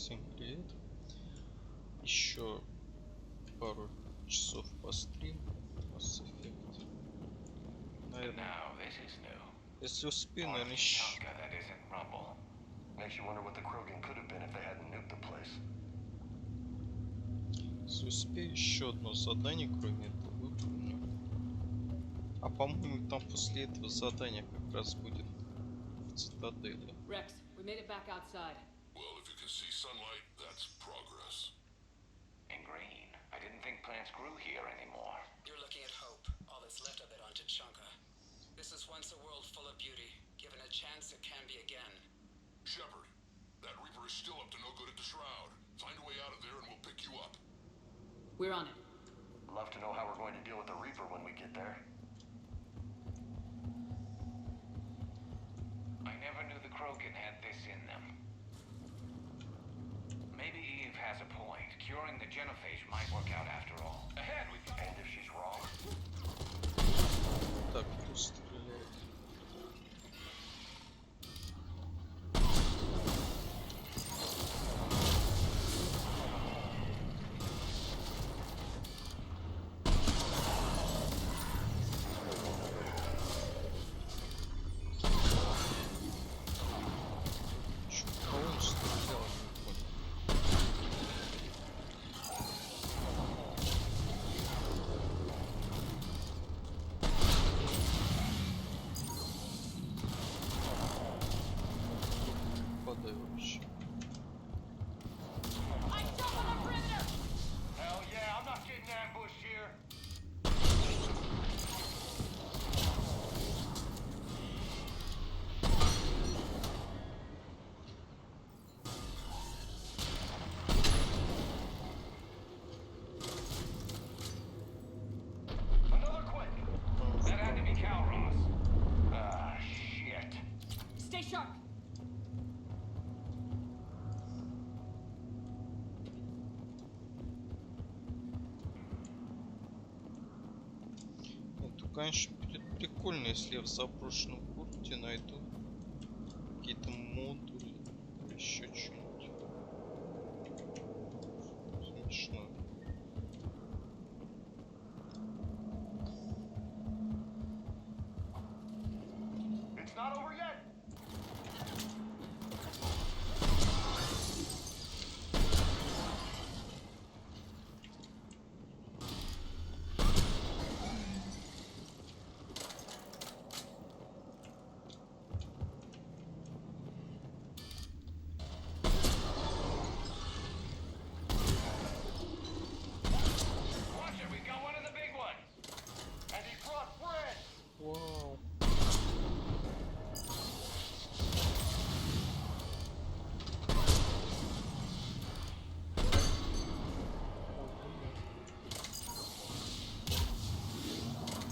Всем привет. Еще пару часов пострим. Mass Effect. Наверное, если успею, наверное, еще... Если успею, еще одно задание, кроме этого, выполню. А по-моему, там после этого задания как раз будет в цитадели. Rex, we made it back outside. Well, if you can see sunlight, that's progress. And green. I didn't think plants grew here anymore. You're looking at hope, all that's left of it on Tuchanka. This is once a world full of beauty. Given a chance, it can be again. Shepard, that Reaper is still up to no good at the Shroud. Find a way out of there and we'll pick you up. We're on it. Love to know how we're going to deal with the Reaper when we get there. I never knew the Krogan had this in them. Maybe Eve has a point. Curing the genophage might work out after all. Ahead with you. And if she's wrong? Так, кто стреляет? Чё, кого он стрелял? Подай вообще. Hell yeah, I'm not getting ambushed here. Another quick. That had to be Calros. Ah, shit. Stay sharp. Это, конечно, будет прикольно, если я в заброшенном городе найду какие-то модули или еще что-нибудь. Смешно. It's not over yet. Watch it, we got one of the big ones. And he brought bread. Вау.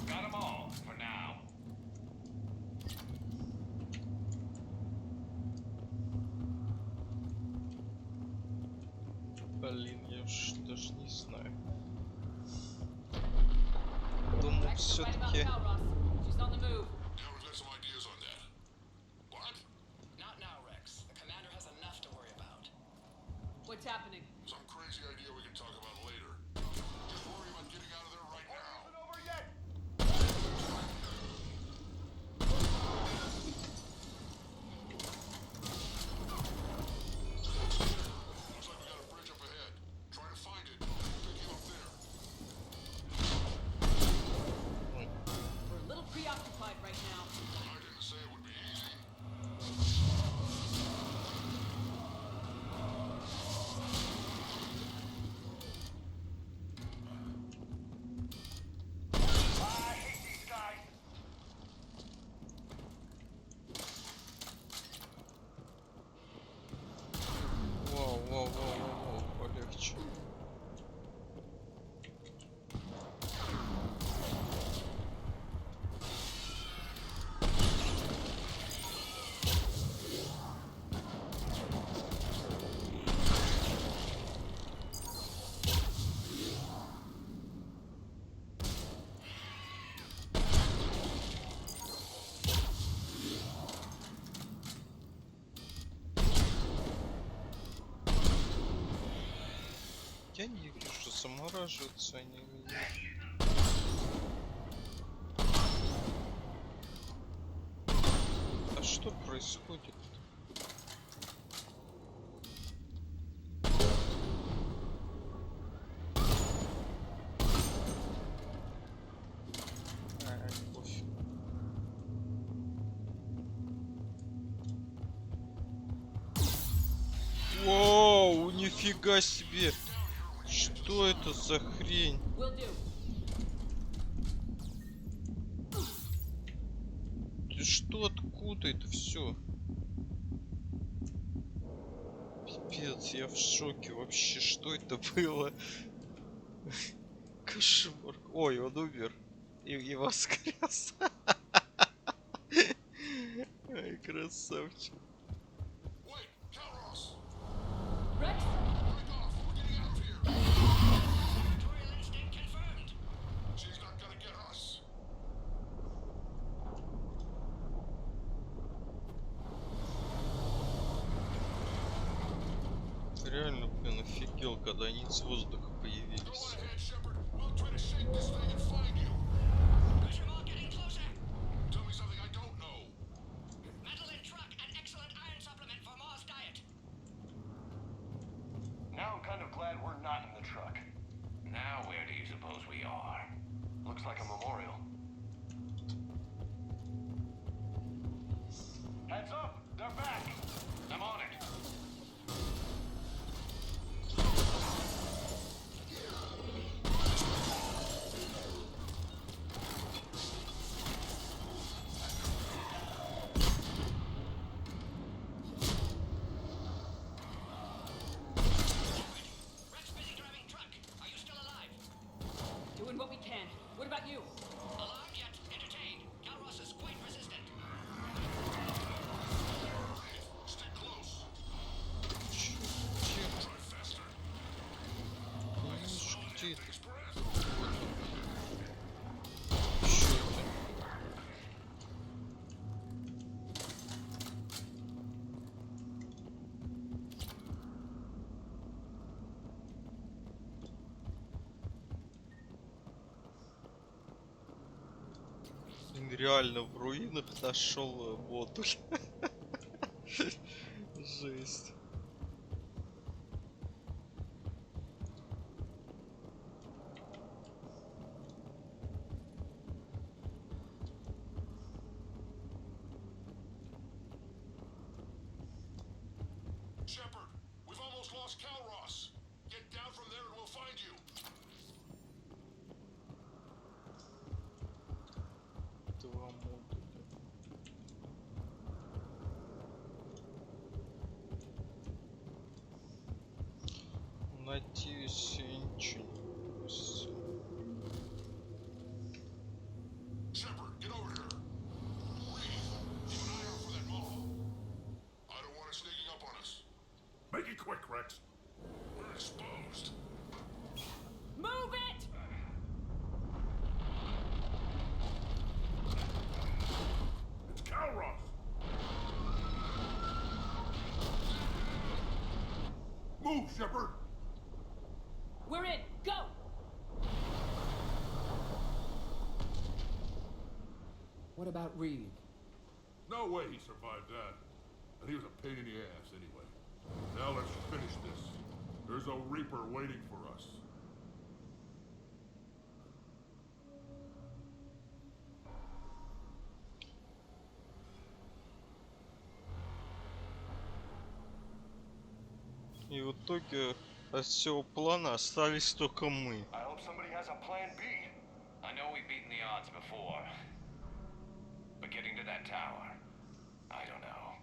Got them all, for now. Блин, я уж даже не знаю. Думаю, Rex is right about все-таки... Calros. She's on the move. Yeah, we've got some ideas on that. What? Not now, Rex. The commander has enough to worry about. What's happening? Some crazy idea we can talk about later. Just worry about getting out of there right now. Isn't over yet. Looks like we got a bridge up ahead. Try to find it. We'll pick you up there. We're a little preoccupied right now. I didn't say it would be easy. Я не вижу, замораживаются они или нет. А что происходит? Пофиг. Воу, нифига себе! Что это за хрень? Will do. Ты что, откуда это все? Пипец, я в шоке вообще, что это было? Кошмар. Ой, он умер. И воскрес. Ай, красавчик. Wait, Calros! Rex? Break off! We're getting out of here! Territorial instinct confirmed. She's not gonna get us! Реально, блин, офигел, когда они из воздуха Go появились. ahead, Shepard. We'll try to shake this thing and find you. Pressure ball getting closer. Tell me something I don't know. Metal in truck, an excellent iron supplement for Mars diet. Now I'm kind of glad we're not in the truck. Now where do you suppose we are? Looks like a memorial. Heads up! They're back! I'm on it. Rex busy driving truck. Are you still alive? Doing what we can. What about you? Alarmed yet? Entertained. Calros is quite resistant. Stay close. Чё, Try faster. где это? Express. Чё это? Блин, реально в руинах нашел модуль. Жесть. Shepard, we've almost lost Calros. Get down from there and we'll find you. Два модуля. Надеюсь, я ничего не упустил. Shepard, get over here. Reed, keep an eye out for that mall. I don't want it sneaking up on us. Make it quick, Rex. We're exposed. Move it! It's Calros. Move, Shepard. We're in. Go! What about Reed? No way he survived that. And he was a pain in the ass anyway. Now let's finish this. There's a Reaper waiting for us. И в итоге от всего плана остались только мы. I hope somebody has a plan B. I know we've beaten the odds before. But getting to that tower, I don't know.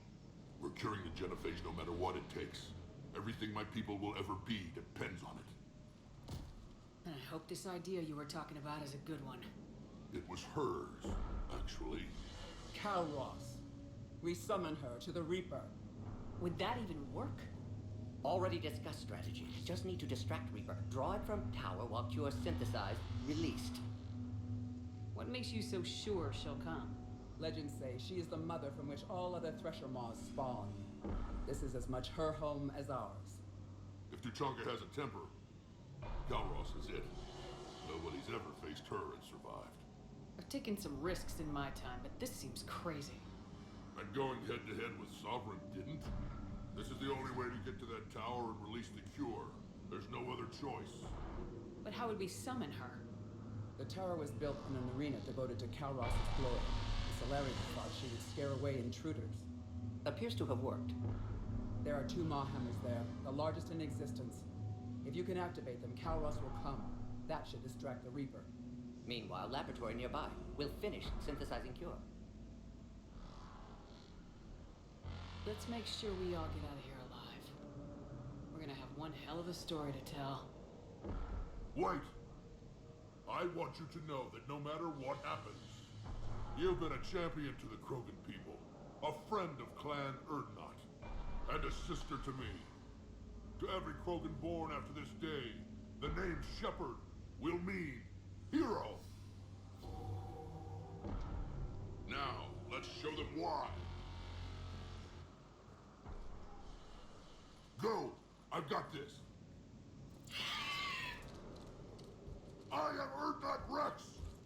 We're curing the genophage no matter what it takes. Everything my people will ever be depends on it. I hope this idea you were talking about is a good one. It was hers, actually. Calros. We summon her to the Reaper. Would that even work? Already discussed strategy. Just need to distract Reaper. Draw it from tower while cure synthesized, released. What makes you so sure she'll come? Legends say she is the mother from which all other Thresher Maws spawn. This is as much her home as ours. If Tuchanka has a temper, Galros is it. Nobody's ever faced her and survived. I've taken some risks in my time, but this seems crazy. And going head-to-head with Sovereign didn't? This is the only way to get to that tower and release the cure. There's no other choice. But how would we summon her? The tower was built in an arena devoted to Kalros' glory. The Solarian thought she would scare away intruders. Appears to have worked. There are 2 Maw hammers there, the largest in existence. If you can activate them, Kalros will come. That should distract the Reaper. Meanwhile, laboratory nearby. We'll finish synthesizing cure. Let's make sure we all get out of here alive. We're gonna have one hell of a story to tell. Wait! I want you to know that no matter what happens, you've been a champion to the Krogan people, a friend of Clan Erdnot, and a sister to me. To every Krogan born after this day, the name Shepard will mean hero. Now, let's show them why. Go! I've got this. I am Erdnot Rex,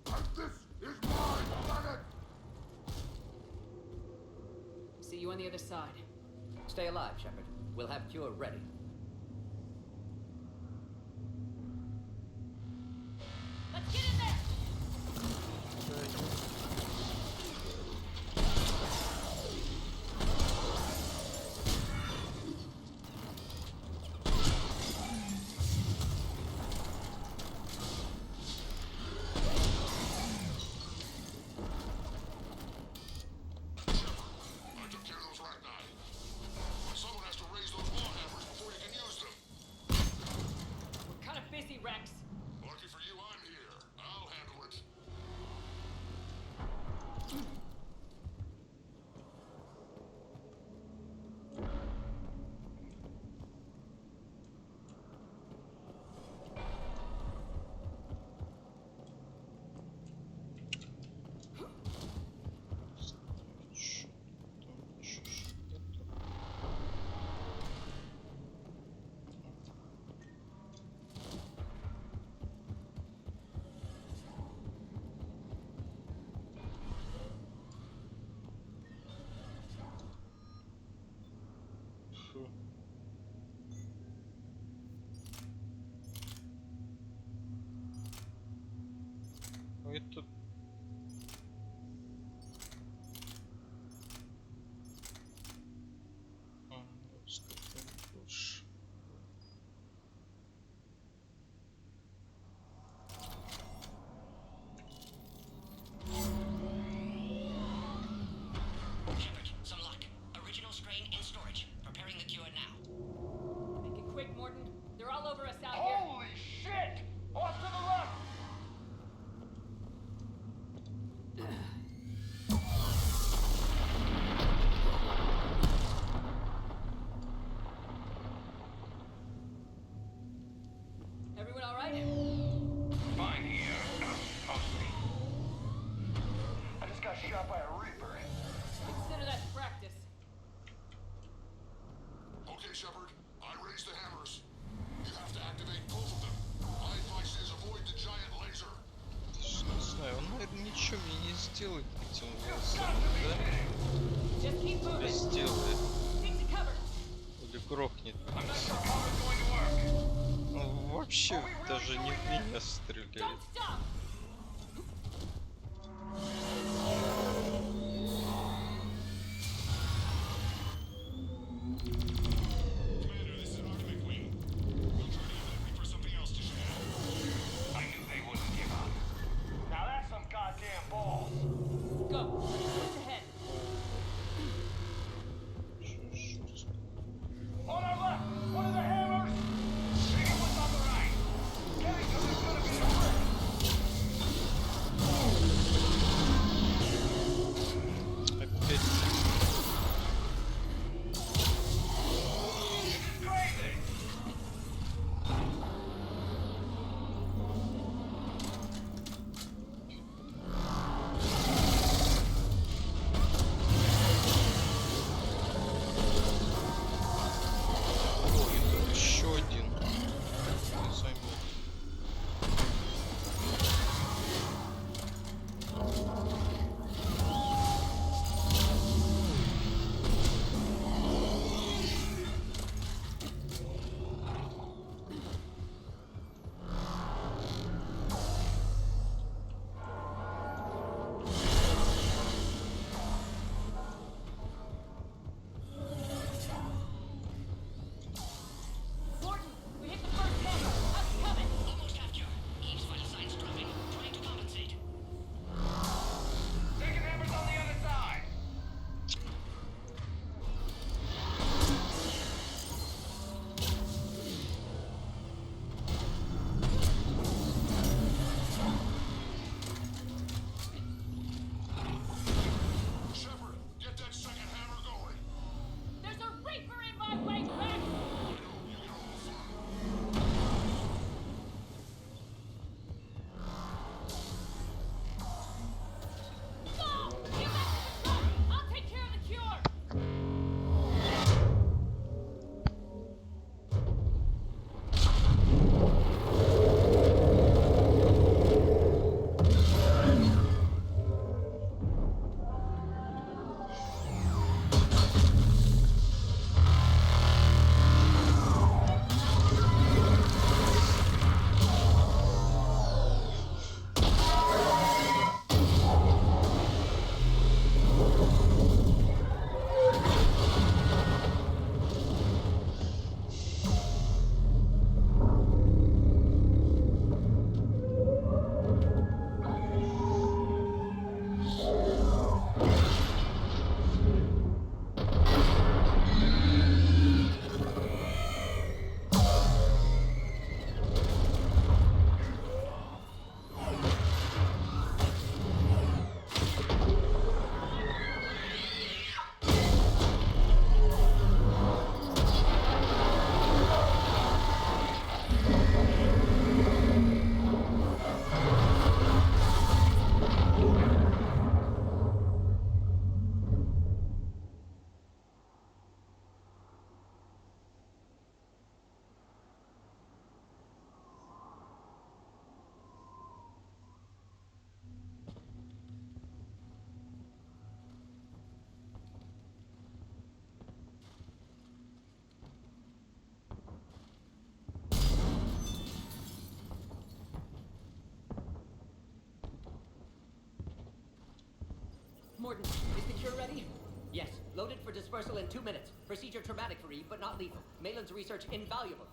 and this is my planet! See you on the other side. Stay alive, Shepard. We'll have cure ready. Let's get in there! I took care of those Ragni. Someone has to raise those claw hammers before you can use them. We're kind of busy, Rex. Lucky for you, I'm here. I'll handle it. Это... Shepard, some luck. Original strain in storage. Preparing the cure now. Make it quick, Morton. They're all over us out here. Holy shit! Off to the left! Everyone all right? Fine here. Mostly. I just got shot by a Reaper. Consider that practice. Okay, Shepard. I raised the hammers. You have to activate both of them. My advice is avoid the giant laser. Не знаю, он, наверное, ничего мне не сделает этим волосам, да? Just keep moving. Или сделает, Stick to cover. или грохнет. I'm not sure how it's going to work. Он вообще даже не в меня стреляет. Don't stop. Commander, this is Artemis Queen. We'll try to get that Reaper something else to share. I knew they wouldn't give up. Now that's some goddamn balls. Go. What's ahead? On our left, one of the hammers. Taking what's on the right. Getting to this gonna be a break. Loaded for dispersal in 2 minutes. Procedure traumatic for Eve, but not lethal. Malin's research invaluable.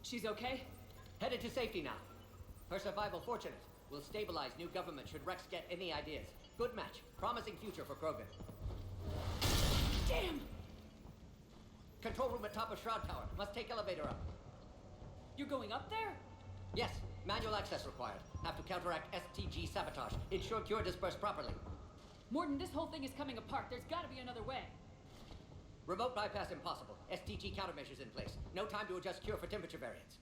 She's okay? Headed to safety now. Her survival fortunate. Will stabilize new government should Rex get any ideas. Good match. Promising future for Krogan. Damn! Control room at top of Shroud Tower. Must take elevator up. You're going up there? Yes. Manual access required. Have to counteract STG sabotage. Ensure cure dispersed properly. Morden, this whole thing is coming apart. There's gotta be another way. Remote bypass impossible. STG countermeasures in place. No time to adjust cure for temperature variance.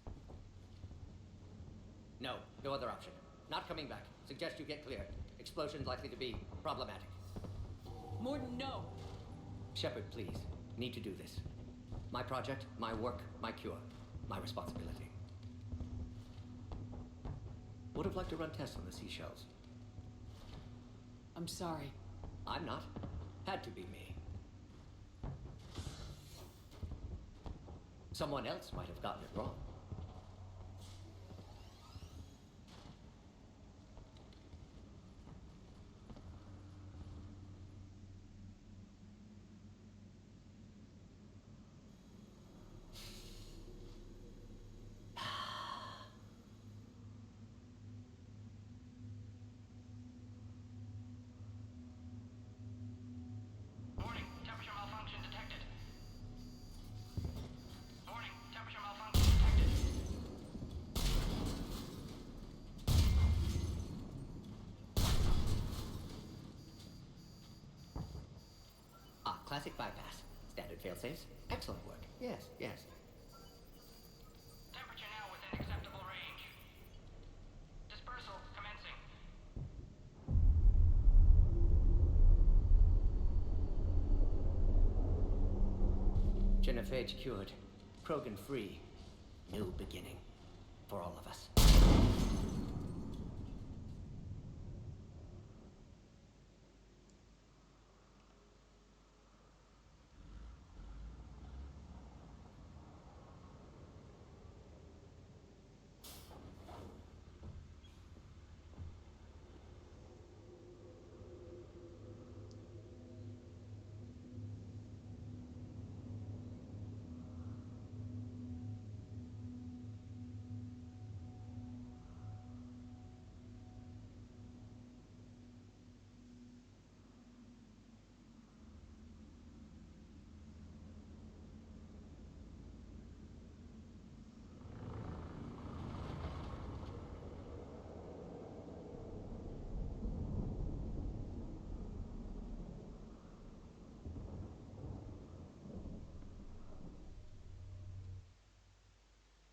No other option. Not coming back. Suggest you get cleared. Explosion's likely to be problematic. Morden, no. Shepard, please. Need to do this. My project, my work, my cure. My responsibility. Would have liked to run tests on the seashells. I'm sorry. I'm not. Had to be me. Someone else might have gotten it wrong. Warning, temperature malfunction detected. Warning, temperature malfunction detected. Classic bypass. Standard failsafes. Excellent work. Yes. Temperature now within acceptable range. Dispersal commencing. Genophage cured. Krogan free. New beginning. For all of us.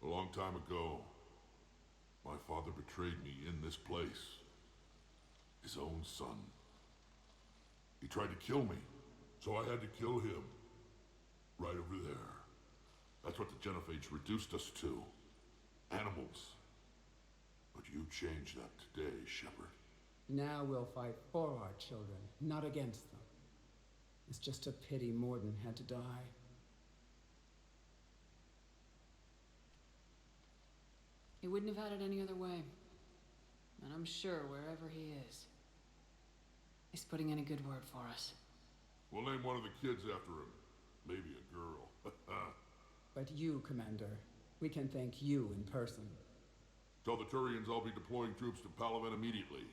A long time ago, my father betrayed me in this place. His own son. He tried to kill me, so I had to kill him. Right over there. That's what the Genophage reduced us to. Animals. But you changed that today, Shepard. Now we'll fight for our children, not against them. It's just a pity Morden had to die. He wouldn't have had it any other way. And I'm sure wherever he is, he's putting in a good word for us. We'll name one of the kids after him. Maybe a girl. But you, Commander, we can thank you in person. Tell the Turians I'll be deploying troops to Palaven immediately.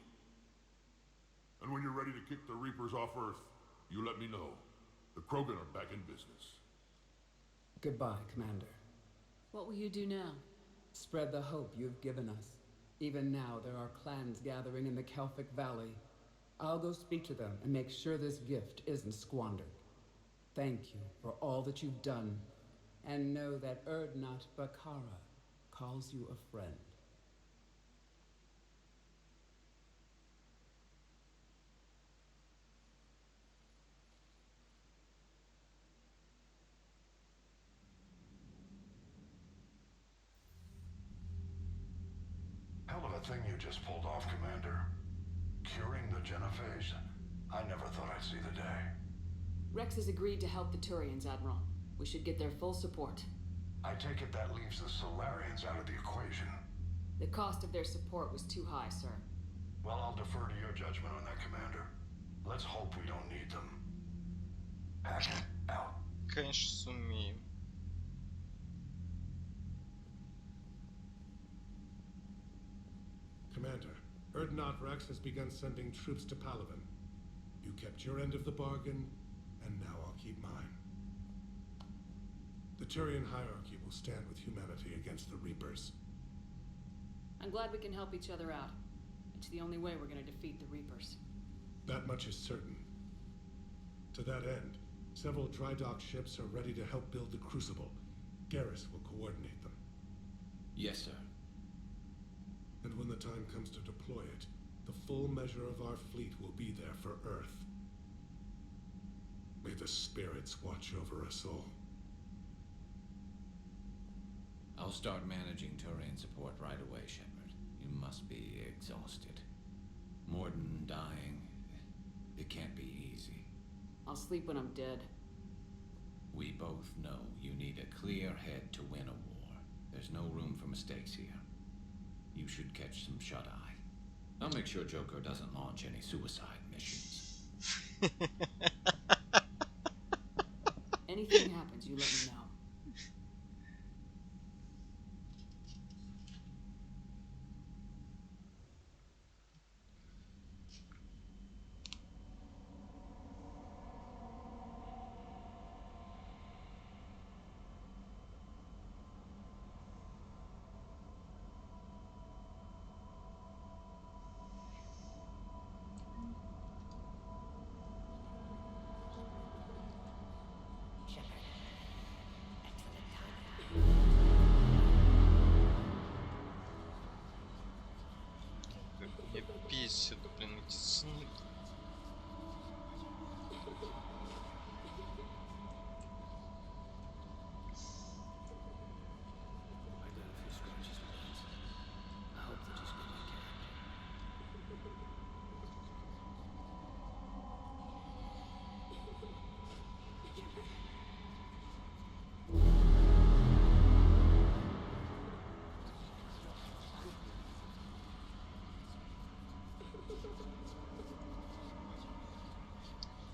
And when you're ready to kick the Reapers off Earth, you let me know. The Krogan are back in business. Goodbye, Commander. What will you do now? Spread the hope you've given us. Even now, there are clans gathering in the Kelphic Valley. I'll go speak to them and make sure this gift isn't squandered. Thank you for all that you've done, and know that Erdnot Bakara calls you a friend. Hell of a thing you just pulled off, Commander. Curing the Genophage. I never thought I'd see the day. Rex has agreed to help the Turians, Admiral. We should get their full support. I take it that leaves the Solarians out of the equation. The cost of their support was too high, sir. Well, I'll defer to your judgment on that, Commander. Let's hope we don't need them. Hazard out. Конечно, сумеем. Commander, Erdnot Rex has begun sending troops to Palaven. You kept your end of the bargain, and now I'll keep mine. The Turian hierarchy will stand with humanity against the Reapers. I'm glad we can help each other out. It's the only way we're gonna defeat the Reapers. That much is certain. To that end, several dry dock ships are ready to help build the Crucible. Garrus will coordinate them. Yes, sir. And when the time comes to deploy it, the full measure of our fleet will be there for Earth. May the spirits watch over us all. I'll start managing Turian support right away, Shepard. You must be exhausted. Morden dying. It can't be easy. I'll sleep when I'm dead. We both know you need a clear head to win a war. There's no room for mistakes here. You should catch some shut-eye. I'll make sure Joker doesn't launch any suicide missions. Anything happens, you let me know. Меня бесит, блин, эти сны.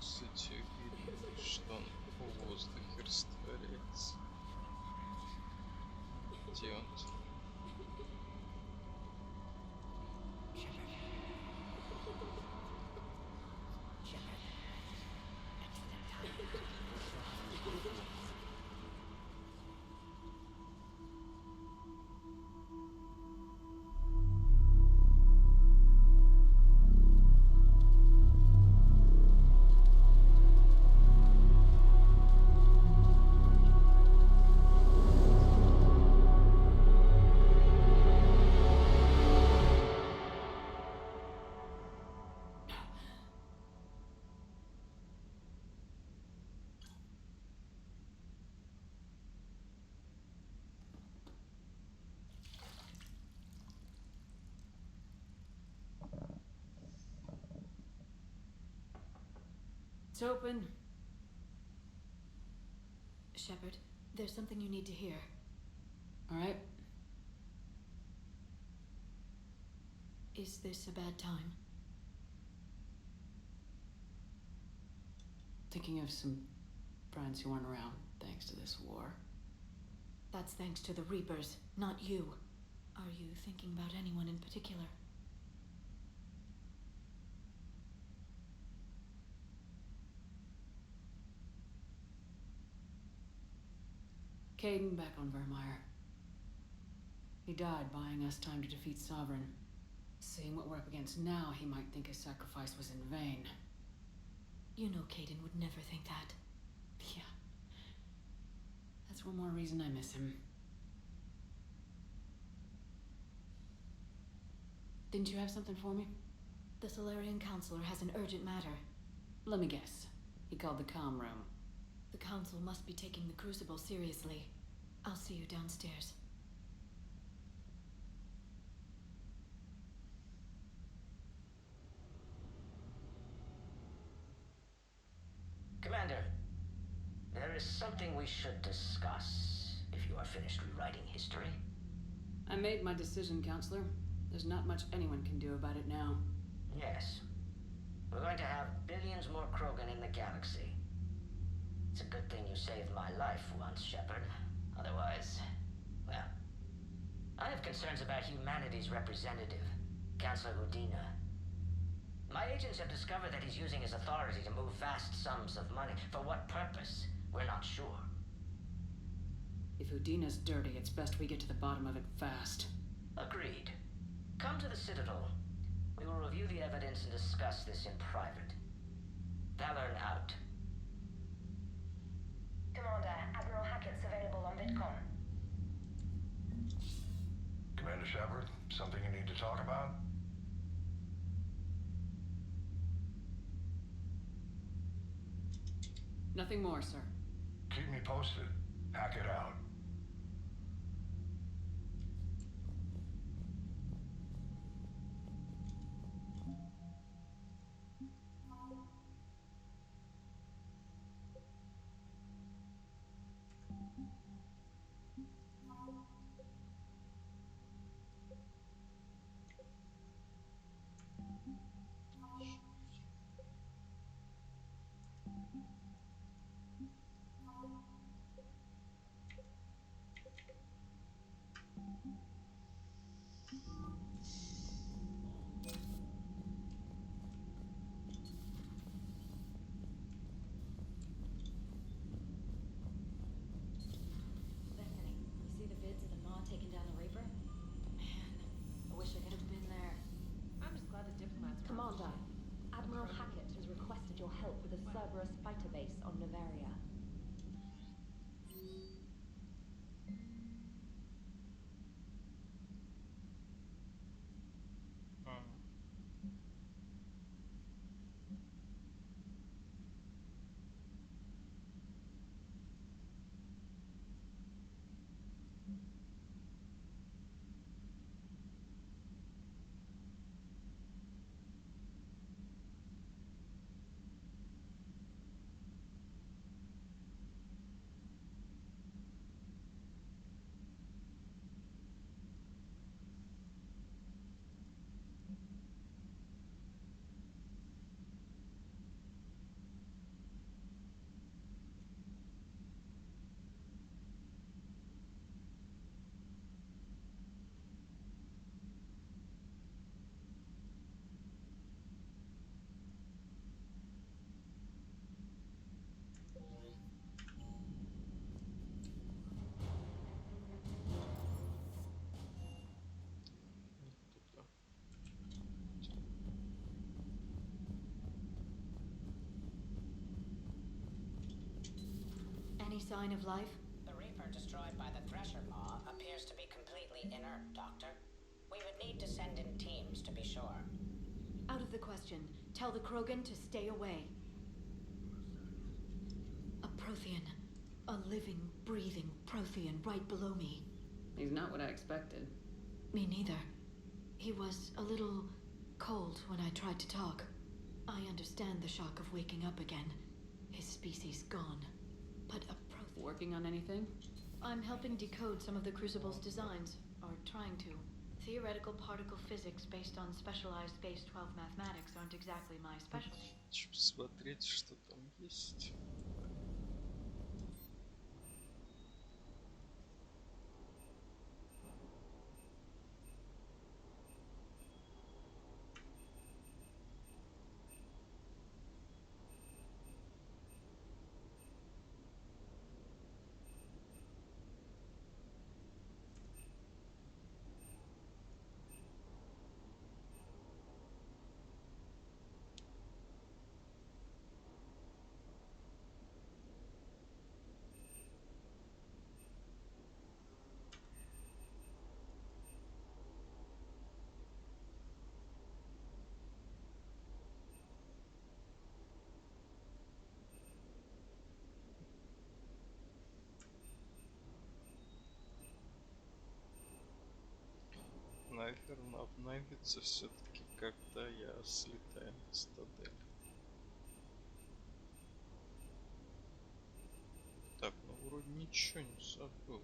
Кстати, видно, что он в воздухе растворяется. Где он? It's open. Shepard, there's something you need to hear. All right. Is this a bad time? Thinking of some friends who aren't around thanks to this war. That's thanks to the Reapers, not you. Are you thinking about anyone in particular? Caden back on Vermeer. He died buying us time to defeat Sovereign. Seeing what we're up against now, he might think his sacrifice was in vain. You know Caden would never think that. Yeah. That's one more reason I miss him. Didn't you have something for me? The Solarian Counselor has an urgent matter. Let me guess. He called the comm room. The Council must be taking the Crucible seriously. I'll see you downstairs. Commander, there is something we should discuss, if you are finished rewriting history. I made my decision, Counselor. There's not much anyone can do about it now. Yes. We're going to have billions more Krogan in the galaxy. you saved my life once, Shepard. Otherwise, well, I have concerns about humanity's representative, Councillor Udina. My agents have discovered that he's using his authority to move vast sums of money. For what purpose? We're not sure. If Udina's dirty, it's best we get to the bottom of it fast. Agreed. Come to the Citadel. We will review the evidence and discuss this in private. Valorn out. Commander, Admiral Hackett's available on VidCon. Commander Shepard, something you need to talk about? Nothing more, sir. Keep me posted. Hackett out. Bethany, you see the vids of the Maw taking down the Reaper? Man, I wish I could have been there. I'm just glad the diplomats. Commander, Admiral Hackett has requested your help with a Cerberus fighter base on Novaria. Any sign of life? The Reaper destroyed by the Thresher Maw appears to be completely inert, Doctor. We would need to send in teams to be sure. Out of the question. Tell the Krogan to stay away. A Prothean. A living, breathing Prothean right below me. He's not what I expected. Me neither. He was a little cold when I tried to talk. I understand the shock of waking up again. His species gone. But a Prothean... Working on anything? I'm helping decode some of the Crucible's designs. Or trying to. Theoretical particle physics based on specialized base 12 mathematics aren't exactly my specialty. Хочу посмотреть, что там есть. Наверное, обновится все-таки, когда я слетаю на стадель. Так, ну вроде ничего не забыл.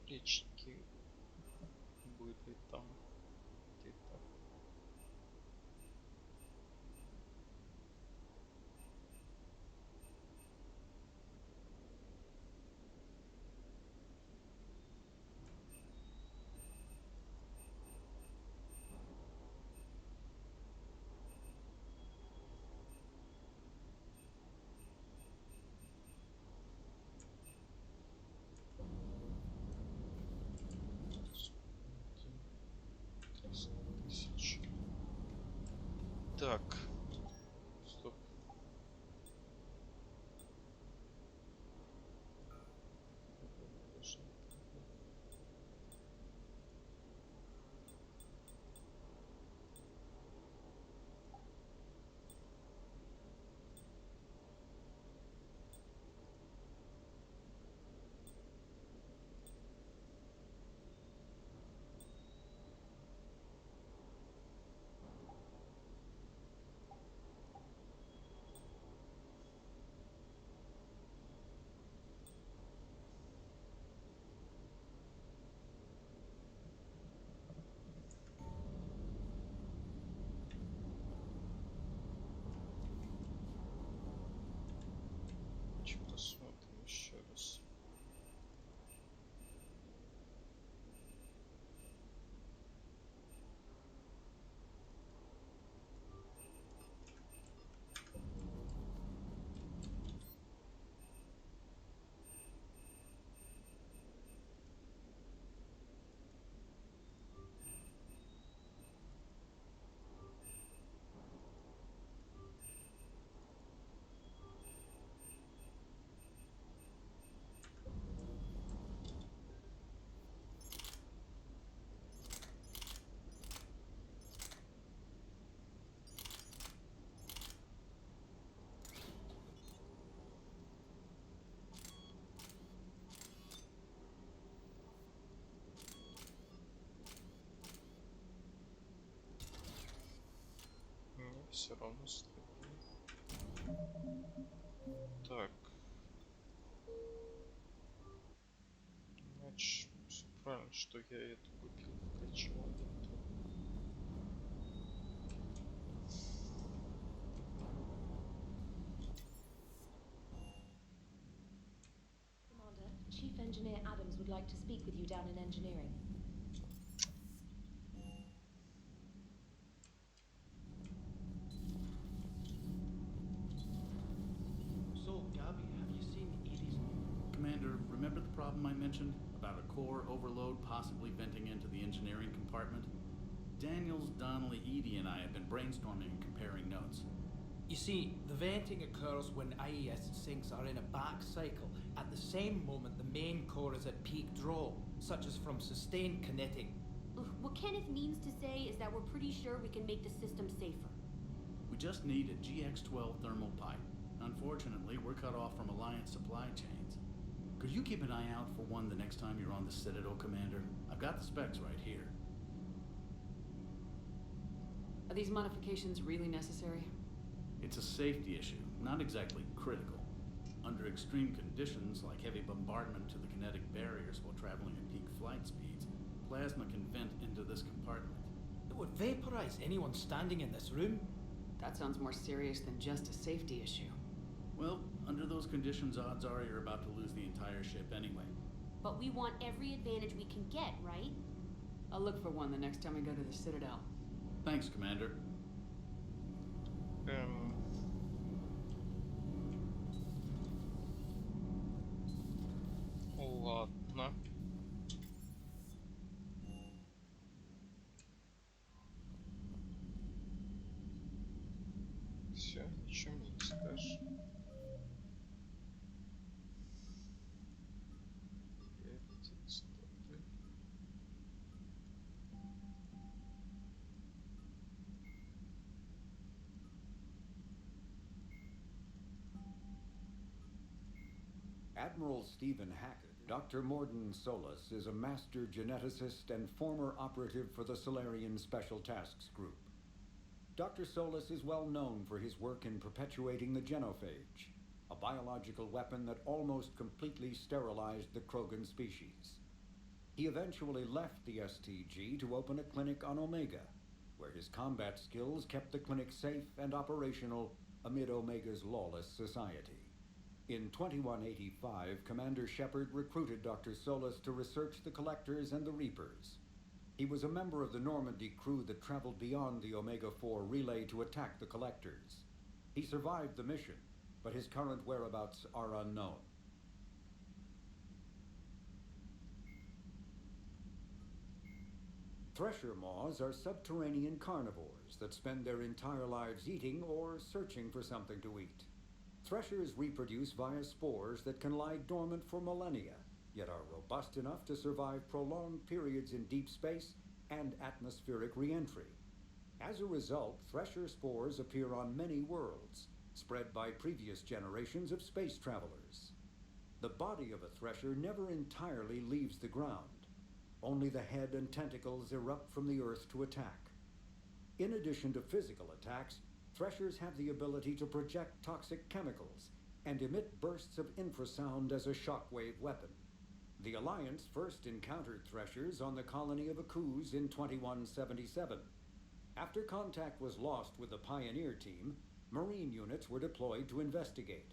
Речки были там где-то. Тысяч. Так. Стоп. Посмотрим еще раз. Все равно стабильно. Так. Значит, все правильно, что я эту выпил, вкачал эту. Commander, Chief Engineer Adams would like to speak with you down in engineering. So, Gabby, have you seen Edie's... Commander, remember the problem I mentioned? About a core overload possibly venting into the engineering compartment? Daniels, Donnelly, Edie, and I have been brainstorming and comparing notes. You see, the venting occurs when IES sinks are in a back cycle. At the same moment, the main core is at peak draw, such as from sustained kinetic. What Kenneth means to say is that we're pretty sure we can make the system safer. We just need a GX-12 thermal pipe. Unfortunately, we're cut off from Alliance supply chains. Could you keep an eye out for one the next time you're on the Citadel, Commander? I've got the specs right here. Are these modifications really necessary? It's a safety issue, not exactly critical. Under extreme conditions, like heavy bombardment to the kinetic barriers while traveling at peak flight speeds, plasma can vent into this compartment. It would vaporize anyone standing in this room. That sounds more serious than just a safety issue. Well, under those conditions, odds are you're about to lose the entire ship anyway. But we want every advantage we can get, right? I'll look for one the next time we go to the Citadel. Thanks, Commander. Ладно. Все, ничего мне не скажешь. Admiral Stephen Hackett, Dr. Morden Solis is a master geneticist and former operative for the Solarian Special Tasks Group. Dr. Solis is well known for his work in perpetuating the genophage, a biological weapon that almost completely sterilized the Krogan species. He eventually left the STG to open a clinic on Omega, where his combat skills kept the clinic safe and operational amid Omega's lawless society. In 2185, Commander Shepard recruited Dr. Solus to research the Collectors and the Reapers. He was a member of the Normandy crew that traveled beyond the Omega-4 relay to attack the Collectors. He survived the mission, but his current whereabouts are unknown. Thresher maws are subterranean carnivores that spend their entire lives eating or searching for something to eat. Threshers reproduce via spores that can lie dormant for millennia, yet are robust enough to survive prolonged periods in deep space and atmospheric re-entry. As a result, thresher spores appear on many worlds, spread by previous generations of space travelers. The body of a thresher never entirely leaves the ground. Only the head and tentacles erupt from the earth to attack. In addition to physical attacks, threshers have the ability to project toxic chemicals and emit bursts of infrasound as a shockwave weapon. The Alliance first encountered threshers on the colony of Akuz in 2177. After contact was lost with the Pioneer team, Marine units were deployed to investigate.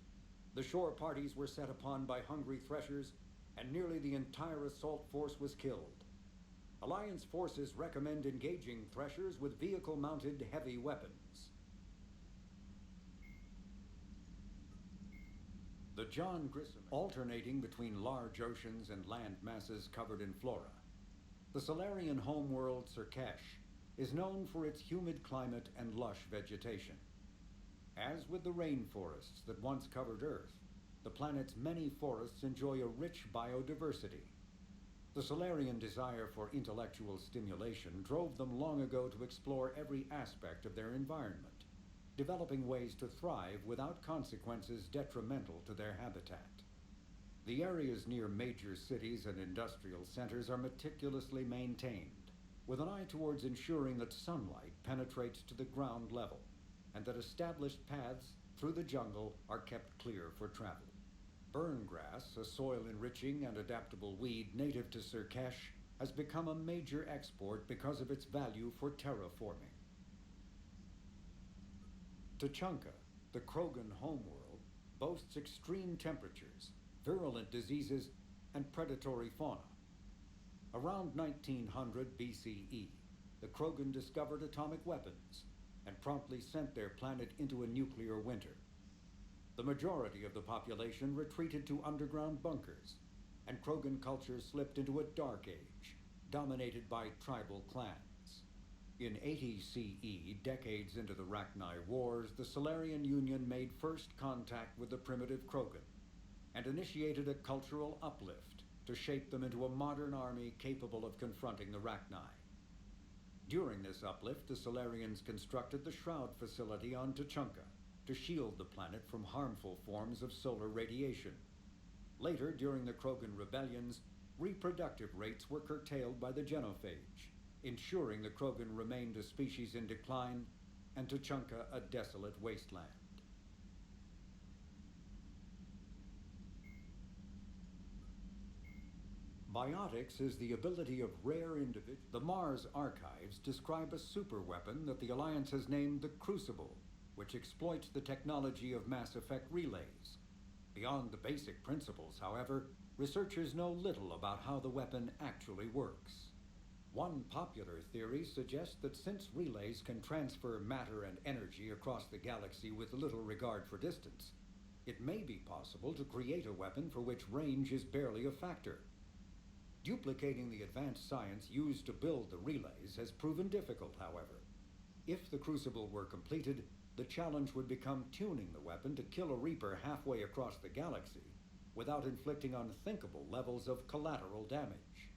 The shore parties were set upon by hungry threshers, and nearly the entire assault force was killed. Alliance forces recommend engaging threshers with vehicle-mounted heavy weapons. The John Grissom, alternating between large oceans and land masses covered in flora. The Solarian homeworld Surkesh is known for its humid climate and lush vegetation. As with the rainforests that once covered Earth, the planet's many forests enjoy a rich biodiversity. The Solarian desire for intellectual stimulation drove them long ago to explore every aspect of their environment, developing ways to thrive without consequences detrimental to their habitat. The areas near major cities and industrial centers are meticulously maintained, with an eye towards ensuring that sunlight penetrates to the ground level, and that established paths through the jungle are kept clear for travel. Burngrass, a soil-enriching and adaptable weed native to Surkesh, has become a major export because of its value for terraforming. Tuchanka, the Krogan homeworld, boasts extreme temperatures, virulent diseases, and predatory fauna. Around 1900 BCE, the Krogan discovered atomic weapons and promptly sent their planet into a nuclear winter. The majority of the population retreated to underground bunkers, and Krogan culture slipped into a dark age, dominated by tribal clans. In 80 CE, decades into the Rachni Wars, the Solarian Union made first contact with the primitive Krogan, and initiated a cultural uplift to shape them into a modern army capable of confronting the Rachni. During this uplift, the Solarians constructed the Shroud facility on Tuchanka to shield the planet from harmful forms of solar radiation. Later, during the Krogan rebellions, reproductive rates were curtailed by the genophage, ensuring the Krogan remained a species in decline and Tuchanka a desolate wasteland. Biotics is the ability of rare individuals. The Mars archives describe a superweapon that the Alliance has named the Crucible, which exploits the technology of Mass Effect relays. Beyond the basic principles, however, researchers know little about how the weapon actually works. One popular theory suggests that since relays can transfer matter and energy across the galaxy with little regard for distance, it may be possible to create a weapon for which range is barely a factor. Duplicating the advanced science used to build the relays has proven difficult, however. If the Crucible were completed, the challenge would become tuning the weapon to kill a Reaper halfway across the galaxy without inflicting unthinkable levels of collateral damage.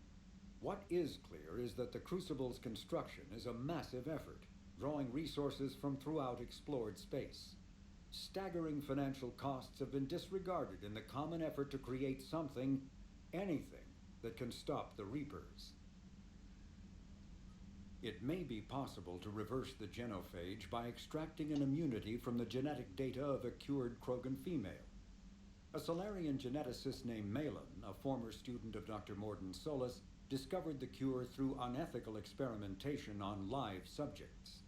What is clear is that the Crucible's construction is a massive effort, drawing resources from throughout explored space. Staggering financial costs have been disregarded in the common effort to create something, anything, that can stop the Reapers. It may be possible to reverse the genophage by extracting an immunity from the genetic data of a cured Krogan female. A Solarian geneticist named Malin, a former student of Dr. Morden Solus, discovered the cure through unethical experimentation on live subjects.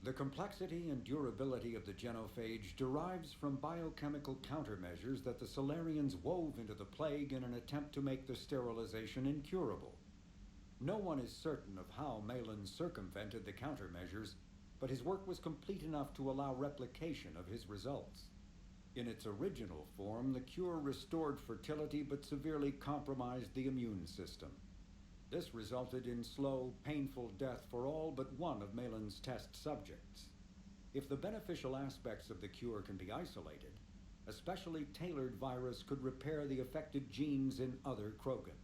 The complexity and durability of the genophage derives from biochemical countermeasures that the Solarians wove into the plague in an attempt to make the sterilization incurable. No one is certain of how Malin circumvented the countermeasures, but his work was complete enough to allow replication of his results. In its original form, the cure restored fertility but severely compromised the immune system. This resulted in slow, painful death for all but one of Malin's test subjects. If the beneficial aspects of the cure can be isolated, a specially tailored virus could repair the affected genes in other Krogan.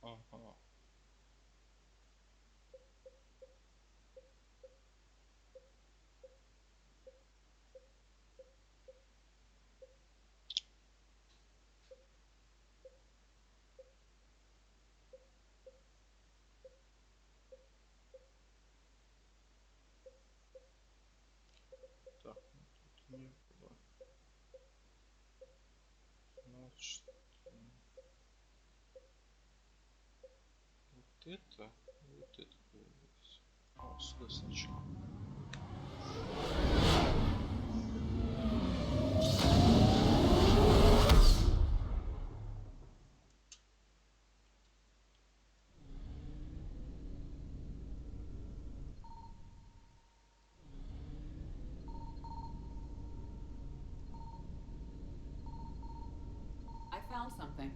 Ага. Так, ну тут не было. Значит, вот это появилось. О, сюда сначала. I found something.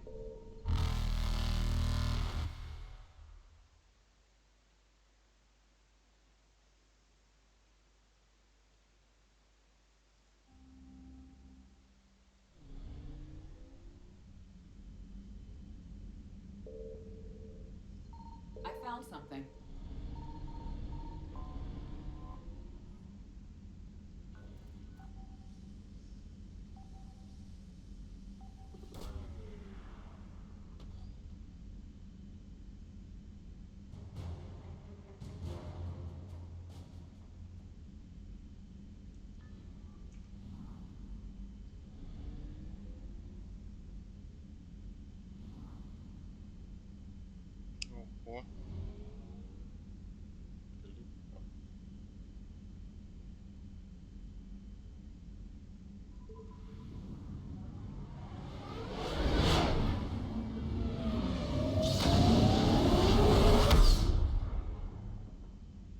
I found something. Ого. Далеко.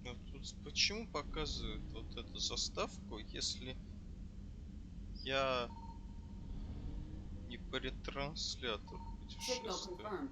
Но тут почему показывают вот эту заставку, если я не по ретранслятору Signal путешествую? confirmed.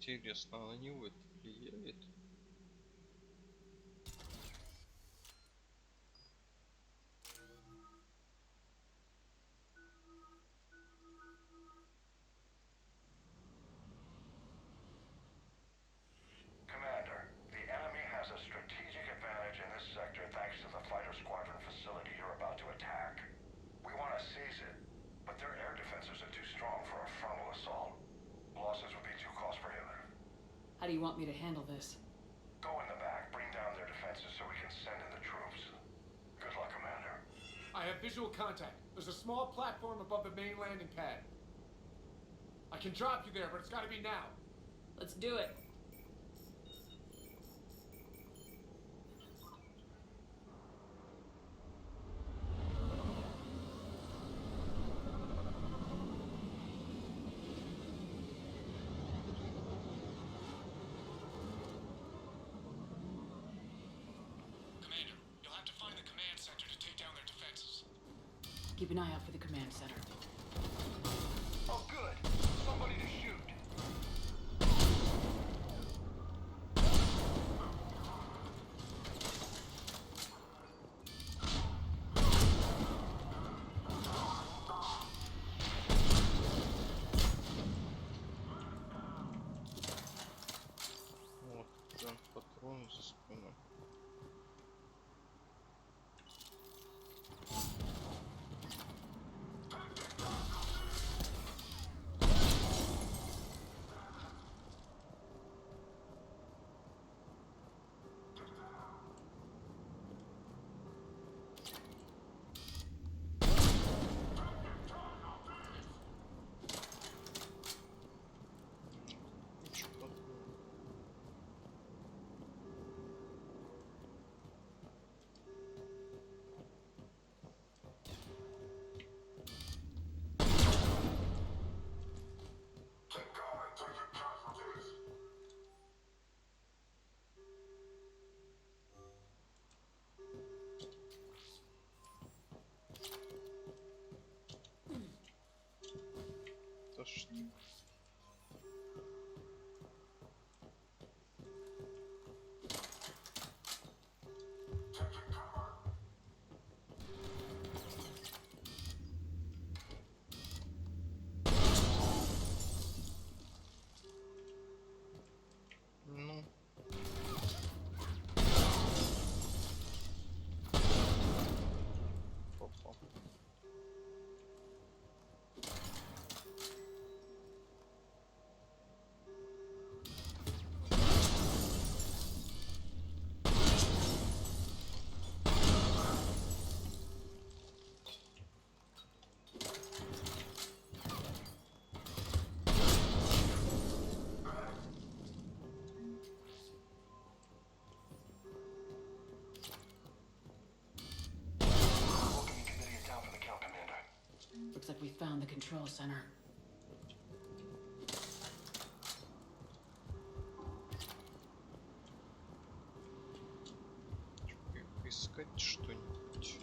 Интересно, на него это влияет? Commander, the enemy has a strategic advantage in this sector thanks to the fighter squadron facility you're about to attack. We want to seize it, but their air defenses are too strong for a frontal assault. Losses would be too cost prohibitive. How do you want me to handle this? Go in the back, bring down their defenses so we can send in the troops. Good luck, Commander. I have visual contact. There's a small platform above the main landing pad. I can drop you there, but it's gotta be now. Let's do it. Commander, you'll have to find the command center to take down their defenses. Keep an eye out for the command center. Oh, good. Somebody to shoot. Вот, прям патроны за спиной. Куча патронов. Да что? Ну. Попал. Welcoming committee is down for the count, Commander. Looks like we found the control center. Искать что-нибудь.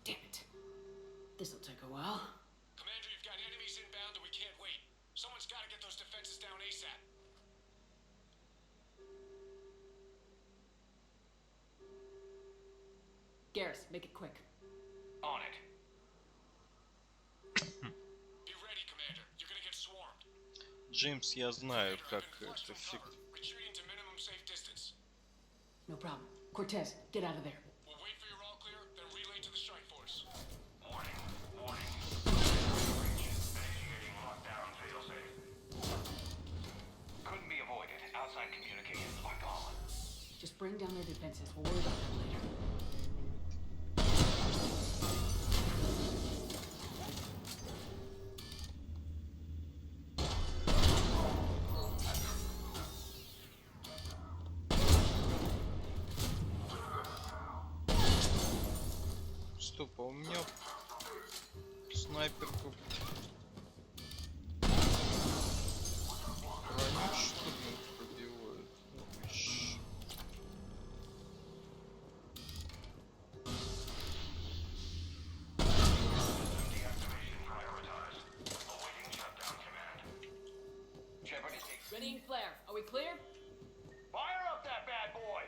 Damn it. This'll take a while. Commander, you've got enemies inbound and we can't wait. Someone's gotta get those defenses down ASAP. Garrus, make it quick. On it. Be ready, Commander. You're gonna get swarmed. Джеймс, я знаю, как это фиг. Retreating to minimum safe distance. No problem. Cortez, get out of there. We'll wait for your all clear, then relay to the strike force. Warning. Initiating lockdown failsafe. Couldn't be avoided. Outside communications are gone. Just bring down their defenses. We'll worry about them later. Стоп, а у меня снайперку броню, что ли, пробивают? Ну, ищ. Shepard is Ready and flare. Are we clear? Fire up that bad boy!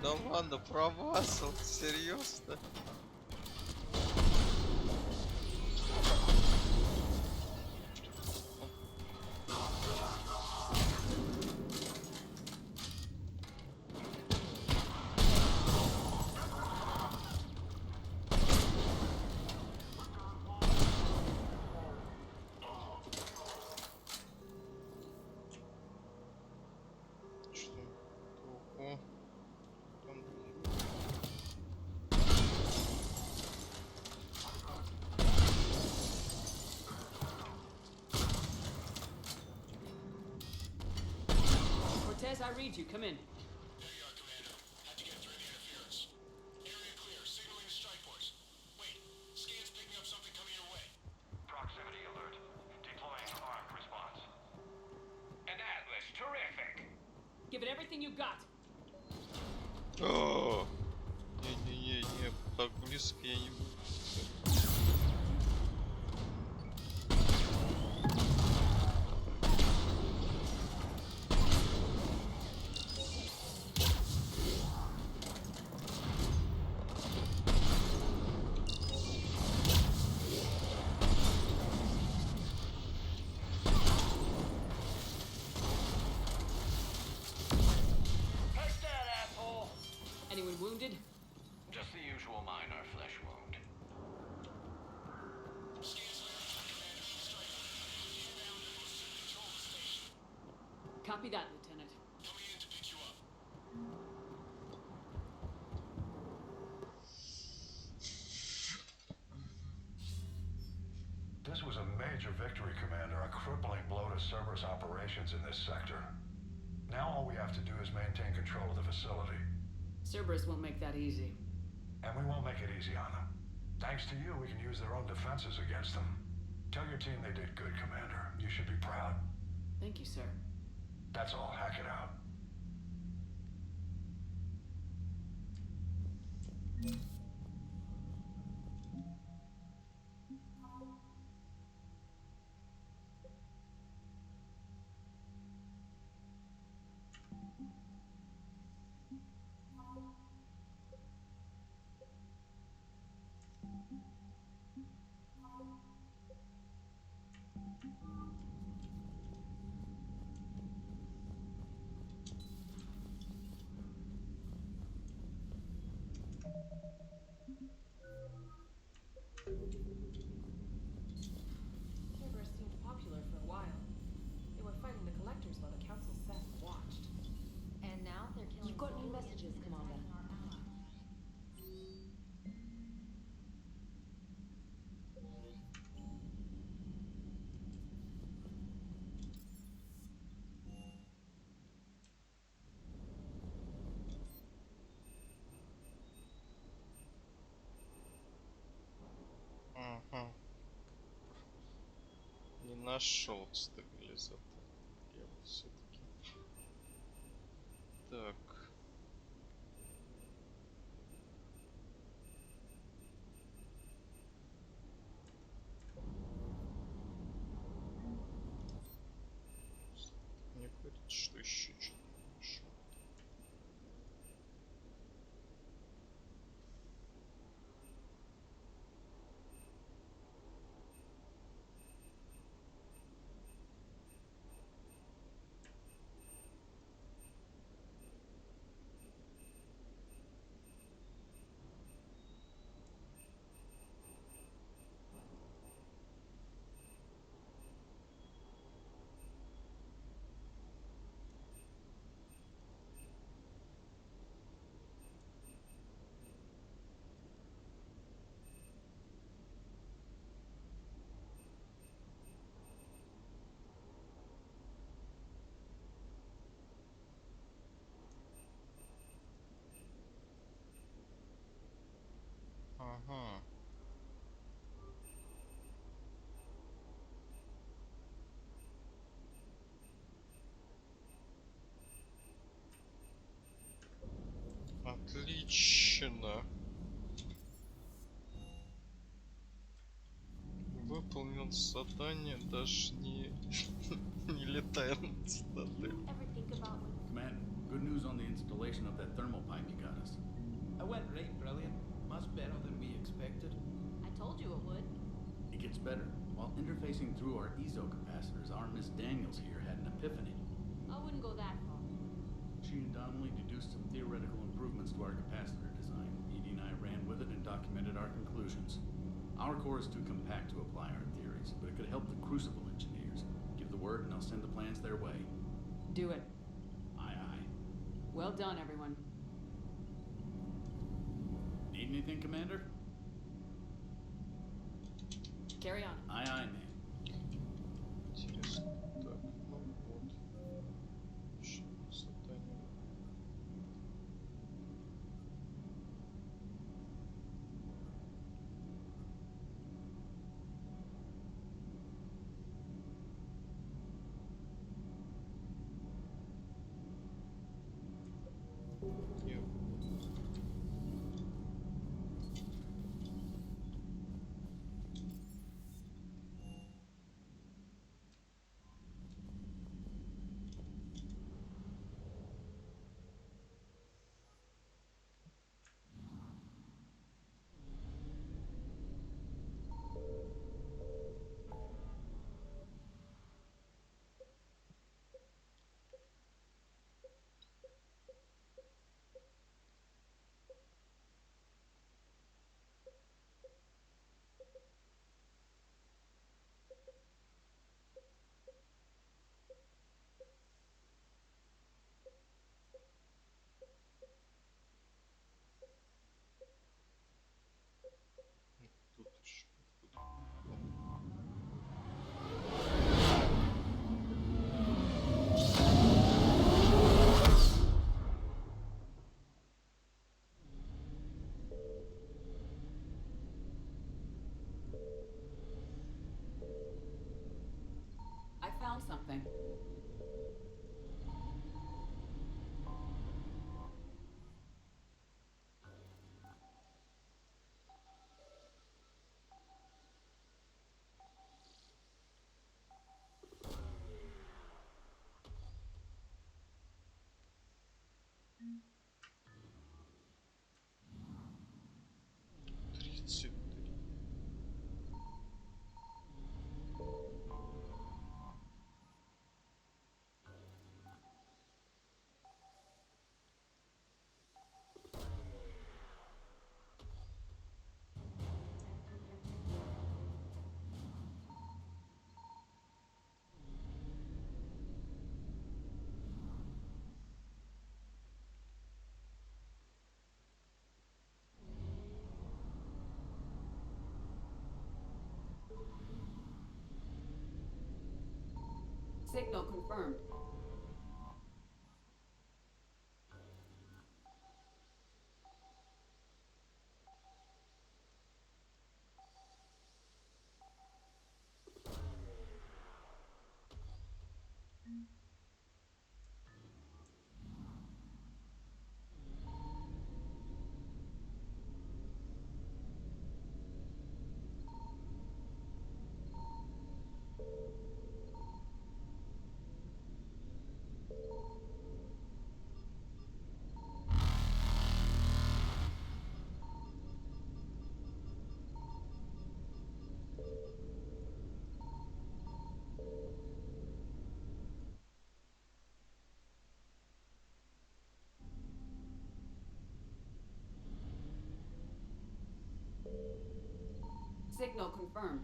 Да ладно, промазал, серьезно? Что? Ого. Там Cortez, I read you. Come in. There you are, Commander. Had to get through the interference. Area clear. Signaling the strike force. Wait. Scan's picking up something coming your way. Proximity alert. Deploying armed response. An Atlas, terrific! Give it everything you got. О! Не, так близко я не буду. Take that, asshole! Anyone wounded? Just the usual minor flesh wound. Copy that, Lieutenant. Coming in to pick you up. This was a major victory, Commander. A crippling blow to Cerberus operations in this sector. Now all we have to do is maintain control of the facility. Cerberus won't make that easy. And we won't make it easy on them. Thanks to you, we can use their own defenses against them. Tell your team they did good, Commander. You should be proud. Thank you, sir. That's all. Hack it out. Cerberus seemed popular for a while. They were fighting the collectors while the council sat and watched. And now they're killing. You've got new messages, Commander. Ага. Не нашел стабилизатор. Я вот все-таки. Так. Включена. Выполнил задание, даже не, не летая над цитаделью. Commander, good news on the installation of that thermal pipe you got us. It went right brilliant. Much better than we expected. I told you it would. It gets better. While interfacing through our ezo capacitors, our Miss Daniels here had an epiphany. I wouldn't go that far. She and Donnelly deduced some theoretical improvements to our capacitor design. Edie and I ran with it and documented our conclusions. Our core is too compact to apply our theories, but it could help the Crucible engineers. Give the word and I'll send the plans their way. Do it. Aye, aye. Well done, everyone. Need anything, Commander? Carry on. Aye, aye, ma'am. Интересно. Так, ну вот. Еще задание. Нет. Тут еще какой-то. I found something. Signal confirmed. Signal confirmed.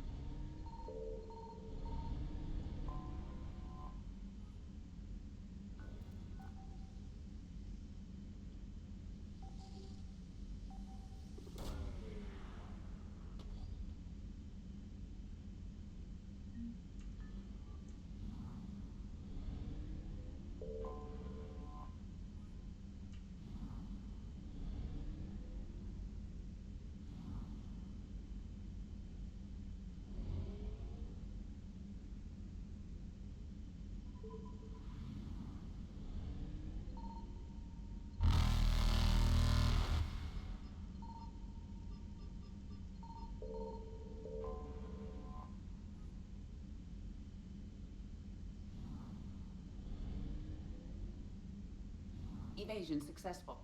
Evasion successful.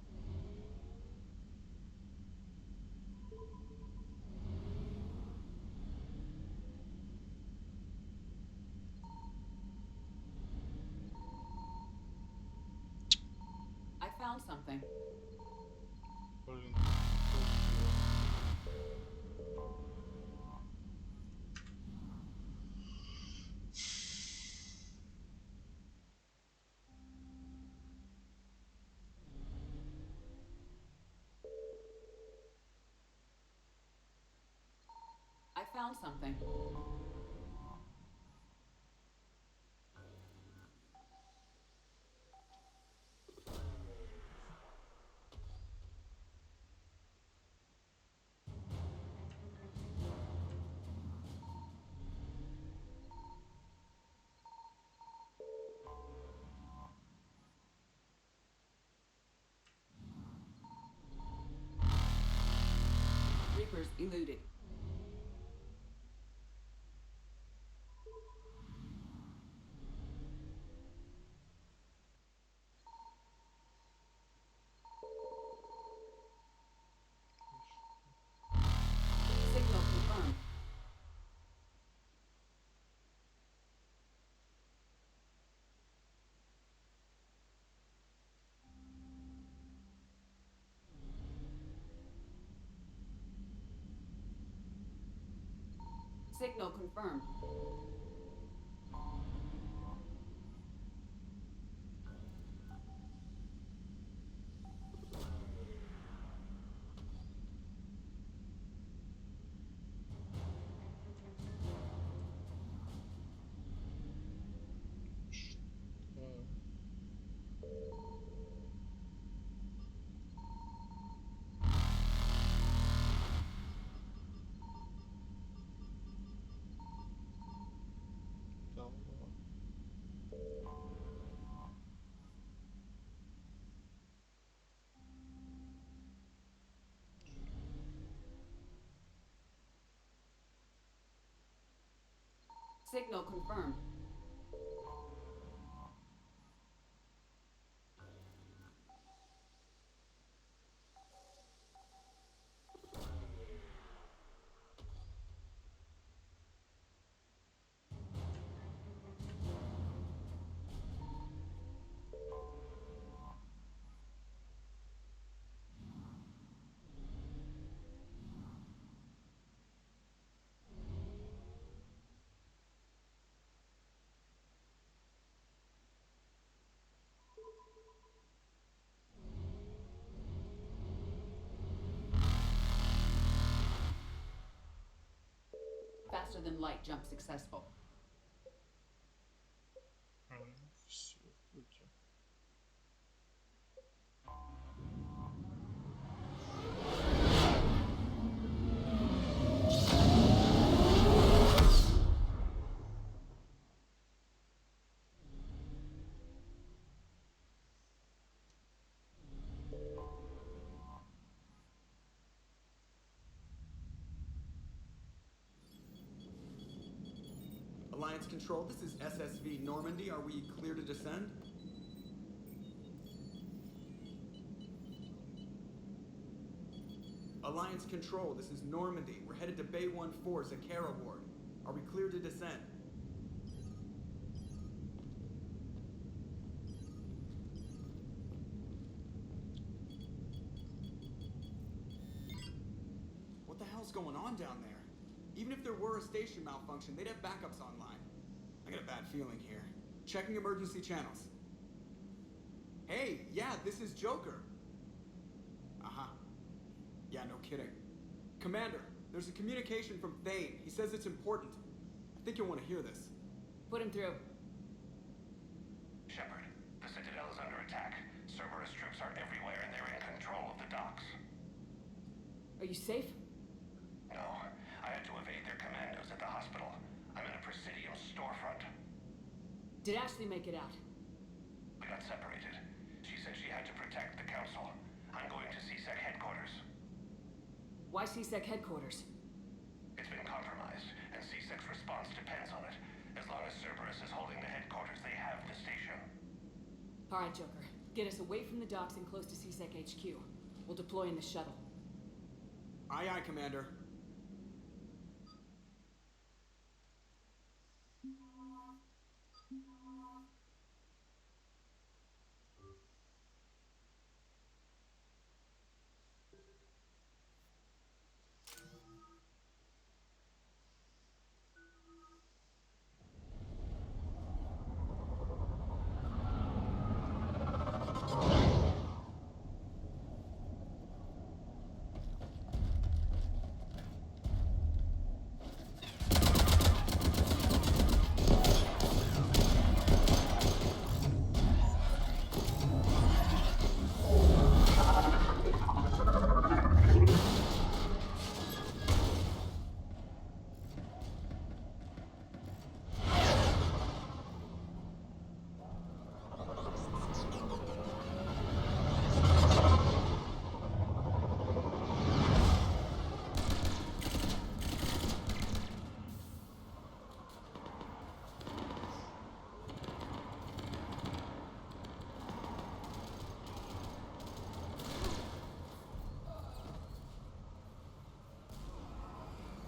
I found something. Блин. I found something. Reapers eluded. Signal confirmed. Signal confirmed. Signal confirmed. Faster than light jump successful. Все, вроде. Alliance Control, this is SSV Normandy. Are we clear to descend? Alliance Control, this is Normandy. We're headed to Bay 1-4, Zakara Ward. Are we clear to descend? What the hell's going on down there? Even if there were a station malfunction, they'd have backups online. I got a bad feeling here. Checking emergency channels. Hey, yeah, this is Joker. Uh-huh. Yeah, no kidding. Commander, there's a communication from Thane. He says it's important. I think you'll want to hear this. Put him through. Shepard, the Citadel is under attack. Cerberus troops are everywhere and they're in control of the docks. Are you safe? No, I had to evade their commandos at the hospital. I'm in a Presidium storefront. Did Ashley make it out? We got separated. She said she had to protect the Council. I'm going to CSEC headquarters. Why CSEC headquarters? It's been compromised, and CSEC's response depends on it. As long as Cerberus is holding the headquarters, they have the station. All right, Joker. Get us away from the docks and close to CSEC HQ. We'll deploy in the shuttle. Aye, aye, Commander.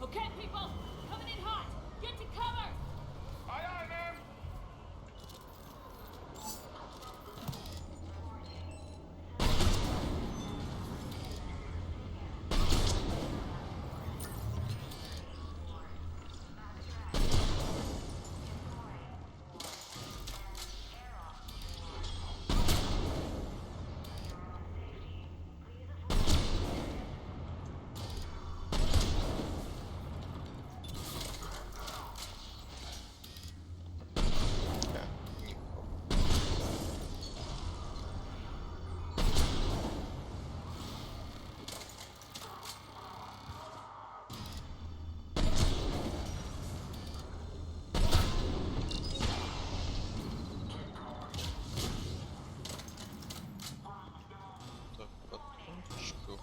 Okay, people! Coming in hot! Get to cover! Aye, aye, ma'am! Так, патрончиков.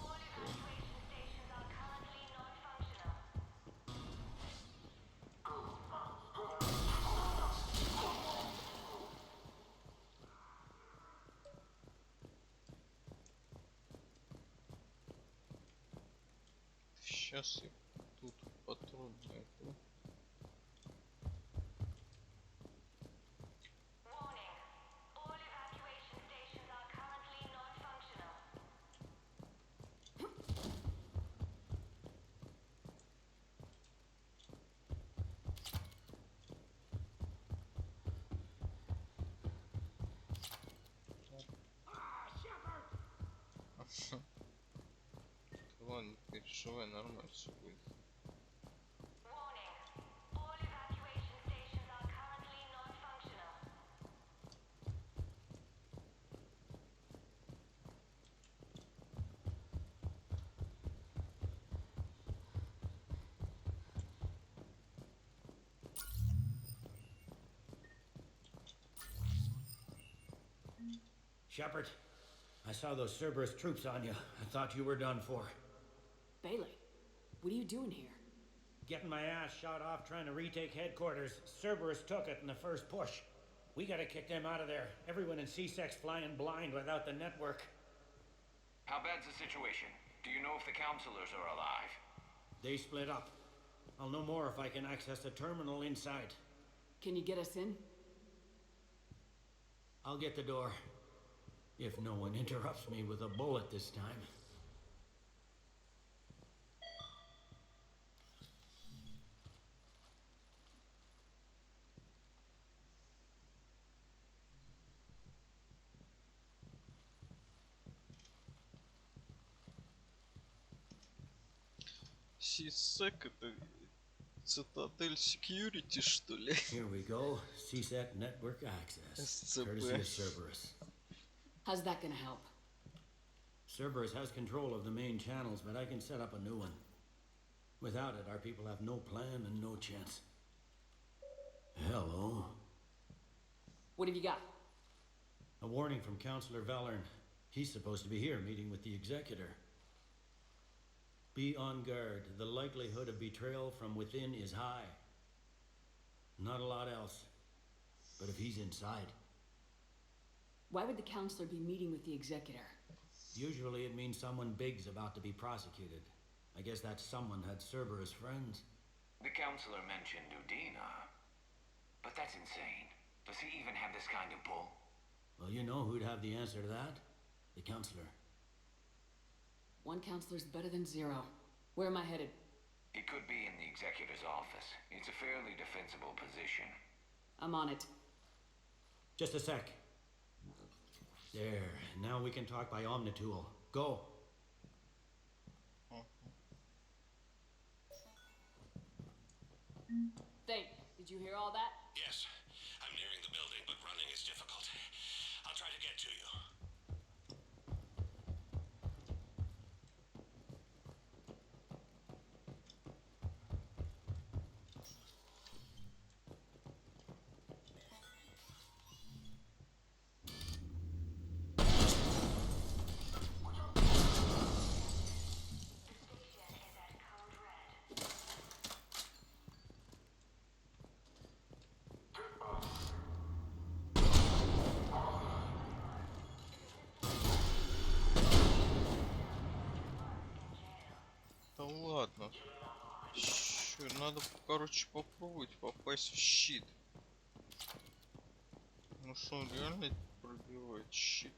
Сейчас я тут патрон найду. Ладно, не переживай, нормально все будет. Shepard, I saw those Cerberus troops on you. I thought you were done for. Bailey, what are you doing here? Getting my ass shot off trying to retake headquarters. Cerberus took it in the first push. We gotta kick them out of there. Everyone in CSEC's flying blind without the network. How bad's the situation? Do you know if the counselors are alive? They split up. I'll know more if I can access the terminal inside. Can you get us in? I'll get the door. If no one interrupts me with a bullet this time. CSEC это Цитадель Security, что ли? Here we go. CSEC network access. Courtesy of Cerberus. How's that gonna help? Cerberus has control of the main channels, but I can set up a new one. Without it, our people have no plan and no chance. Hello. What have you got? A warning from Counselor Valern. He's supposed to be here meeting with the Executor. Be on guard. The likelihood of betrayal from within is high. Not a lot else. But if he's inside... Why would the counselor be meeting with the executor? Usually it means someone big's about to be prosecuted. I guess that someone had Cerberus friends. The counselor mentioned Udina. But that's insane. Does he even have this kind of pull? Well, you know who'd have the answer to that? The counselor. One counselor's better than zero. Where am I headed? It could be in the executor's office. It's a fairly defensible position. I'm on it. Just a sec. There, now we can talk by Omnitool. Go. Thane, did you hear all that? Yes. I'm nearing the building, but running is difficult. I'll try to get to you. Да ладно. Чё, надо, короче, попробовать попасть в щит. Ну что, он реально пробивает щит?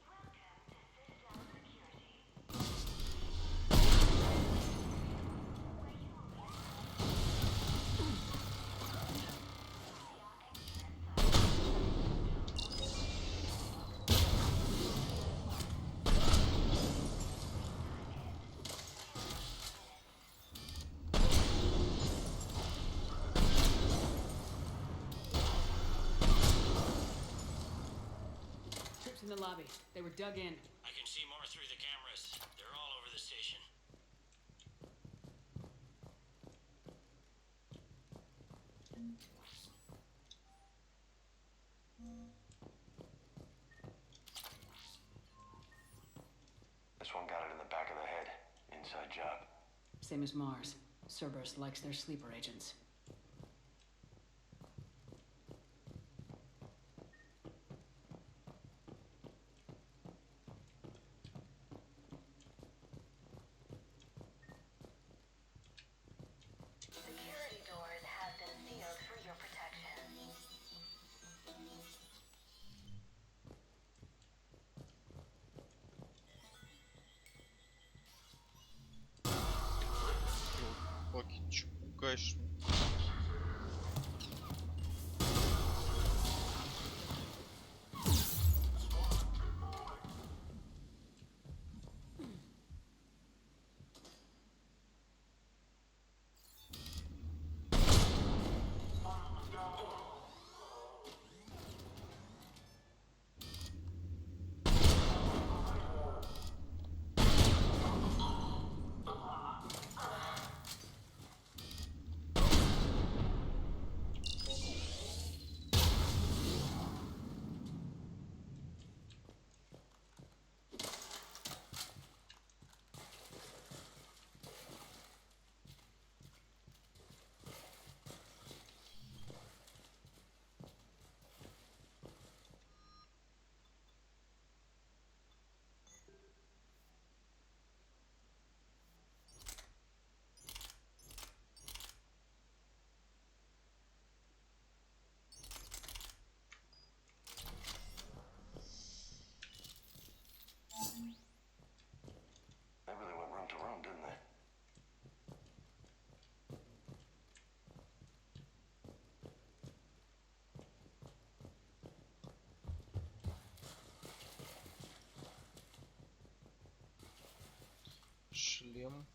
In the lobby. They were dug in. I can see more through the cameras. They're all over the station. This one got it in the back of the head. Inside job. Same as Mars. Cerberus likes their sleeper agents. Security doors have been sealed for your protection. Локи, чё пугаешь? They really went room to room, didn't they? Шлем.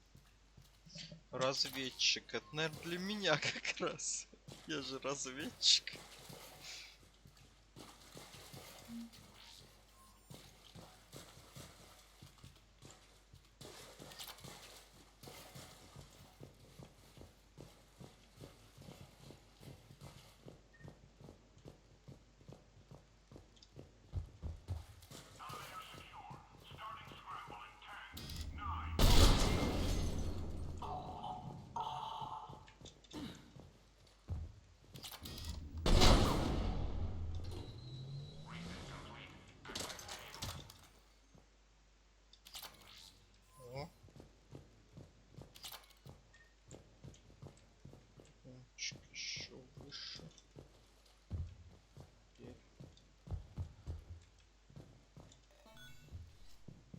Разведчик. Это, наверное, для меня как раз. Я же разведчик. точки еще выше. Теперь.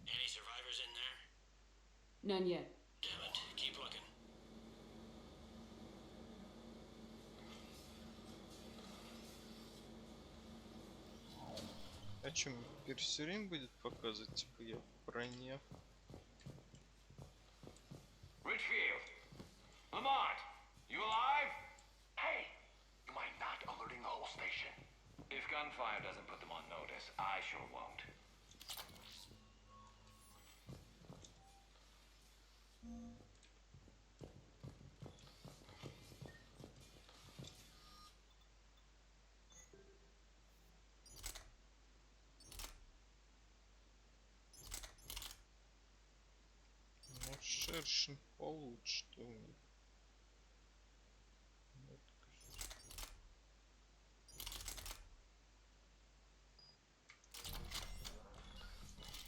Any survivors in there? None yet. Damn it. Keep looking. А чё, мне теперь все время будет показывать, типа я в броне? Richfield! Lamont! You alive? Hey, you mind not alerting the whole station? If gunfire doesn't put them on notice, I sure won't. Ну, шершень получше, что у них.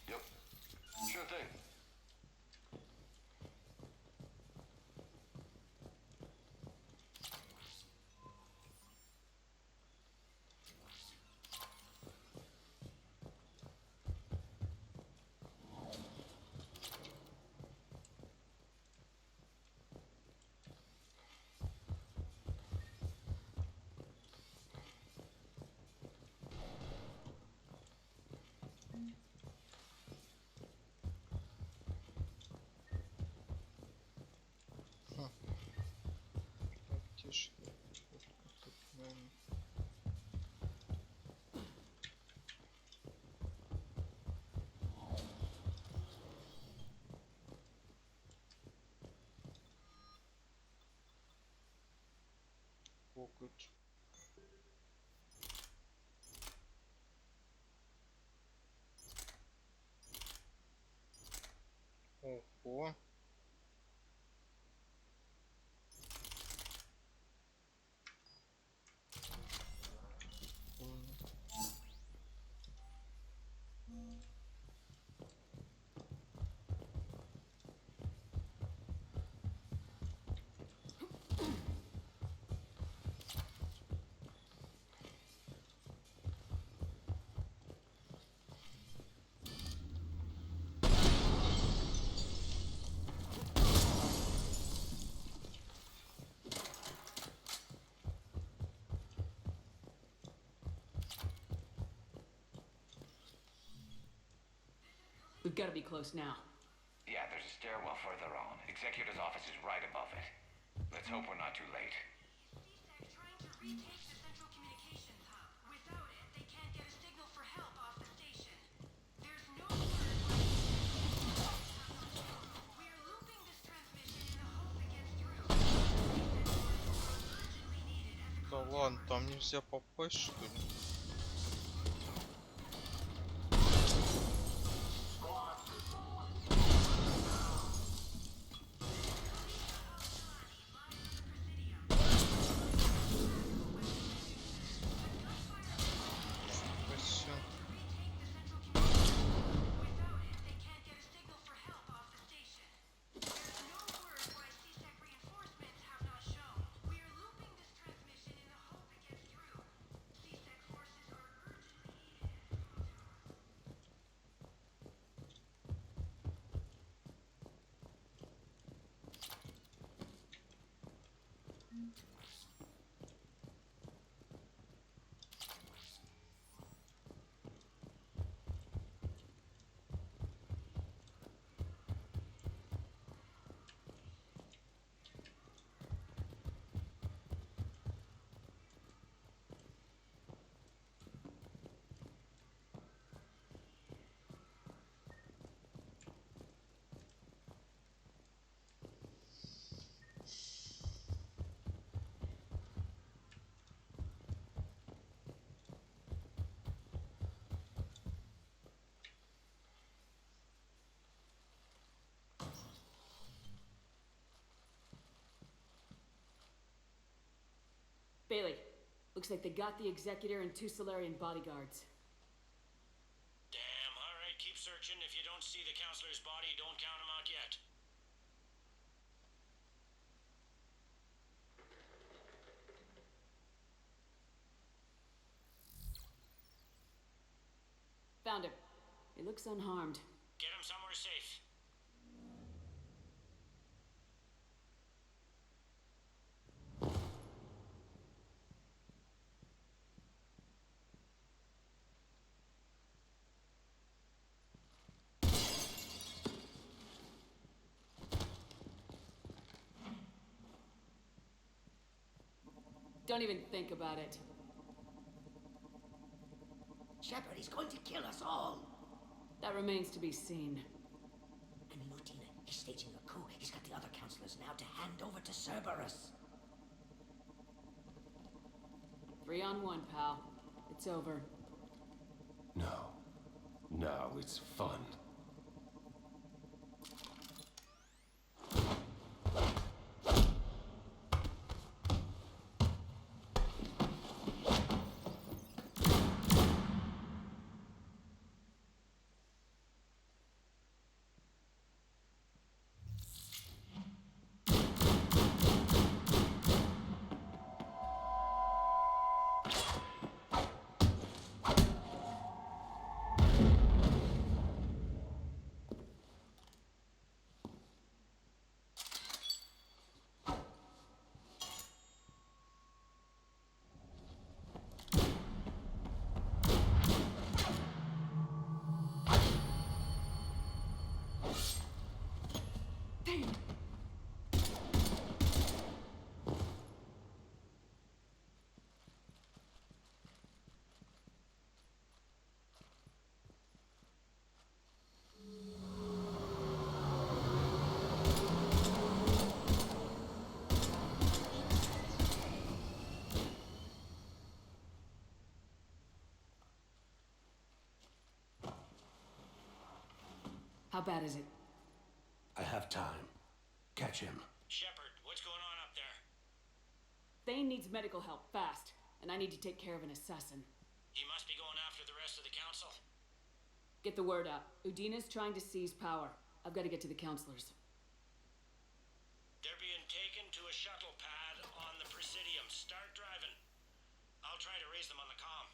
Yep. Sure thing. Тише. Тут, наверное. Коготь. Ого. We've got to be close now. Yeah, there's a stairwell further on. Executor's office is right above it. Let's hope we're not too late. Trying to retake the central communications hub. Without it, they can't get a signal for help off the station. There's no word. We're looping this transmission in the hope it gets through. Urgently needed as a Да ладно, там нельзя попасть, что ли? Спасибо. Without it, they can't get a signal for help off the station. There's no word why CSEC reinforcements have not shown. We are looping this transmission in the hope it gets through. CSEC forces are urgently needed. Bailey, looks like they got the Executor and 2 Solarian bodyguards. Damn, alright, keep searching. If you don't see the counselor's body, don't count him out yet. found him. He looks unharmed. Get him somewhere safe. Don't even think about it. Shepard, he's going to kill us all. That remains to be seen. And Udina, he's staging a coup. He's got the other counselors now to hand over to Cerberus. 3-on-1, pal. It's over. No. Now it's fun. How bad is it? I have time. Catch him. Shepard, what's going on up there? Thane needs medical help, fast. And I need to take care of an assassin. He must be going after the rest of the council. Get the word out. Udina's trying to seize power. I've got to get to the counselors. They're being taken to a shuttle pad on the Presidium. Start driving. I'll try to raise them on the comm.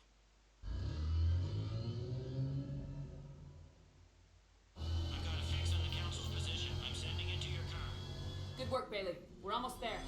I've got a fix on the council's position. I'm sending it to your car. Good work, Bailey. We're almost there.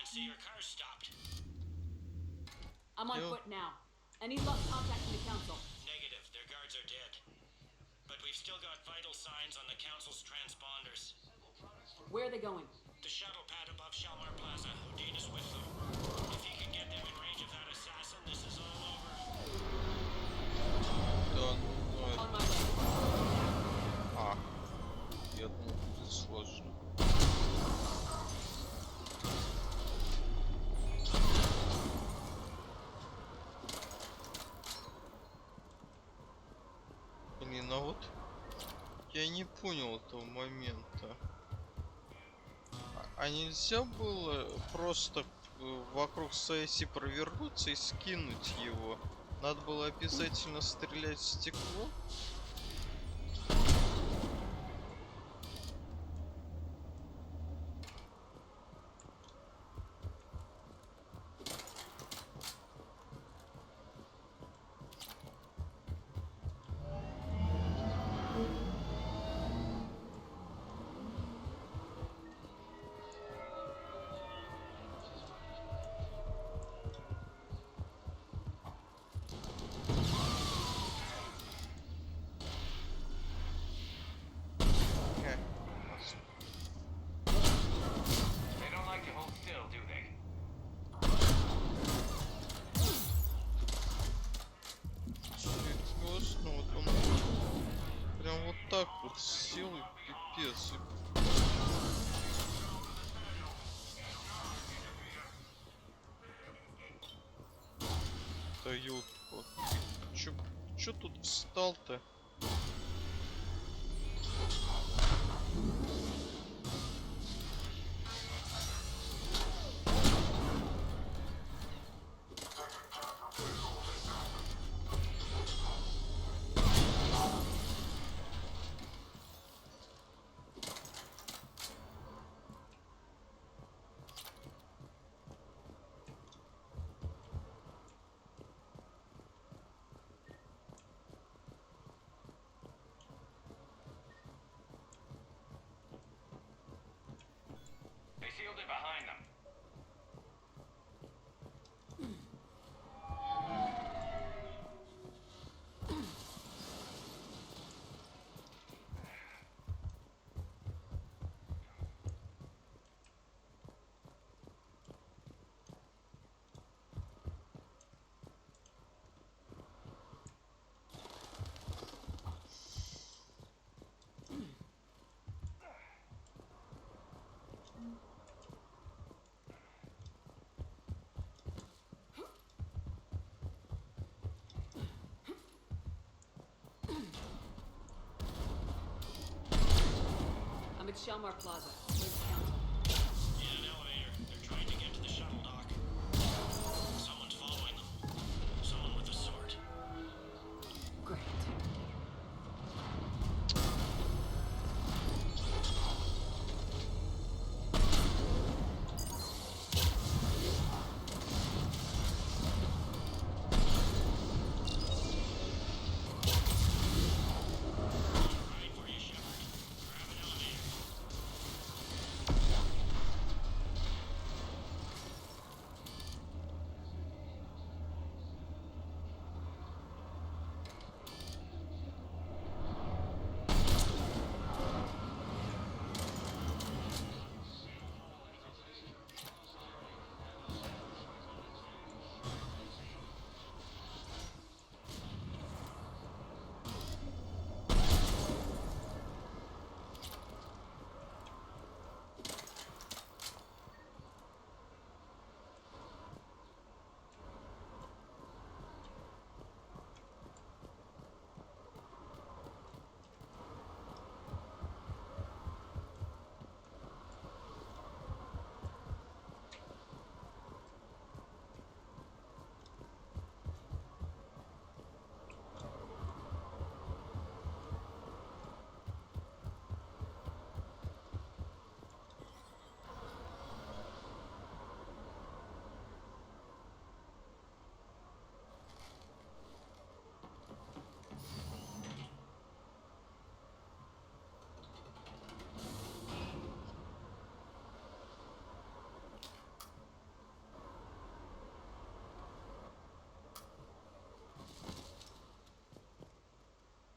See, your car's stopped. I'm on foot now. Any luck contacting the council? Negative. Their guards are dead. But we've still got vital signs on the council's transponders. Where are they going? The shuttle pad above Shalmar Plaza. Udina's with them. If he can get them in range of that assassin, this is all over. On my way. Я думал, будет сложно. Блин, а вот я не понял этого момента. А нельзя было просто вокруг своей оси провернуться и скинуть его? Надо было обязательно стрелять в стекло? Капец. Да ёлки. Чё тут встал-то? They sealed it behind them. I'm at Shelmar Plaza. Where's the council? In an elevator. They're trying to get to the shuttle dock. Someone's following them. Someone with a sword. Great. Right for you, Shepard. Grab an elevator.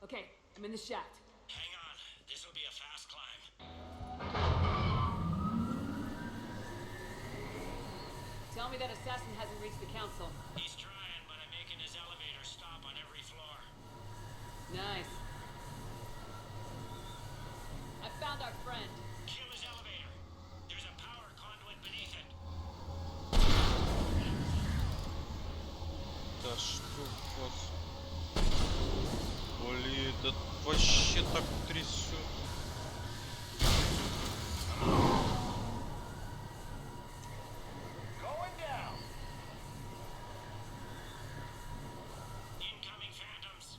Okay, I'm in the shaft. Hang on. This'll be a fast climb. Tell me that assassin hasn't reached the council. He's trying, but I'm making his elevator stop on every floor. Nice. I found our friend. Kill his elevator. There's a power conduit beneath it. Да что вас... Блин, да вообще так трясет. Going down. Incoming phantoms.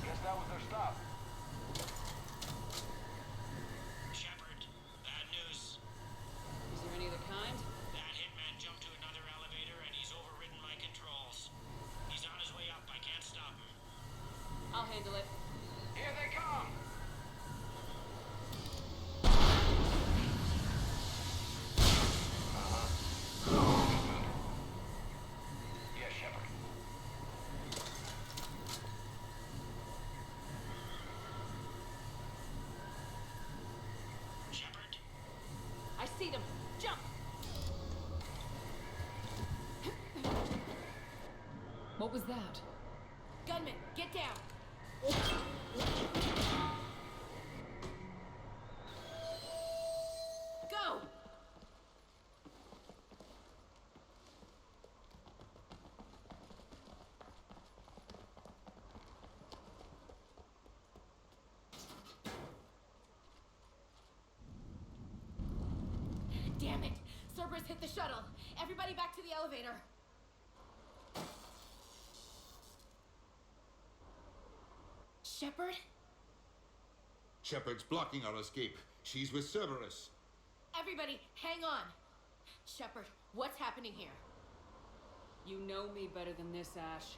Guess that was their stop. Shepard, bad news. Is there any other kind? That hitman jumped to another elevator and he's overridden my controls. He's on his way up. I can't stop him. I'll handle it. Here they come! Yes, Shepard. Shepard? I see them. Jump! What was that? Gunman, get down! Go! Damn it! Cerberus hit the shuttle! Everybody back to the elevator! Shepard? Shepard's blocking our escape. She's with Cerberus. Everybody, hang on! Shepard, what's happening here? You know me better than this, Ash.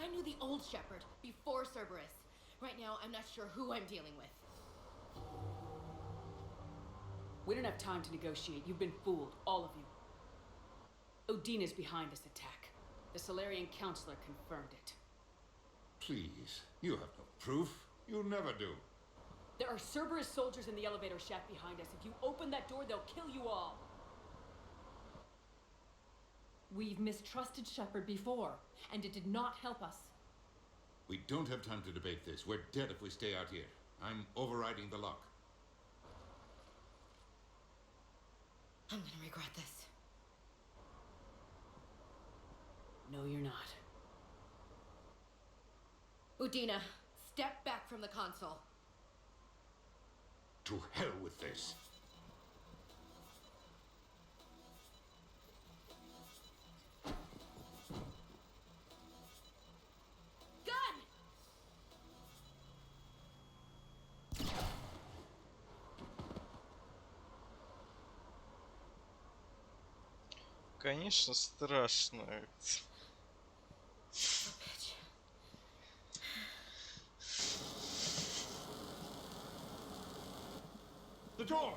I knew the old Shepard, before Cerberus. Right now, I'm not sure who I'm dealing with. We don't have time to negotiate. You've been fooled, all of you. Udina's behind this attack. The Solarian Counselor confirmed it. Please, you have no proof. You never do. There are Cerberus soldiers in the elevator shaft behind us. If you open that door, they'll kill you all. We've mistrusted Shepard before, and it did not help us. We don't have time to debate this. We're dead if we stay out here. I'm overriding the lock. I'm gonna regret this. No, you're not. Udina, step back from the console. To hell with this. Gun! Конечно, страшно. The door!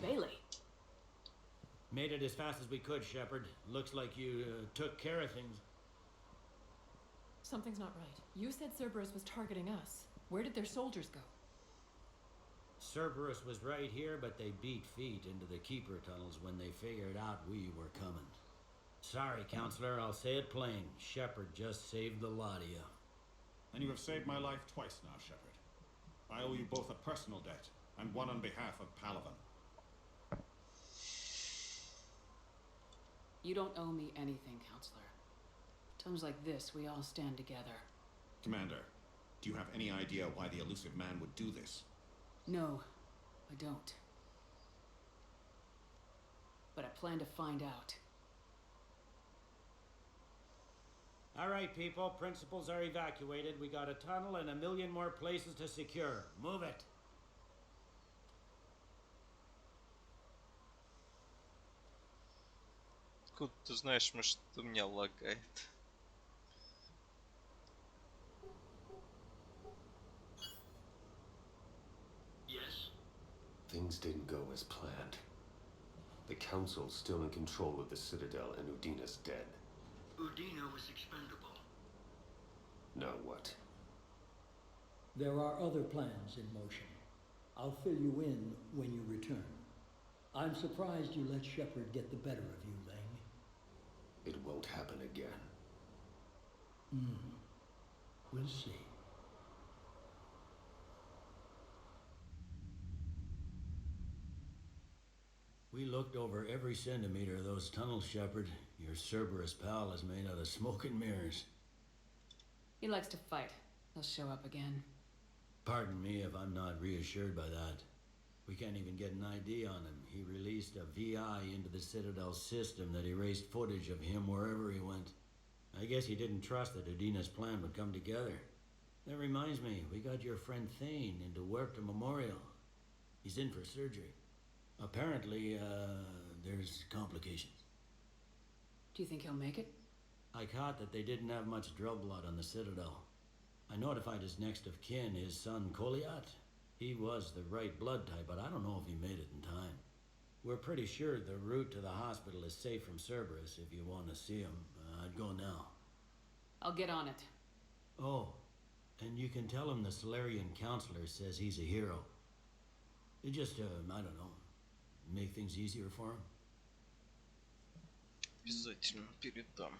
Bailey. Made it as fast as we could, Shepard. Looks like you took care of things. Something's not right. You said Cerberus was targeting us. Where did their soldiers go? Cerberus was right here, but they beat feet into the Keeper tunnels when they figured out we were coming. Sorry, Counselor, I'll say it plain. Shepard just saved the lot of you. And you have saved my life twice now, Shepard. I owe you both a personal debt, and one on behalf of Palaven. You don't owe me anything, Counselor. Times like this, we all stand together. Commander, do you have any idea why the elusive man would do this? No, I don't. But I plan to find out. All right, people. Principals are evacuated. We got a tunnel and 1 million more places to secure. Move it. Откуда ты знаешь, может, у меня лагает? Yes? Things didn't go as planned. The Council's still in control of the Citadel and Udina's dead. Udina was expendable. Now what? There are other plans in motion. I'll fill you in when you return. I'm surprised you let Shepard get the better of you, Lang. It won't happen again. We'll see. We looked over every centimeter of those tunnels, Shepard. Your Cerberus pal is made out of smoke and mirrors. He likes to fight. He'll show up again. Pardon me if I'm not reassured by that. We can't even get an ID on him. He released a VI into the Citadel system that erased footage of him wherever he went. I guess he didn't trust that Udina's plan would come together. That reminds me, we got your friend Thane into Huerta Memorial. He's in for surgery. Apparently, there's complications. Do you think he'll make it? I caught that they didn't have much drill blood on the Citadel. I notified his next of kin, his son Koliat. He was the right blood type, but I don't know if he made it in time. We're pretty sure the route to the hospital is safe from Cerberus if you want to see him. I'd go now. I'll get on it. Oh, and you can tell him the Solarian Counselor says he's a hero. It just, I don't know. Make things easier for him? Обязательно передам.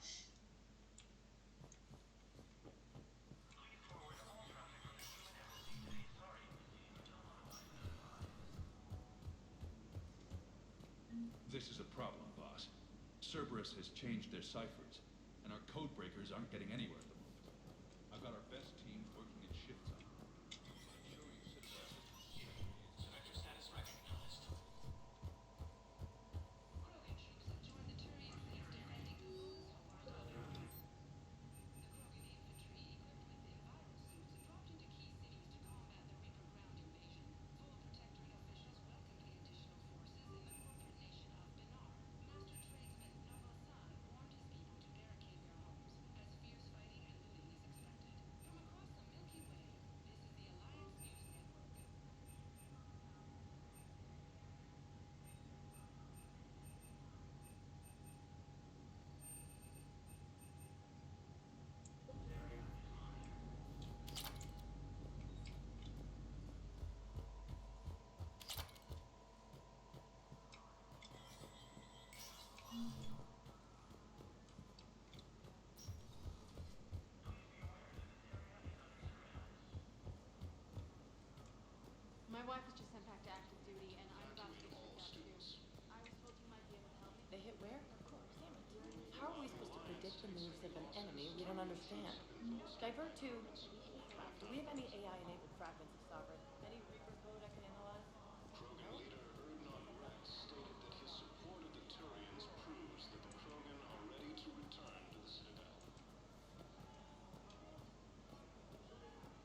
This is a problem, boss. Cerberus has changed their ciphers, and our code breakers aren't getting anywhere at the moment. I've got our best team working in shifts on it. Sector status recognized. My wife was just sent back to active duty, and I'm about to get shipped out too. I was told you might be able to help me. They hit where? Of course, damn it. How are we supposed to predict the moves of an enemy we don't understand? Divert to... Do we have any AI-enabled fragments of Sovereign? Any Reaper code I can analyze? Krogan leader Erdnot Rex stated that his support of the Turians proves that the Krogan are ready to return to the Citadel.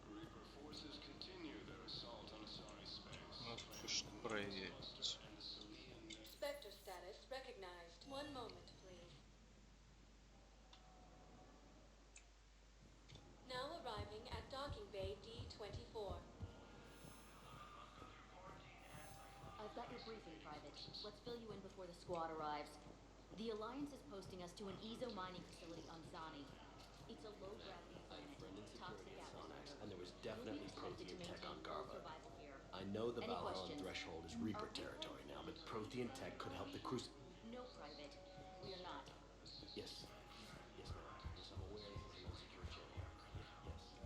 Reaper forces continue their assault on Asari space. Надо кое-что проверить. Spectre status recognized. One moment, please. Now arriving at docking bay D-24. I've got your briefing, Private. Let's fill you in before the squad arrives. The Alliance is posting us to an Ezo mining facility on Zani. It's a low-gravity planet, toxic atmosphere. And there was definitely You'll be expected to Prothean tech maintain on full Garva. survival here. I know the Any Valhalla questions? threshold is Reaper territory now, but Prothean tech could help the Cruise. No, Private. We're not. Yes. Yes, ma'am. Yes, I'm aware this is an insecure channel. Yes, understood.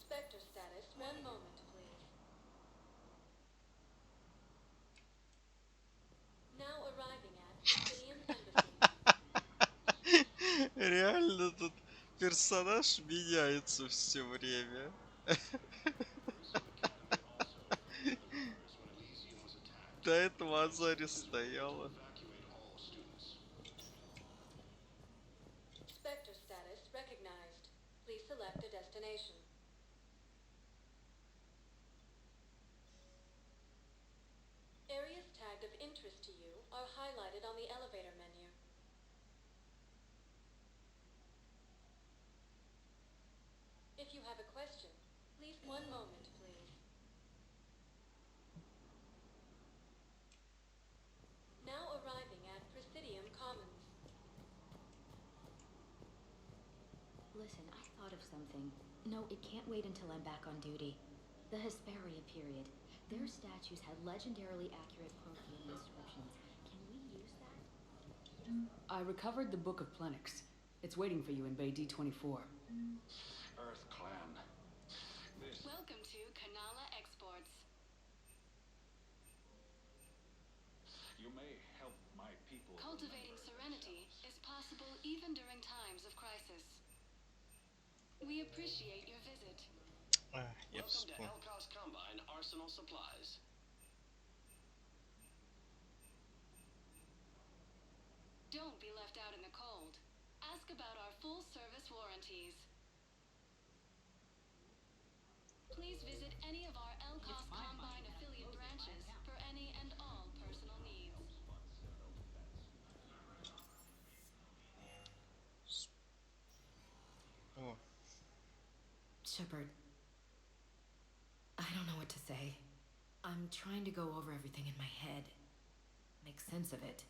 Spectre status. One moment, please. Now arriving at Presidium Embassy. Реально тут персонаж меняется все время. До этого Азари стояла. Spectre status recognized. Please select a destination. Areas tagged of interest to you are highlighted on the elevator menu. If you have a question, please one moment, please. Now arriving at Presidium Commons. Listen, I thought of something. No, it can't wait until I'm back on duty. The Hesperia period. Their statues had legendarily accurate Prothean inscriptions. Can we use that? I recovered the Book of Plenix. It's waiting for you in Bay D-24. Earth Clan. This. Welcome to Kanala Exports. You may help my people. Cultivating serenity is possible even during times of crisis. We appreciate your visit. Я Welcome to вспомнил. Elkos Combine Arsenal Supplies. Don't be left out in the cold. Ask about our full-service warranties. Please visit any of our Elkos Combine affiliate branches for any and all personal needs. О, Shepard, I don't know what to say. I'm trying to go over everything in my head. Make sense of it.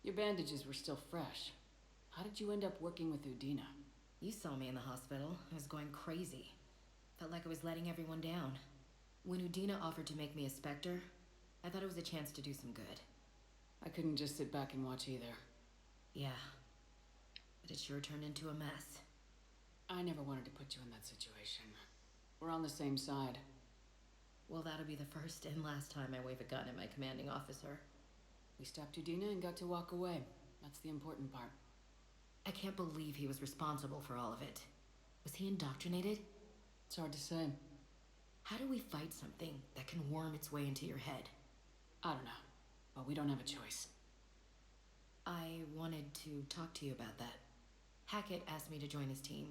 Your bandages were still fresh. How did did you end up working with Udina? You saw me in the hospital. I was going crazy. Felt like I was letting everyone down. When Udina offered to make me a Spectre, I thought it was a chance to do some good. I couldn't just sit back and watch either. Yeah. But it sure turned into a mess. I never wanted to put you in that situation. We're on the same side. Well, that'll be the first and last time I wave a gun at my commanding officer. We stopped Udina and got to walk away. That's the important part. I can't believe he was responsible for all of it. Was he indoctrinated? It's hard to say. How do we fight something that can worm its way into your head? I don't know, but we don't have a choice. I wanted to talk to you about that. Hackett asked me to join his team.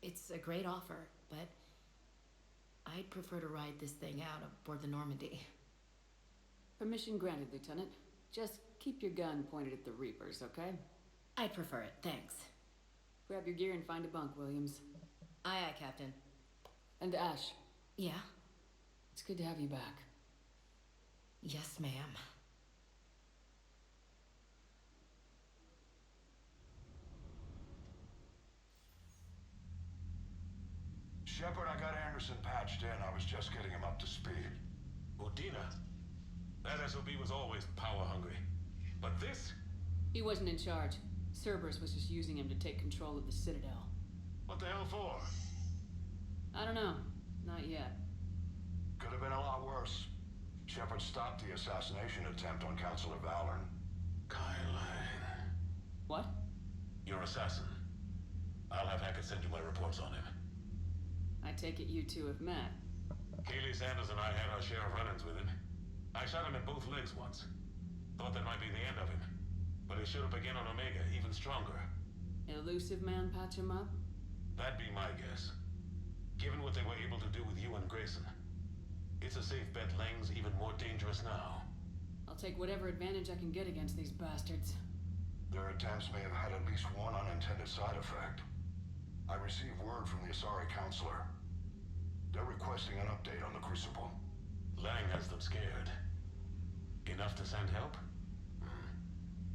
It's a great offer, but I'd prefer to ride this thing out aboard the Normandy. Permission granted, Lieutenant. Just keep your gun pointed at the Reapers, okay? I'd prefer it, thanks. Grab your gear and find a bunk, Williams. Aye, aye, Captain. And Ash. Yeah? It's good to have you back. Yes, ma'am. Shepard, I got Anderson patched in. I was just getting him up to speed. Udina? That SOB was always power hungry. But this? He wasn't in charge. Cerberus was just using him to take control of the Citadel. What the hell for? I don't know. Not yet. Could have been a lot worse. Shepard stopped the assassination attempt on Counselor Valorn. Kylan. What? Your assassin. I'll have Hackett send you my reports on him. I take it you two have met. Keely Sanders and I had our share of run-ins with him. I shot him in both legs once. Thought that might be the end of him. But he showed up again on Omega, even stronger. Elusive man patch him up? That'd be my guess. Given what they were able to do with you and Grayson. It's a safe bet Lang's even more dangerous now. I'll take whatever advantage I can get against these bastards. Their attempts may have had at least one unintended side effect. I received word from the Asari Counselor. They're requesting an update on the Crucible. Lang has them scared. Enough to send help?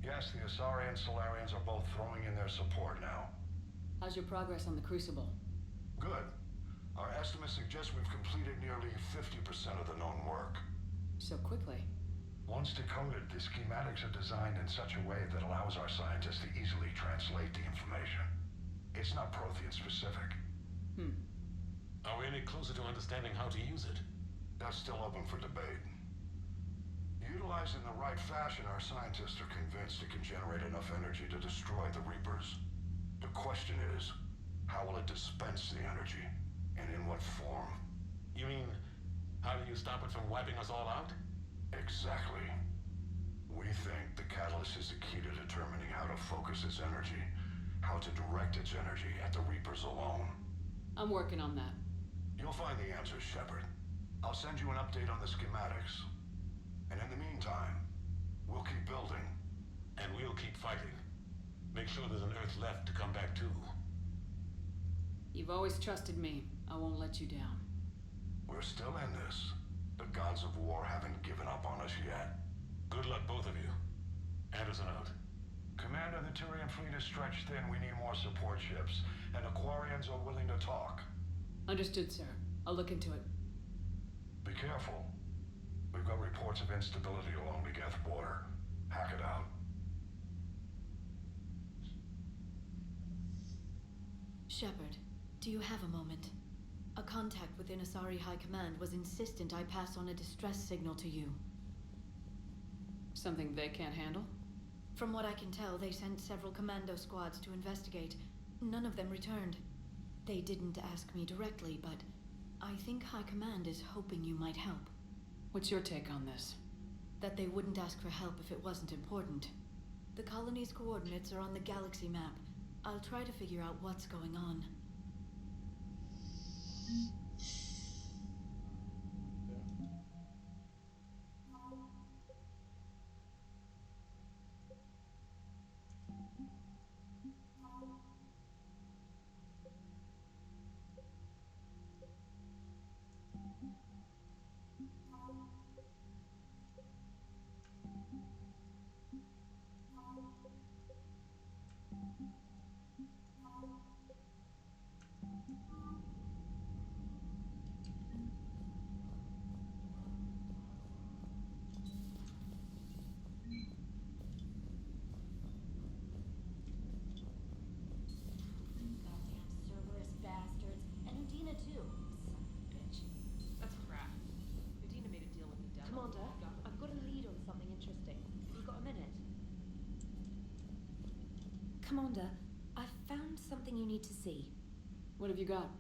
Yes, the Asari and Solarians are both throwing in their support now. How's your progress on the Crucible? Good. Our estimates suggest we've completed nearly 50% of the known work. So quickly? Once decoded, the schematics are designed in such a way that allows our scientists to easily translate the information. It's not Prothean specific. Are we any closer to understanding how to use it? That's still open for debate. Utilized in the right fashion, our scientists are convinced it can generate enough energy to destroy the Reapers. The question is, how will it dispense the energy? And in what form? You mean, how do you stop it from wiping us all out? Exactly. We think the catalyst is the key to determining how to focus its energy, how to direct its energy at the Reapers alone. I'm working on that. You'll find the answers, Shepard. I'll send you an update on the schematics. And in the meantime, we'll keep building. And we'll keep fighting. Make sure there's an Earth left to come back to. You've always trusted me. I won't let you down. We're still in this. The gods of war haven't given up on us yet. Good luck, both of you. Anderson out. Commander, the Turian fleet is stretched thin. We need more support ships. And Aquarians are willing to talk. Understood, sir. I'll look into it. Be careful. We've got reports of instability along the Geth border. Hack it out. Shepard, do you have a moment? A contact within Asari High Command was insistent I pass on a distress signal to you. Something they can't handle? From what I can tell, they sent several commando squads to investigate. None of them returned. They didn't ask me directly, but I think High Command is hoping you might help. What's your take on this? That they wouldn't ask for help if it wasn't important. The colony's coordinates are on the galaxy map. I'll try to figure out what's going on. Goddamn Cerberus bastards. And Udina too. Son of a bitch. That's crap. Udina made a deal with the devil. Commander, I've got a lead on something interesting. Have you got a minute? Commander, I've found something you need to see. What have you got?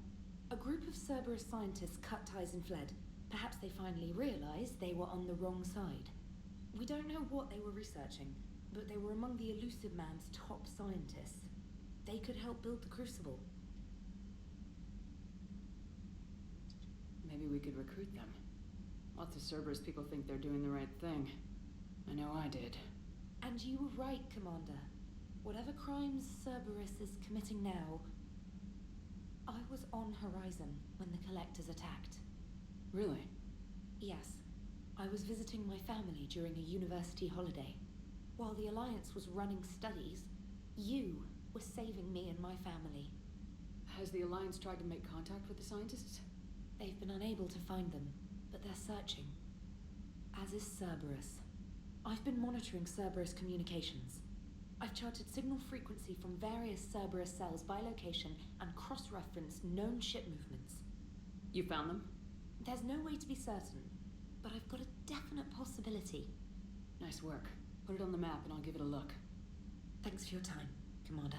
A group of Cerberus scientists cut ties and fled. Perhaps they finally realized they were on the wrong side. We don't know what they were researching, but they were among the Elusive Man's top scientists. They could help build the Crucible. Maybe we could recruit them. Lots of Cerberus people think they're doing the right thing. I know I did. And you were right, Commander. Whatever crimes Cerberus is committing now, I was on Horizon when the Collectors attacked. Really? Yes. I was visiting my family during a university holiday. While the Alliance was running studies, you were saving me and my family. Has the Alliance tried to make contact with the scientists? They've been unable to find them, but they're searching. As is Cerberus. I've been monitoring Cerberus communications. I've charted signal frequency from various Cerberus cells by location and cross-referenced known ship movements. You found them? There's no way to be certain, but I've got a definite possibility. Nice work. Put it on the map and I'll give it a look. Thanks for your time, Commander.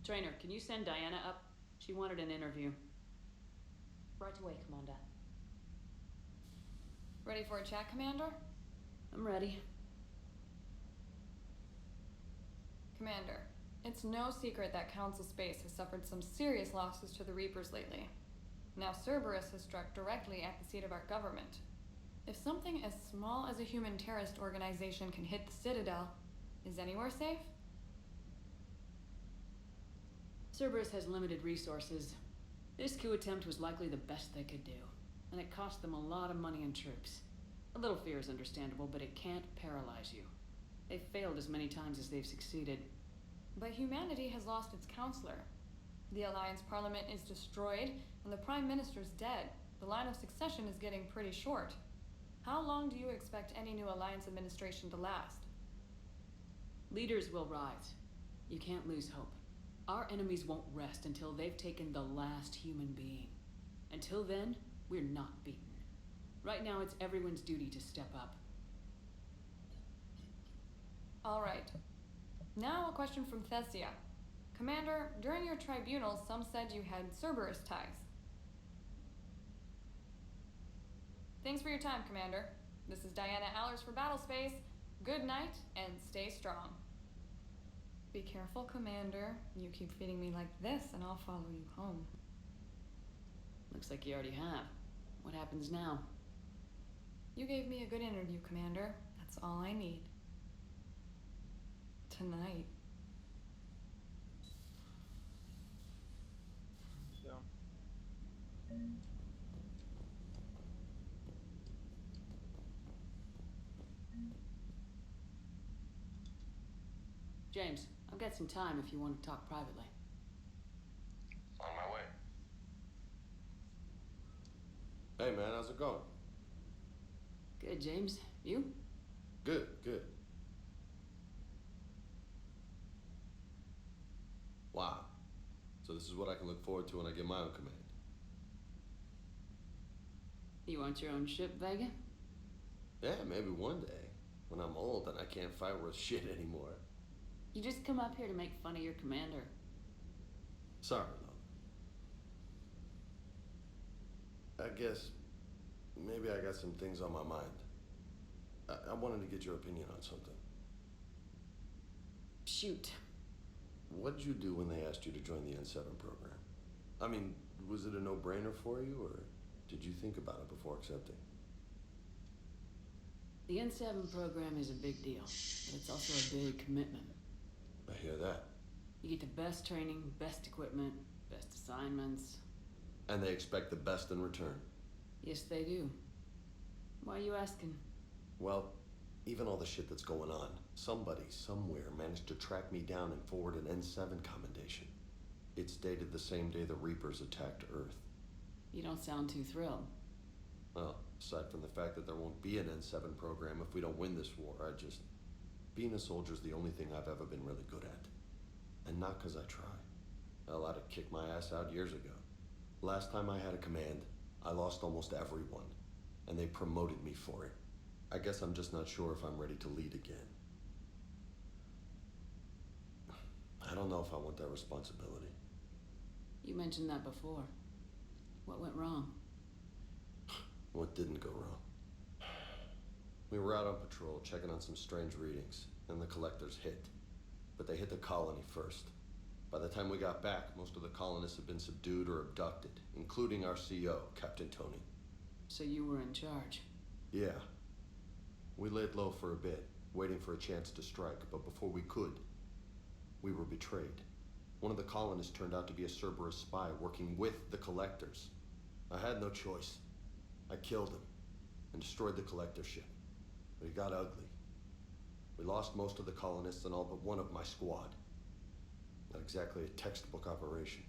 Trainer, can you send Diana up? She wanted an interview. Right away, Commander. Ready for a chat, Commander? I'm ready. Commander, it's no secret that Council Space has suffered some serious losses to the Reapers lately. Now Cerberus has struck directly at the seat of our government. If something as small as a human terrorist organization can hit the Citadel, is anywhere safe? Cerberus has limited resources. This coup attempt was likely the best they could do, and it cost them a lot of money and troops. A little fear is understandable, but it can't paralyze you. They've failed as many times as they've succeeded. But humanity has lost its counselor. The Alliance Parliament is destroyed, and the Prime Minister's dead. The line of succession is getting pretty short. How long do you expect any new Alliance administration to last? Leaders will rise. You can't lose hope. Our enemies won't rest until they've taken the last human being. Until then, we're not beaten. Right now, it's everyone's duty to step up. All right. Now a question from Thessia. Commander, during your tribunal, some said you had Cerberus ties. Thanks for your time, Commander. This is Diana Allers for Battlespace. Good night, and stay strong. Be careful, Commander. You keep feeding me like this, and I'll follow you home. Looks like you already have. What happens now? You gave me a good interview, Commander. That's all I need. Tonight. Yeah. James, I've got some time if you want to talk privately. On my way. Hey man, how's it going? Good, James. You? Good, good. Wow. So this is what I can look forward to when I get my own command. You want your own ship, Vega? Yeah, maybe one day. When I'm old and I can't fight worth shit anymore. You just come up here to make fun of your commander. Sorry, love. I guess maybe I got some things on my mind. I wanted to get your opinion on something. Shoot. What'd you do when they asked you to join the N7 program? I mean, was it a no-brainer for you, or did you think about it before accepting? The N7 program is a big deal, but it's also a big commitment. I hear that. You get the best training, best equipment, best assignments. And they expect the best in return. Yes, they do. Why are you asking? Well, even all the shit that's going on, somebody somewhere managed to track me down and forward an N7 commendation. It's dated the same day the Reapers attacked Earth. You don't sound too thrilled. Well, aside from the fact that there won't be an N7 program if we don't win this war, being a soldier's the only thing I've ever been really good at. And not 'cause I try. Hell, I'd have kicked my ass out years ago. Last time I had a command, I lost almost everyone, and they promoted me for it. I guess I'm just not sure if I'm ready to lead again. I don't know if I want that responsibility. You mentioned that before. What went wrong? What didn't go wrong? We were out on patrol, checking on some strange readings, and the collectors hit. But they hit the colony first. By the time we got back, most of the colonists had been subdued or abducted, including our CO, Captain Tony. So you were in charge? Yeah. We laid low for a bit, waiting for a chance to strike, but before we could, we were betrayed. One of the colonists turned out to be a Cerberus spy working with the collectors. I had no choice. I killed him and destroyed the collector ship. But it got ugly. We lost most of the colonists and all but one of my squad. Not exactly a textbook operation.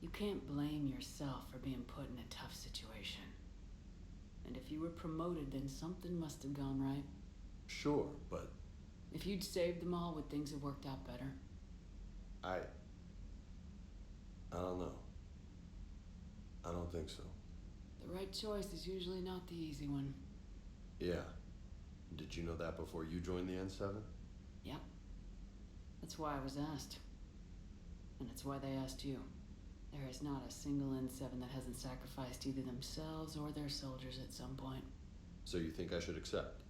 You can't blame yourself for being put in a tough situation. And if you were promoted, then something must have gone right. Sure, but... If you'd saved them all, would things have worked out better? I don't know. I don't think so. The right choice is usually not the easy one. Yeah. Did you know that before you joined the N7? Yep. That's why I was asked. And it's why they asked you. There is not a single N7 that hasn't sacrificed either themselves or their soldiers at some point. So you think I should accept?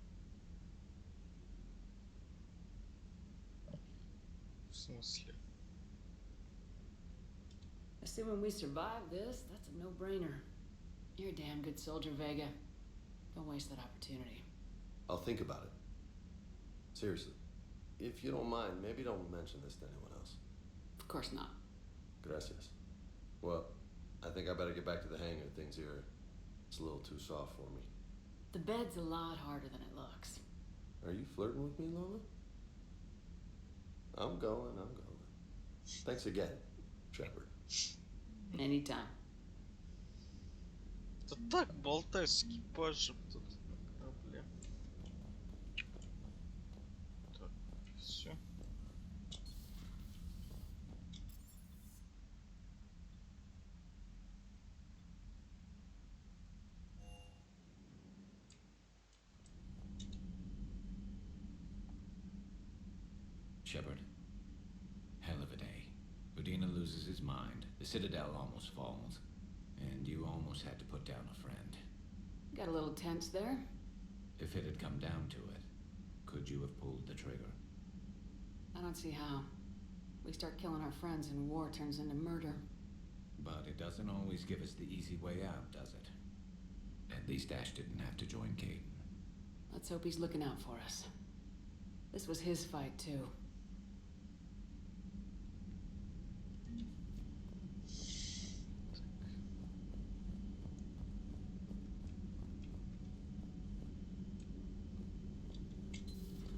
В смысле? Assuming we survive this, that's a no-brainer. You're a damn good soldier, Vega. Don't waste that opportunity. I'll think about it. Seriously. If you don't mind, maybe don't mention this to anyone else. Of course not. Gracias. Well, I think I better get back to the hangar. Things here, it's a little too soft for me. The bed's a lot harder than it looks. Are you flirting with me, Lola? I'm going. Thanks again, Shepard. Anytime. Да так, болтай с экипажем тут на корабле. Так, все. Shepard. Hell of a day. Udina loses his mind. The Citadel almost falls. And you almost had to put down a friend. Got a little tense there? If it had come down to it, could you have pulled the trigger? I don't see how. We start killing our friends and war turns into murder. But it doesn't always give us the easy way out, does it? At least Ash didn't have to join Caden. Let's hope he's looking out for us. This was his fight, too.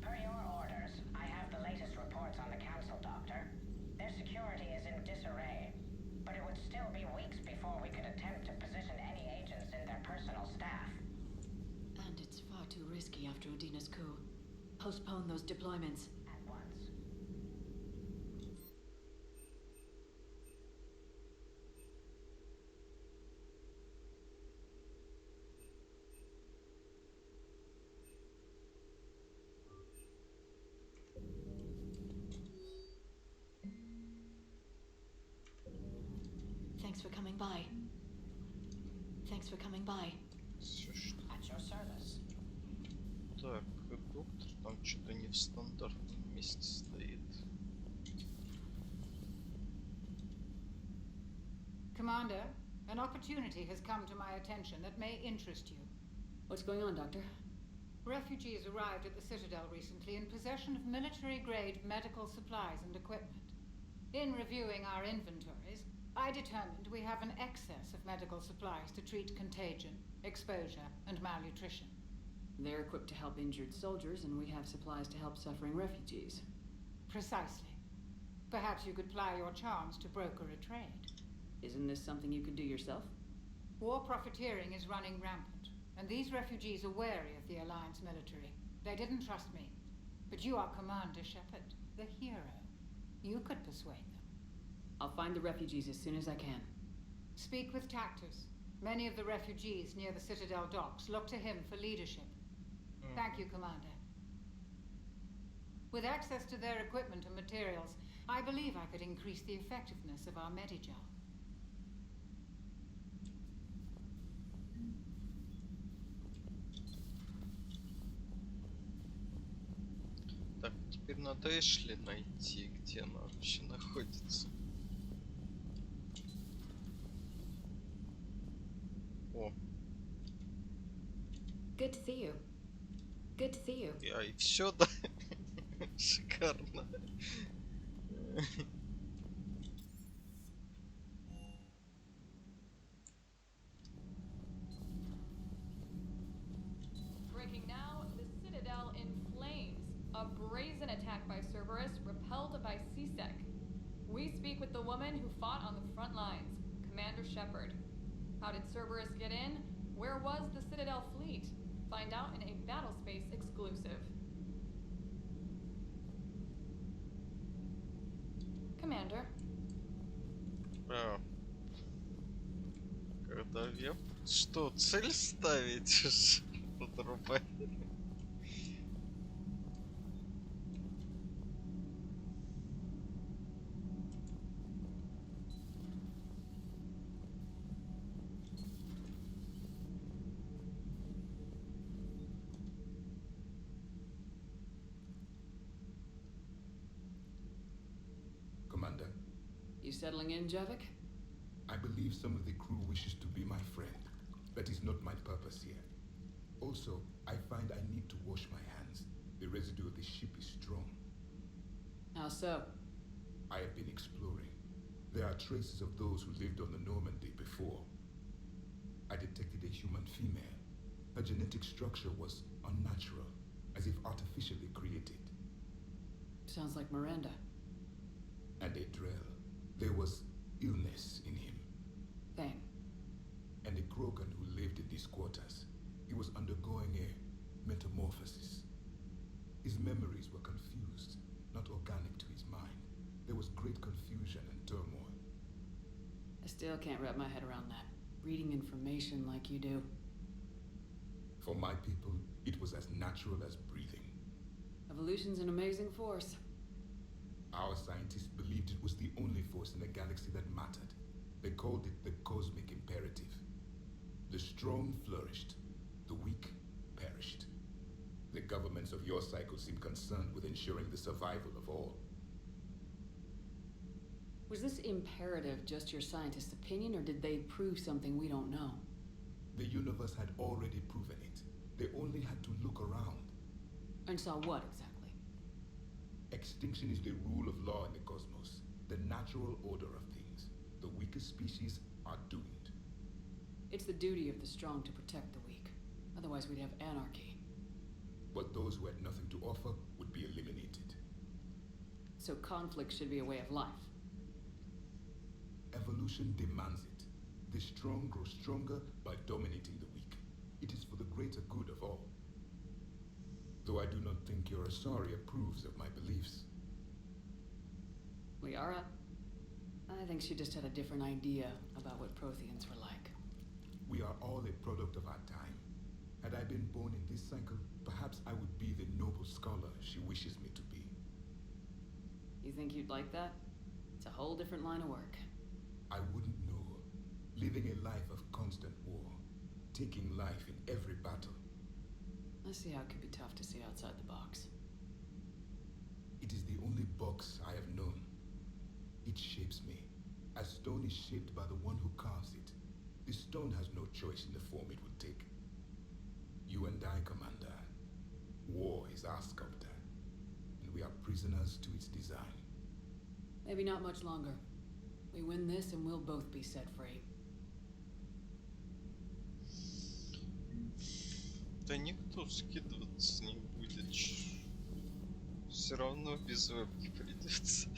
Per your orders, I have the latest reports on the Council, Doctor. Their security is in disarray, but it would still be weeks before we could attempt to position any agents in their personal staff. And it's far too risky after Udina's coup. Postpone those deployments. At once. Thanks for coming by. Thanks for coming by. Всё, что... At your service. Так, доктор там что-то не в стандартном месте стоит. Commander, an opportunity has come to my attention that may interest you. What's going on, Doctor? Refugees arrived at the Citadel recently in possession of military-grade medical supplies and equipment. In reviewing our inventories, I determined we have an excess of medical supplies to treat contagion, exposure, and malnutrition. They're equipped to help injured soldiers, and we have supplies to help suffering refugees. Precisely. Perhaps you could ply your charms to broker a trade. Isn't this something you could do yourself? War profiteering is running rampant, and these refugees are wary of the Alliance military. They didn't trust me. But you are Commander Shepard, the hero. You could persuade them. I'll find the refugees as soon as I can. Speak with Tactus. Many of the refugees near the Citadel docks look to him for leadership. Thank you, Commander. With access to their equipment and materials, I believe I could increase the effectiveness of our Medigel. Так, теперь надо Эшли найти, где она вообще находится. О. Good to see you. Good to see you. И все, да? Шикарно. Breaking now, the Citadel in flames. A brazen attack by Cerberus, repelled by CSEC. We speak with the woman who fought on the front lines, Commander Shepard. How did Cerberus get in? Where was the Citadel fleet? Find out in a Battlespace exclusive. Commander. Когда я... Что, цель ставить? Подрубай. Commander, You settling in, Javik? I believe some of the crew wishes to be my friend. That is not my purpose here. Also, I find I need to wash my hands. The residue of the ship is strong. How so? I have been exploring. There are traces of those who lived on the Normandy before. I detected a human female. Her genetic structure was unnatural, as if artificially created. Sounds like Miranda. And a Drell. There was illness in him. Thane. And a Krogan who lived in these quarters. He was undergoing a metamorphosis. His memories were confused, not organic to his mind. There was great confusion and turmoil. I still can't wrap my head around that. Reading information like you do. For my people, it was as natural as breathing. Evolution's an amazing force. Our scientists believed it was the only force in the galaxy that mattered. They called it the cosmic imperative. The strong flourished, the weak perished. The governments of your cycle seem concerned with ensuring the survival of all. Was this imperative just your scientist's opinion, or did they prove something we don't know? The universe had already proven it. They only had to look around. And saw what exactly? Extinction is the rule of law in the cosmos, the natural order of things. The weakest species are doomed. It's the duty of the strong to protect the weak. Otherwise we'd have anarchy. But those who had nothing to offer would be eliminated. So conflict should be a way of life. Evolution demands it. The strong grow stronger by dominating the weak. It is for the greater good of all. Though I do not think your Asari approves of my beliefs. Liara? I think she just had a different idea about what Protheans were like. We are all a product of our time. Had I been born in this cycle, perhaps I would be the noble scholar she wishes me to be. You think you'd like that? It's a whole different line of work. I wouldn't know. living a life of constant war, taking life in every battle. I see how it can be tough to see outside the box. It is the only box I have known. It shapes me, as stone is shaped by the one who carves it. The stone has no choice in the form it would take. You and I, Commander. War is our sculptor, and we are prisoners to its design. Maybe not much longer. We win this and we'll both be set free. Да никто скидываться не будет. Все равно без вебки придется.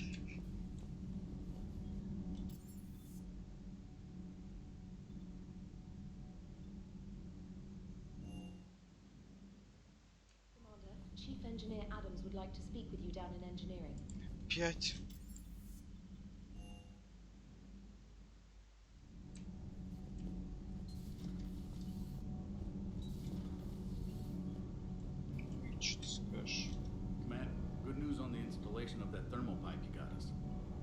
Commander, Chief Engineer Adams would like to speak with you down in engineering. 5. Что ты скажешь? Commander, good news on the installation of that thermal pipe you got us.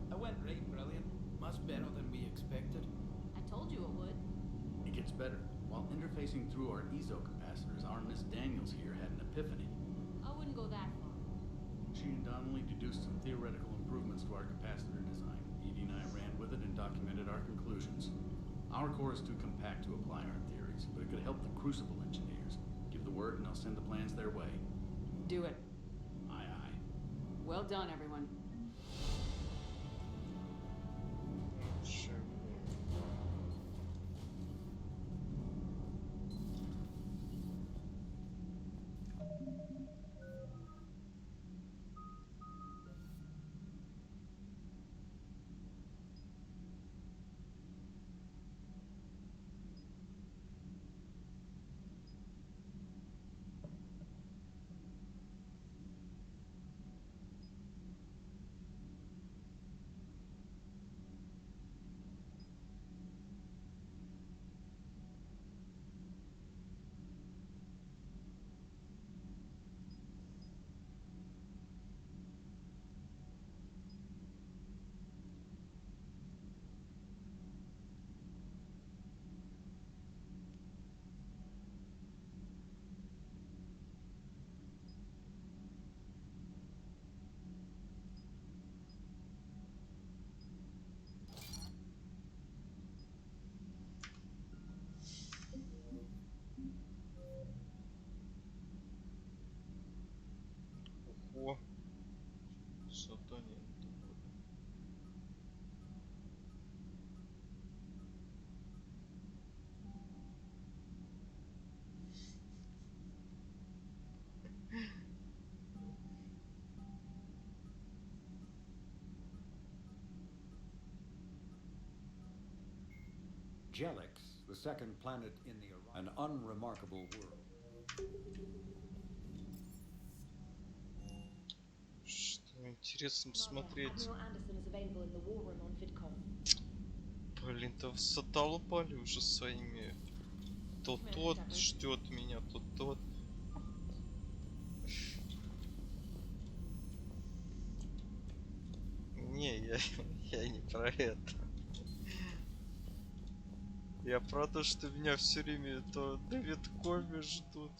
That went great, brilliant. Much better than we expected. I told you it would. It gets better. While interfacing through our EZO capacitors, our Miss Daniels here had an epiphany. I wouldn't go that far. She and Donnelly deduced some theoretical improvements to our capacitor design. Edie and I ran with it and documented our conclusions. Our core is too compact to apply our theories, but it could help the Crucible engineers. Give the word and I'll send the plans their way. Do it. Aye, aye. Well done, everyone. Ого. Задание такое. Jelix, the second planet in the an unremarkable world. Что интересно посмотреть. Admiral Anderson is available in the war room on VidCom. Блин, да задолбали уже своими. То тот ждет меня, то тот. Не, я не про это. Я про то, что меня все время то на веткоме ждут,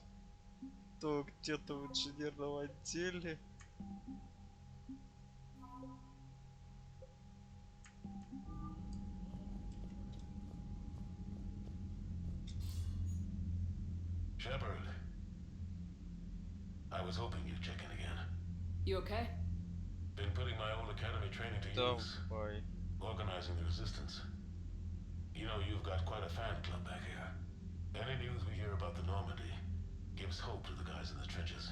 то где-то в инженерном отделе. Shepard. I was hoping you'd check in again. You okay? Been putting my old academy training to use. Давай. Organizing the resistance. You know, you've got quite a fan club back here. Any news we hear about the Normandy gives hope to the guys in the trenches.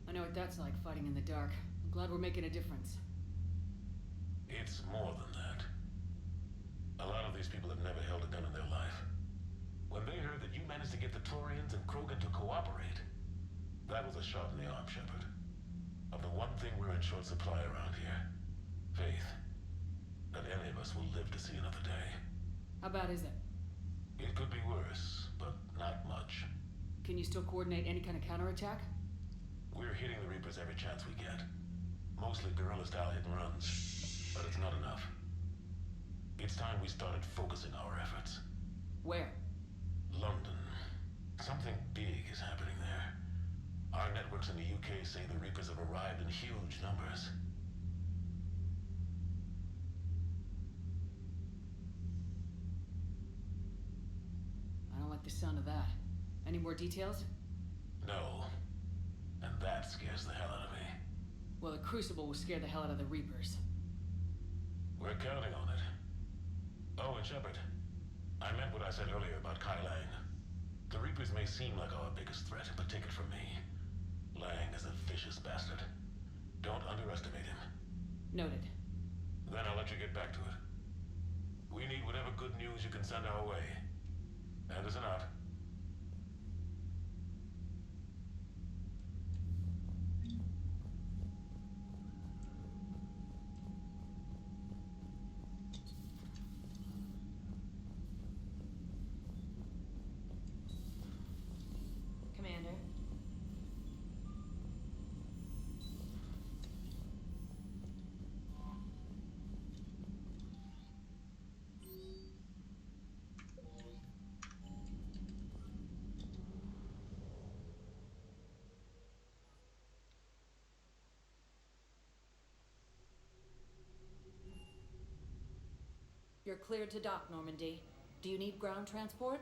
I know what that's like, fighting in the dark. I'm glad we're making a difference. It's more than that. A lot of these people have never held a gun in their life. When they heard that you managed to get the Torians and Krogan to cooperate, that was a shot in the arm, Shepard. Of the one thing we're in short supply around here, faith. That any of us will live to see another day. How bad is it? It could be worse, but not much. Can you still coordinate any kind of counterattack? We're hitting the Reapers every chance we get. Mostly guerrilla-style hit and runs, but it's not enough. it's time we started focusing our efforts. Where? London. Something big is happening there. Our networks in the UK say the Reapers have arrived in huge numbers. I don't like the sound of that. Any more details? No. And that scares the hell out of me. Well, the Crucible will scare the hell out of the Reapers. We're counting on it. Oh, and Shepard, I meant what I said earlier about Kai Lang. The Reapers may seem like our biggest threat, but take it from me. Lang is a vicious bastard. Don't underestimate him. Noted. Then I'll let you get back to it. We need whatever good news you can send our way. Anderson out. Commander. You're cleared to dock, Normandy. Do you need ground transport?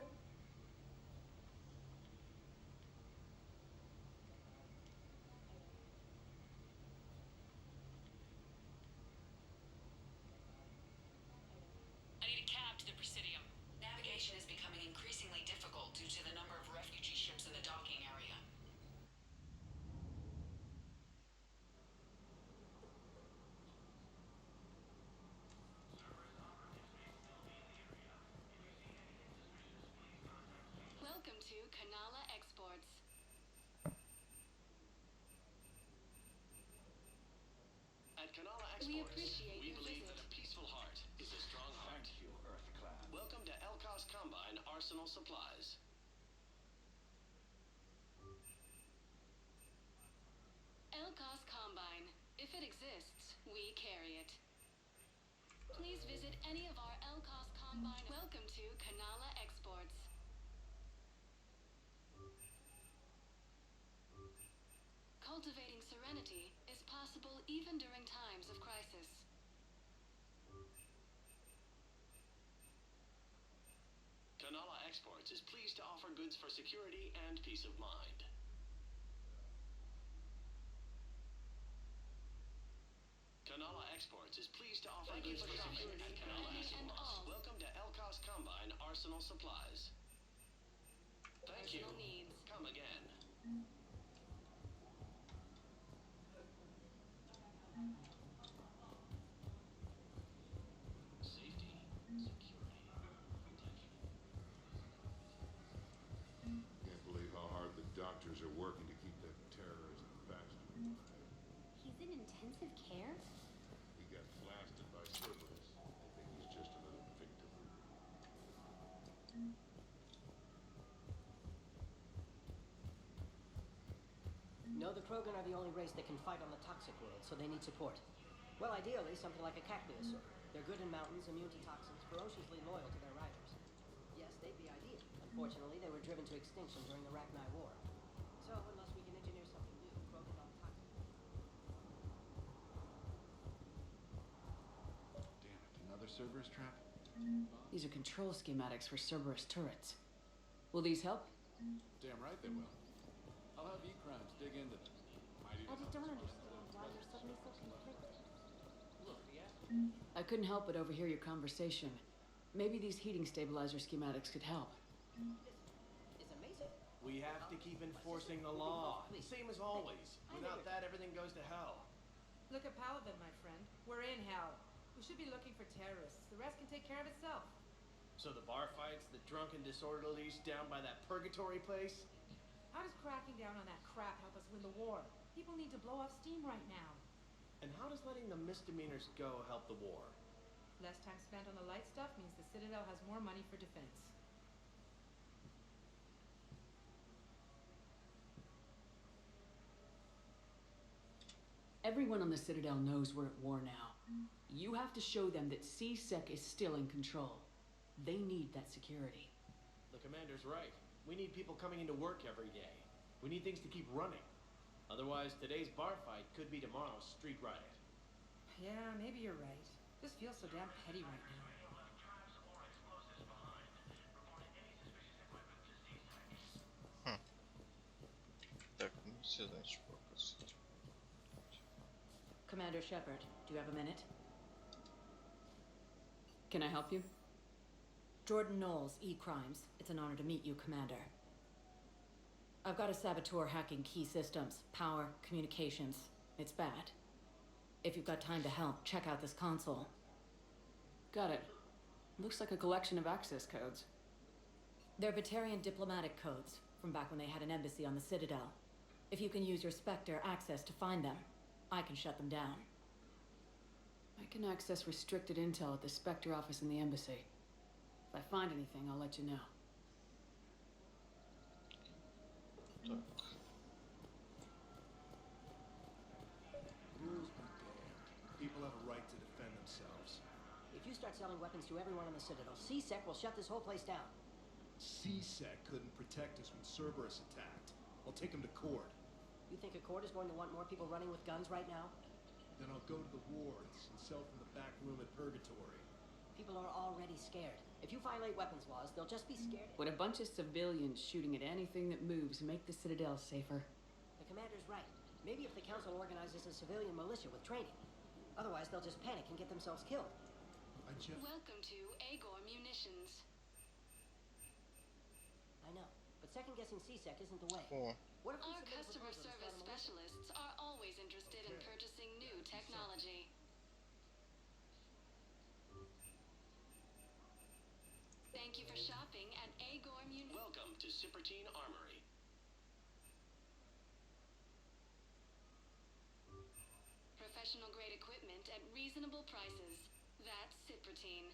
I need a cab to the Presidium. Navigation is becoming increasingly difficult due to the number of refugee ships in the docking area. Welcome to Kanala Exports. At Kanala We Exports, appreciate we your believe visit. that a peaceful heart is a strong heart. Thank you, Earthclad. Welcome to Elkos Combine Arsenal Supplies. Elkos Combine. If it exists, we carry it. Please visit any of our Elkos Combine. Welcome to Kanala Exports. Cultivating serenity is possible even during times of crisis. Kanala Exports is pleased to offer goods for security and peace of mind. Kanala Exports is pleased to offer goods for security at Kanala Exports. Welcome to Elkos Combine Arsenal Supplies. Thank you. Personal needs. Come again. Safety, security, protection. Can't believe how hard the doctors are working to keep that terrorism bastard alive. He's in intensive care? He got blasted by Cerberus. I think he's just another victim. No, the Krogan are the only race that can fight on the toxic world, so they need support. Well, ideally, something like a cactuosaur. They're good in mountains, immune to toxins, ferociously loyal to their riders. Yes, they'd be ideal. Unfortunately, they were driven to extinction during the Rachni War. So, unless we can engineer something new, Krogan non-toxic. Damn it, another Cerberus trap? These are control schematics for Cerberus turrets. Will these help? Damn right they will. I'll have E-Crimes dig into them. I just don't understand why you're suddenly so conflicted. I couldn't help but overhear your conversation. Maybe these heating stabilizer schematics could help. It's amazing. We have to keep enforcing the law. Same as always. Without that, everything goes to hell. Look at Paladin, my friend. We're in hell. We should be looking for terrorists. The rest can take care of itself. So the bar fights, the drunken disorderlies down by that purgatory place? How does cracking down on that crap help us win the war? People need to blow off steam right now. And how does letting the misdemeanors go help the war? Less time spent on the light stuff means the Citadel has more money for defense. Everyone on the Citadel knows we're at war now. You have to show them that C-Sec is still in control. They need that security. The commander's right. We need people coming into work every day. We need things to keep running. Otherwise, today's bar fight could be tomorrow's street riot. Yeah, maybe you're right. This feels so damn petty right now. Так, ну все, значит, пропустить. Commander Shepard, do you have a minute? Can I help you? Jordan Knowles, E-Crimes. It's an honor to meet you, Commander. I've got a saboteur hacking key systems, power, communications. It's bad. If you've got time to help, check out this console. Got it. Looks like a collection of access codes. They're Batarian diplomatic codes, from back when they had an embassy on the Citadel. If you can use your Spectre access to find them, I can shut them down. I can access restricted intel at the Spectre office in the embassy. If I find anything, I'll let you know. Rules be damned. People have a right to defend themselves. If you start selling weapons to everyone on the Citadel, C-Sec will shut this whole place down. C-Sec couldn't protect us when Cerberus attacked. I'll take him to court. You think Accord is going to want more people running with guns right now? Then I'll go to the wards and sell from the back room at Purgatory. People are already scared. If you violate weapons laws, they'll just be scared. Would a bunch of civilians shooting at anything that moves make the Citadel safer? The commander's right. Maybe if the council organizes a civilian militia with training. Otherwise, they'll just panic and get themselves killed. Welcome to Agor Munitions. I know, but second-guessing C-Sec isn't the way. What if we Our submit a customer proposal to start service a militia? specialists are always interested in purchasing new technology. Thank you for shopping at Agor Munitions. Welcome to Cypertine Armory. Professional-grade equipment at reasonable prices. That's Cypertine.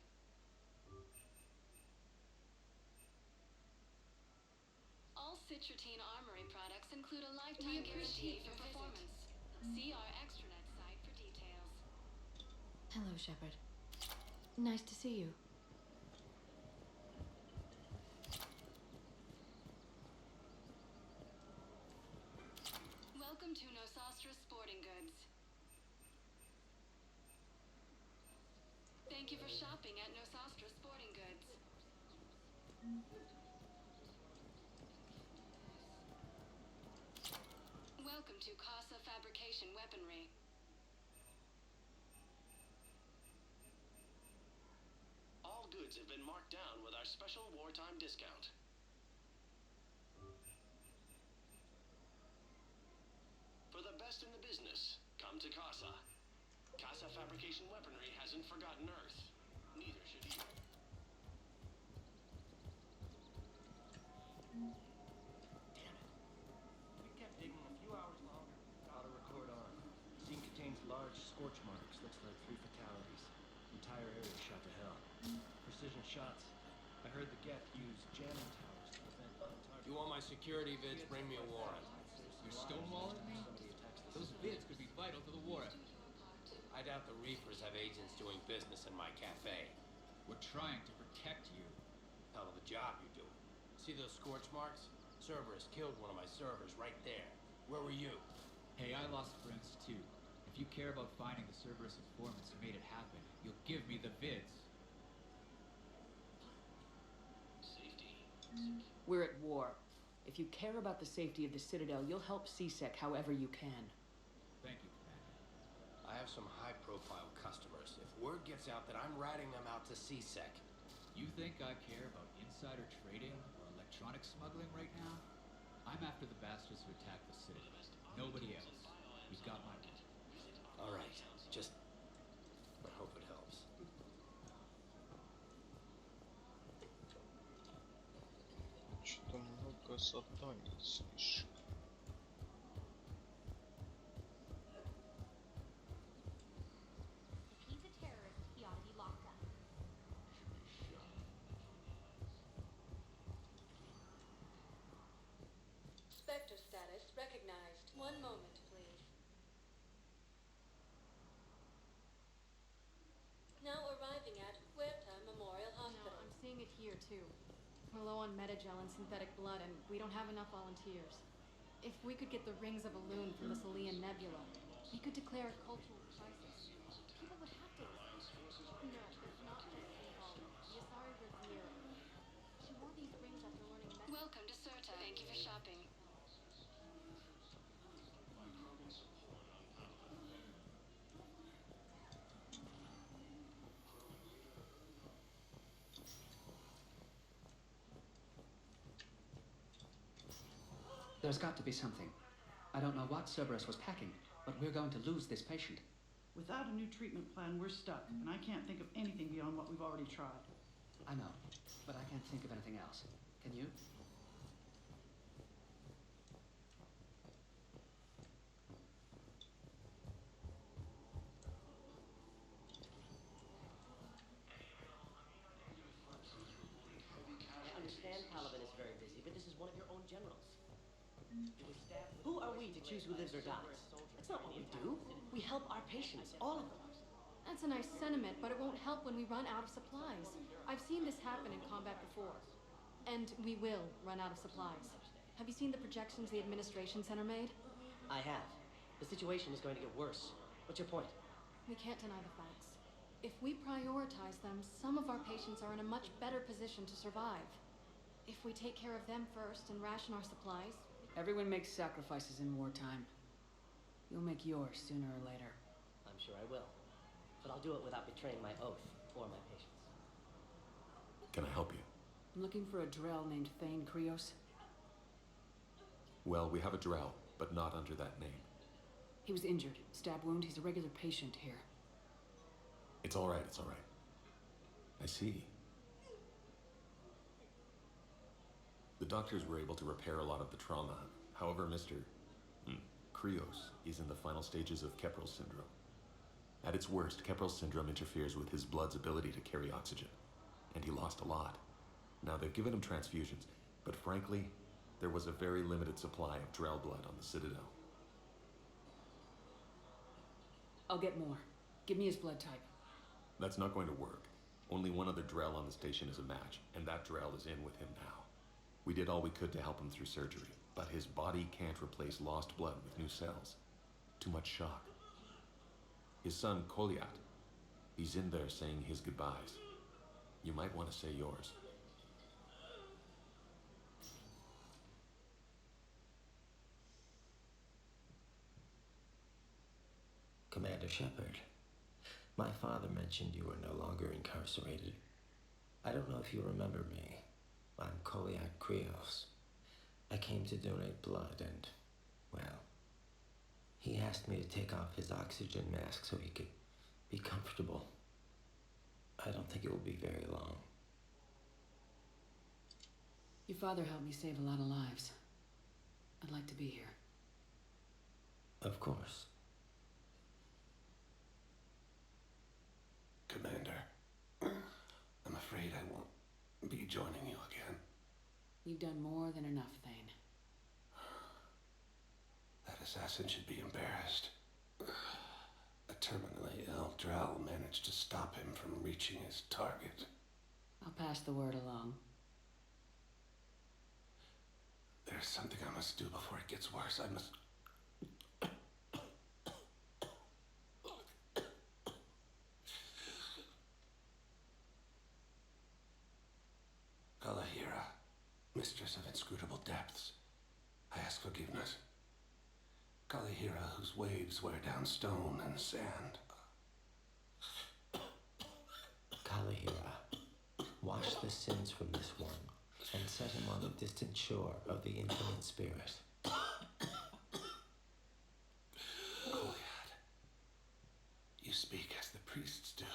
All Citrotine Armory products include a lifetime guarantee for performance. See our extranet site for details. Hello, Shepard. Nice to see you. Welcome to Nosastra Sporting Goods. Thank you for shopping at Nosastra Sporting Goods. Welcome to Casa Fabrication Weaponry. All goods have been marked down with our special wartime discount. For the best in the business, come to Casa. Casa Fabrication Weaponry hasn't forgotten Earth. Neither should you. We kept digging a few hours longer. Auto record on. Scene contains large scorch marks. Looks like 3 fatalities. Entire area shot to hell. Precision shots. I heard the Geth use jamming towers to prevent on-target. You want my security vids? Bring me a warrant. You're stonewalling me? Those vids could be vital to the war effort. I doubt the Reapers have agents doing business in my cafe. We're trying to protect you. Hell of a job you're doing. See those scorch marks? Cerberus killed one of my servers right there. Where were you? Hey, I lost friends too. If you care about finding the Cerberus informants who made it happen, you'll give me the vids. Safety. We're at war. If you care about the safety of the Citadel, you'll help C-Sec however you can. Thank you, Commander. I have some high-profile customers. If word gets out that I'm ratting them out to C-Sec. You think I care about insider trading or electronic smuggling right now? I'm after the bastards who attacked the Citadel. Nobody else. You've got my word. All right. Just... I hope it helps. Что-то много заданий слишком. If he's a terrorist, he ought to be locked up. Spectre status recognized. One moment, please. seeing it here, too. We're low on metagel and synthetic blood, and we don't have enough volunteers. If we could get the rings of Elune from the Salian Nebula, we could declare a cultural crisis. People would have to listen. No, it's not just symbolic. The Asari revere it. She wore these rings after learning Welcome to Serta. Thank you for shopping. There's got to be something. I don't know what Cerberus was packing, but we're going to lose this patient. Without a new treatment plan, we're stuck, and I can't think of anything beyond what we've already tried. I know, but I can't think of anything else. Can you? I understand Paladin is very busy, but this is one of your own generals. Who are we to choose who lives or dies? That's not what we do. We help our patients, all of them. That's a nice sentiment, but it won't help when we run out of supplies. I've seen this happen in combat before. And we will run out of supplies. Have you seen the projections the administration center made? I have. The situation is going to get worse. What's your point? We can't deny the facts. If we prioritize them, some of our patients are in a much better position to survive. If we take care of them first and ration our supplies... Everyone makes sacrifices in wartime. You'll make yours sooner or later. I'm sure I will. But I'll do it without betraying my oath or my patients. Can I help you? I'm looking for a Drell named Thane Krios. Well, we have a Drell, but not under that name. He was injured. Stab wound. He's a regular patient here. It's all right, it's all right. I see. The doctors were able to repair a lot of the trauma. However, Mr. Krios is in the final stages of Keprel syndrome. At its worst, Keprel syndrome interferes with his blood's ability to carry oxygen, and he lost a lot. Now, they've given him transfusions, but frankly, there was a very limited supply of Drell blood on the Citadel. I'll get more. Give me his blood type. That's not going to work. Only one other Drell on the station is a match, and that Drell is in with him now. We did all we could to help him through surgery, but his body can't replace lost blood with new cells. Too much shock. His son, Koliat, he's in there saying his goodbyes. You might want to say yours. Commander Shepard, my father mentioned you were no longer incarcerated. I don't know if you remember me. I'm Koliak Krios. I came to donate blood and, well, he asked me to take off his oxygen mask so he could be comfortable. I don't think it will be very long. Your father helped me save a lot of lives. I'd like to be here. Of course. Commander, I'm afraid I won't be joining you again. You've done more than enough, Thane. That assassin should be embarrassed. A terminally ill Drell managed to stop him from reaching his target. I'll pass the word along. There's something I must do before it gets worse. I must... Kalahira, mistress of inscrutable depths, I ask forgiveness. Kalahira, whose waves wear down stone and sand. Kalahira, wash the sins from this one and set him on the distant shore of the infinite spirit. Koliad, you speak as the priests do.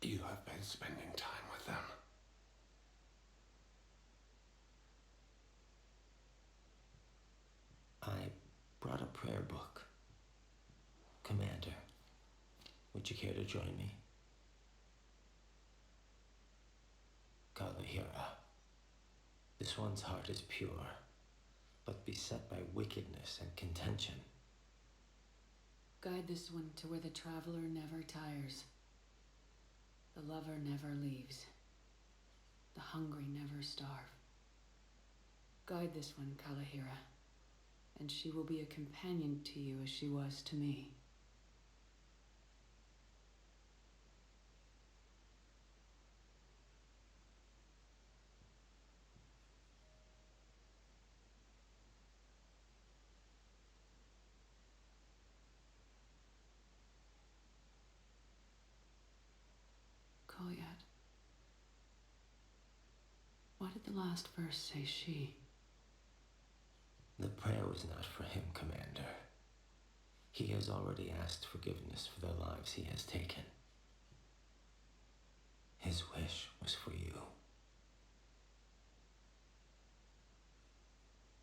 You have been spending time with them. I brought a prayer book. Commander, would you care to join me? Kalahira, this one's heart is pure, but beset by wickedness and contention. Guide this one to where the traveler never tires. The lover never leaves. The hungry never starve. Guide this one, Kalahira, and she will be a companion to you as she was to me. Kolyat. Why did the last verse say she? The prayer was not for him, Commander. He has already asked forgiveness for the lives he has taken. His wish was for you.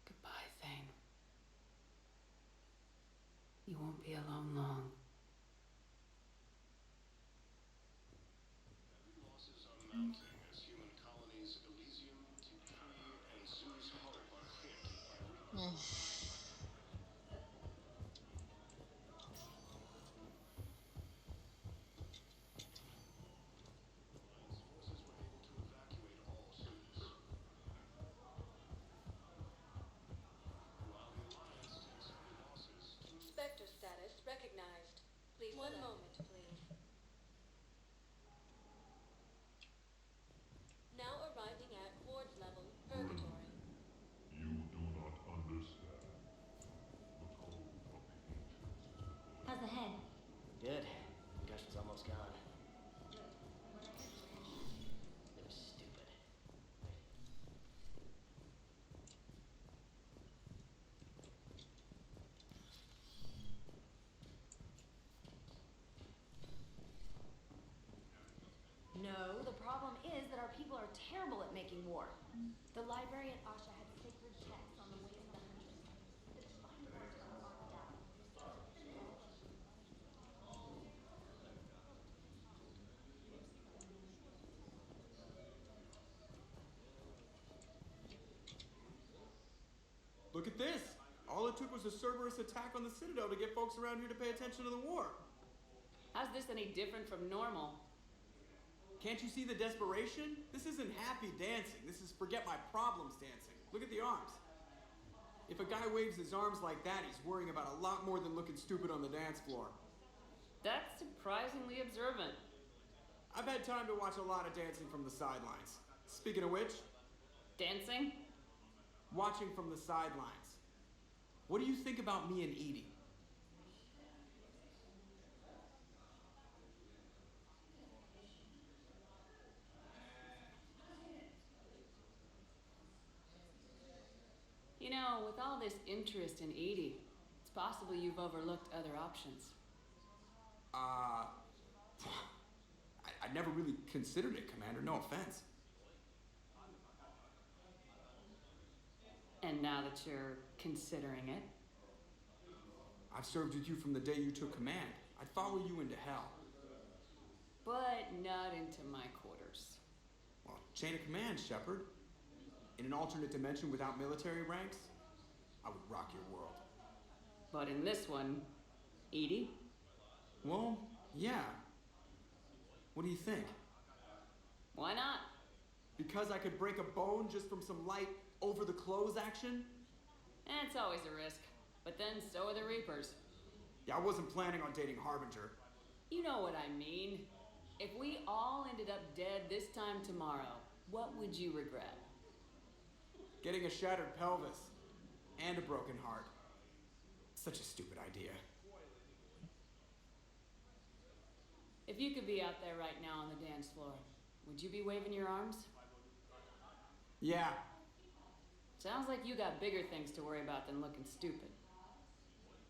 Goodbye, Thane. You won't be alone long. Losses are mounting as human colonies Elysium, Tiptree, and Zeus Hope are hit by Spectre status recognized. Please, one moment, please. Now arriving at Horde level, Purgatory. You do not understand. The code of the ancients. How's the head? Good. Concussion's almost gone. They were stupid. No, the problem is that our people are terrible at making war. The librarian Asha had sacred texts on the ways of the Huntress. The divine words are marked down. Look at this! All it took was a Cerberus attack on the Citadel to get folks around here to pay attention to the war. How's this any different from normal? Can't you see the desperation? This isn't happy dancing. This is forget my problems dancing. Look at the arms. If a guy waves his arms like that, he's worrying about a lot more than looking stupid on the dance floor. That's surprisingly observant. I've had time to watch a lot of dancing from the sidelines. Speaking of which... Dancing? Watching from the sidelines. What do you think about me and Edie? You know, with all this interest in Edie, it's possible you've overlooked other options. I never really considered it, Commander. No offense. And now that you're considering it? I've served with you from the day you took command. I'd follow you into hell. But not into my quarters. Well, chain of command, Shepard. In an alternate dimension without military ranks, I would rock your world. But in this one, Edie? Well, yeah. What do you think? Why not? Because I could break a bone just from some light over-the-clothes action? It's always a risk. But then so are the Reapers. Yeah, I wasn't planning on dating Harbinger. You know what I mean. If we all ended up dead this time tomorrow, what would you regret? Getting a shattered pelvis and a broken heart. Such a stupid idea. If you could be out there right now on the dance floor, would you be waving your arms? Yeah. Sounds like you got bigger things to worry about than looking stupid.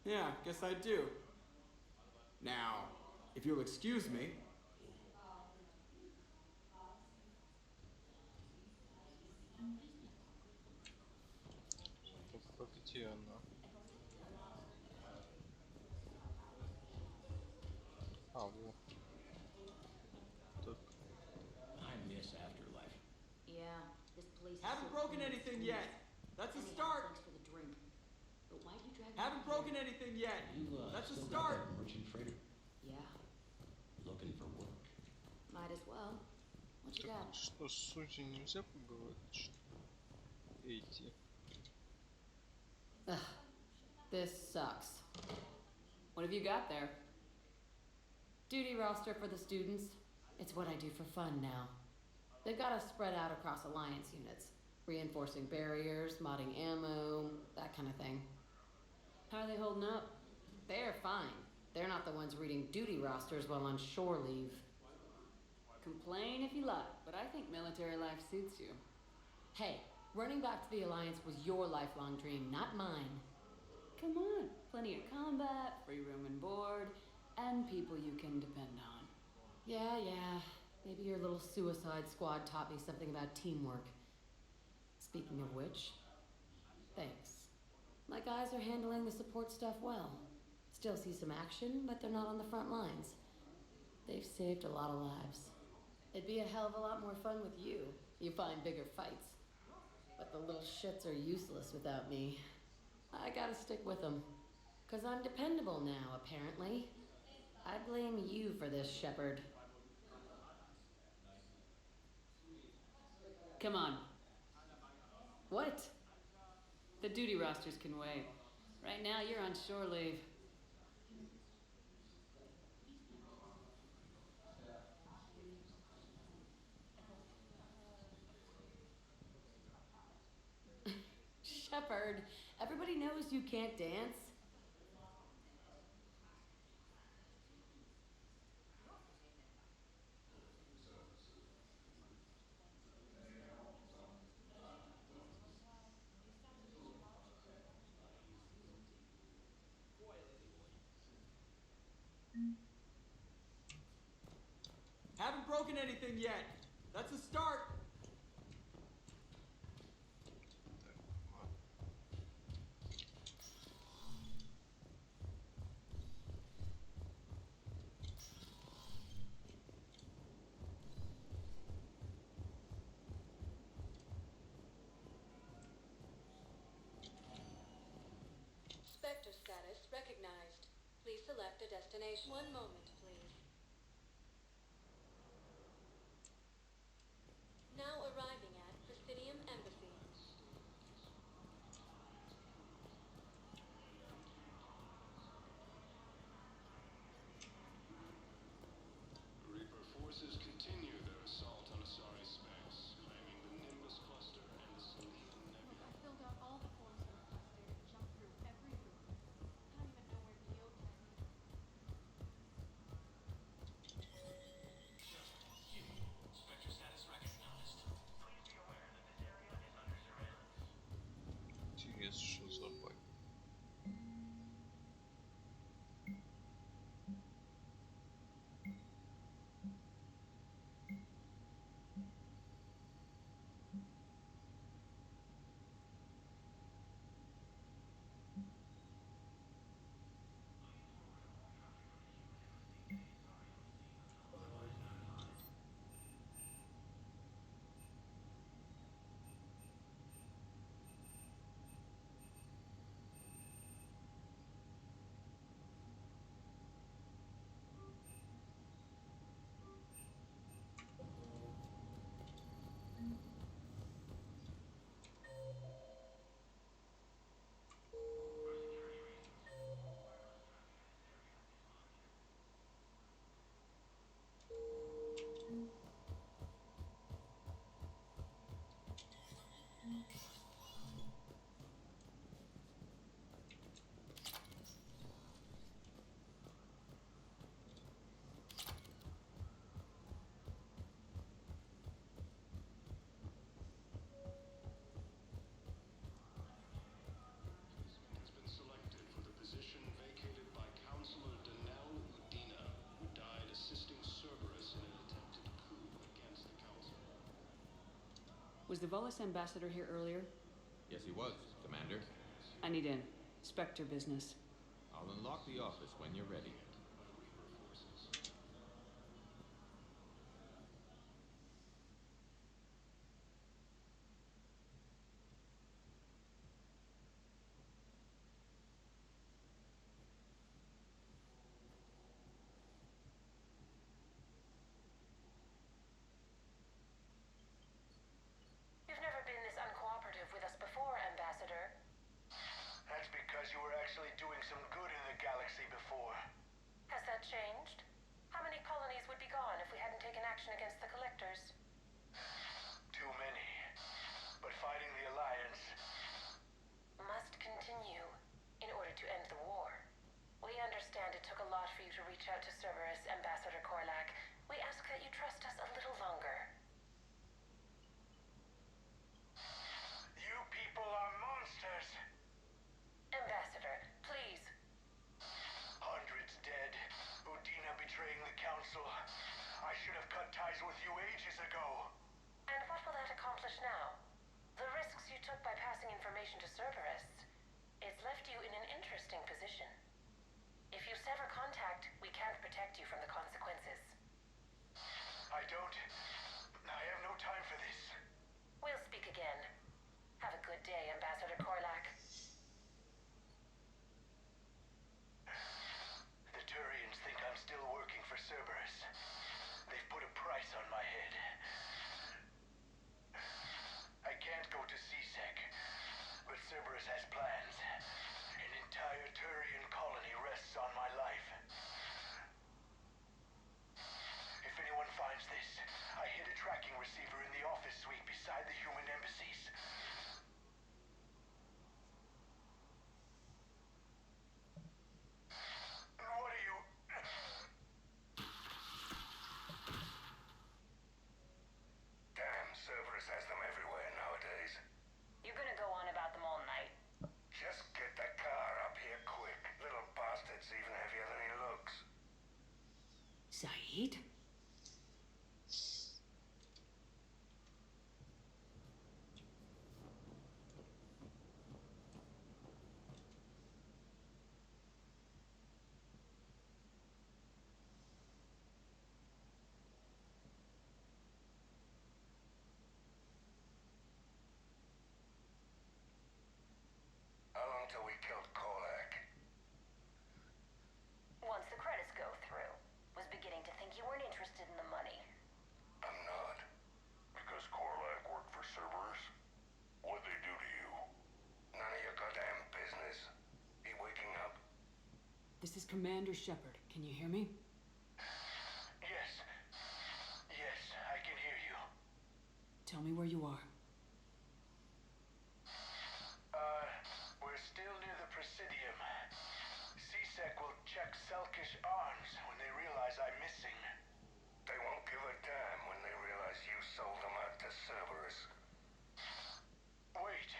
Yeah, guess I do. Now, if you'll excuse me. Где она? А, вот. Так. I miss Afterlife. Yeah, this place is Haven't so broken clean, anything it's yet. That's a start. Thanks for the drink. But why'd you drag me Haven't out broken here? anything yet. You That's a still start. got that merchant freighter? Yeah. Looking for work. My Might as well. What you Так got? что, с Сузи нельзя поговорить, что ли? Эти. Ugh, this sucks. What have you got there? Duty roster for the students. It's what I do for fun now. They've got us spread out across Alliance units, reinforcing barriers, modding ammo, that kind of thing. How are they holding up? They're fine. They're not the ones reading duty rosters while on shore leave. Complain if you like, but I think military life suits you. Hey, running back to the Alliance was your lifelong dream, not mine. Come on, plenty of combat, free room and board, and people you can depend on. Yeah, maybe your little suicide squad taught me something about teamwork. Speaking of which, thanks. My guys are handling the support stuff well. Still see some action, but they're not on the front lines. They've saved a lot of lives. It'd be a hell of a lot more fun with you. You find bigger fights. But the little shits are useless without me. I gotta stick with them. 'Cause I'm dependable now, apparently. I blame you for this, Shepard. Come on. What? The duty rosters can wait. Right now, you're on shore leave. Shepard, everybody knows you can't dance. Haven't broken anything yet. That's a start. Spectre status recognized. Please select a destination. One moment, please. Now arriving at Presidium Embassy. Reaper forces continue their assault on Asari space, claiming the Nimbus cluster and the Selenium Look, Nebula. I filled out all the forms for the cluster and jumped through every hoop. I don't even know where geotech is. Spectre status recognized. Please be aware that this area is under surveillance. Интересно, что за баг. Has been selected for the position vacated by Counselor Danelle Udina, who died assisting Cerberus in an attempted coup against the Council. Was the Volus ambassador here earlier? Yes, he was, Commander. I need in. Spectre business. I'll unlock the office when you're ready. actually doing some good in the galaxy before. Has that changed? How many colonies would be gone if we hadn't taken action against the Collectors? Too many. But fighting the Alliance must continue in order to end the war. We understand it took a lot for you to reach out to Cerberus, Ambassador Korlak. We ask that you trust us a little longer. You people are monsters! Ambassador, please. Hundreds dead. Udina betraying the Council. I should have cut ties with you ages ago. And what will that accomplish now? The risks you took by passing information to Cerberus, it's left you in an interesting position. If you sever contact, we can't protect you from the consequences. I have no time for this. We'll speak again. Have a good day, Ambassador Korlak. The Turians think I'm still working for Cerberus. They've put a price on my head. I can't go to CSEC, but Cerberus has plans. An entire Turian colony rests on my life. If anyone finds this, I hid a tracking receiver in the office suite beside the human embassies. What are you... Damn, Cerberus has them everywhere nowadays. You're gonna go on about them all night. Just get the car up here quick. Little bastard's even heavier than he looks. Saeed? How long till we killed Korlak? Once the credits go through. Was beginning to think you weren't interested in the money. I'm not. Because Korlak worked for Cerberus? What'd they do to you? None of your goddamn business. He waking up? This is Commander Shepard. Can you hear me? Yes. Yes, I can hear you. Tell me where you are. We're still near the Presidium. CSEC will check Selkish arms when they realize I'm missing. They won't give a damn when they realize you sold them out to Cerberus. Wait.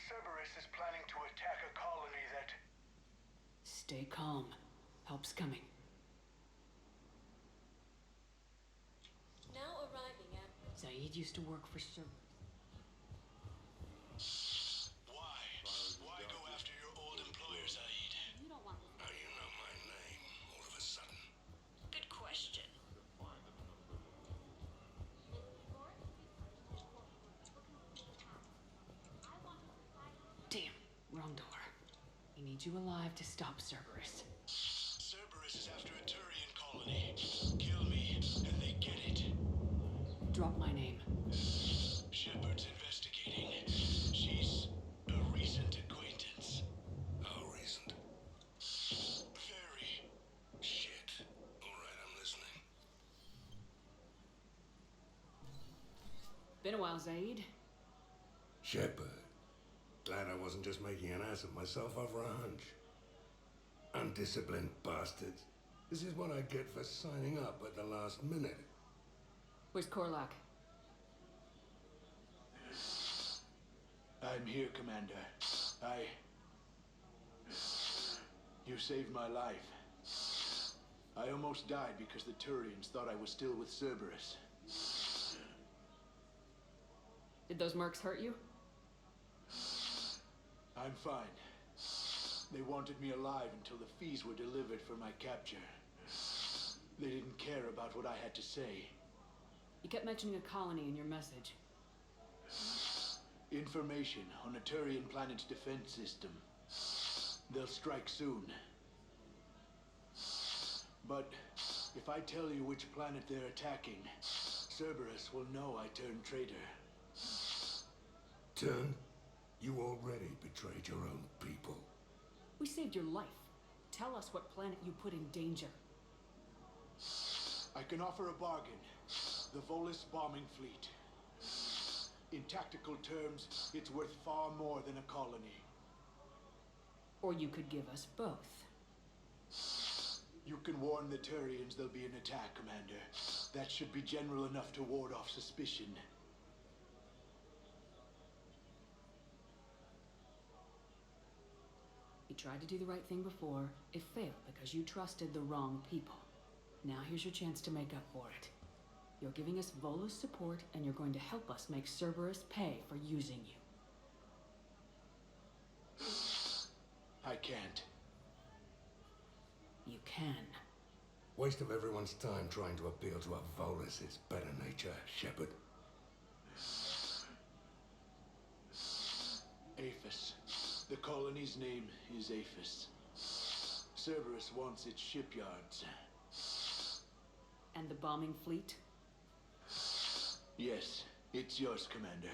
Cerberus is planning to attack a colony that... Stay calm. Help's coming. Now arriving at... Saeed used to work for Cerberus. Why go after your old employer, Zaid? You don't want... How do you know my name all of a sudden? Good question. Damn, wrong door. He needs you alive to stop Cerberus. Cerberus is after a Turian colony. Kill me, and they get it. Drop my name. Shepard's investigating. She's a recent acquaintance. How recent? Very. Shit. Alright, I'm listening. Been a while, Zaid. Shepard. Glad I wasn't just making an ass of myself over a hunch. Undisciplined bastards. This is what I get for signing up at the last minute. Where's Korlak? I'm here, Commander. You saved my life. I almost died because the Turians thought I was still with Cerberus. Did those mercs hurt you? I'm fine. They wanted me alive until the fees were delivered for my capture. They didn't care about what I had to say. You kept mentioning a colony in your message. Information on a Turian planet's defense system. They'll strike soon. But if I tell you which planet they're attacking, Cerberus will know I turned traitor. Turn? You already betrayed your own people. We saved your life. Tell us what planet you put in danger. I can offer a bargain. The Volus bombing fleet. In tactical terms, it's worth far more than a colony. Or you could give us both. You can warn the Turians there'll be an attack, Commander. That should be general enough to ward off suspicion. You tried to do the right thing before. It failed because you trusted the wrong people. Now here's your chance to make up for it. You're giving us Volus support, and you're going to help us make Cerberus pay for using you. I can't. You can. Waste of everyone's time trying to appeal to a Volus's better nature, Shepard. Aphis. The colony's name is Aphis. Cerberus wants its shipyards. And the bombing fleet? Yes, it's yours, Commander.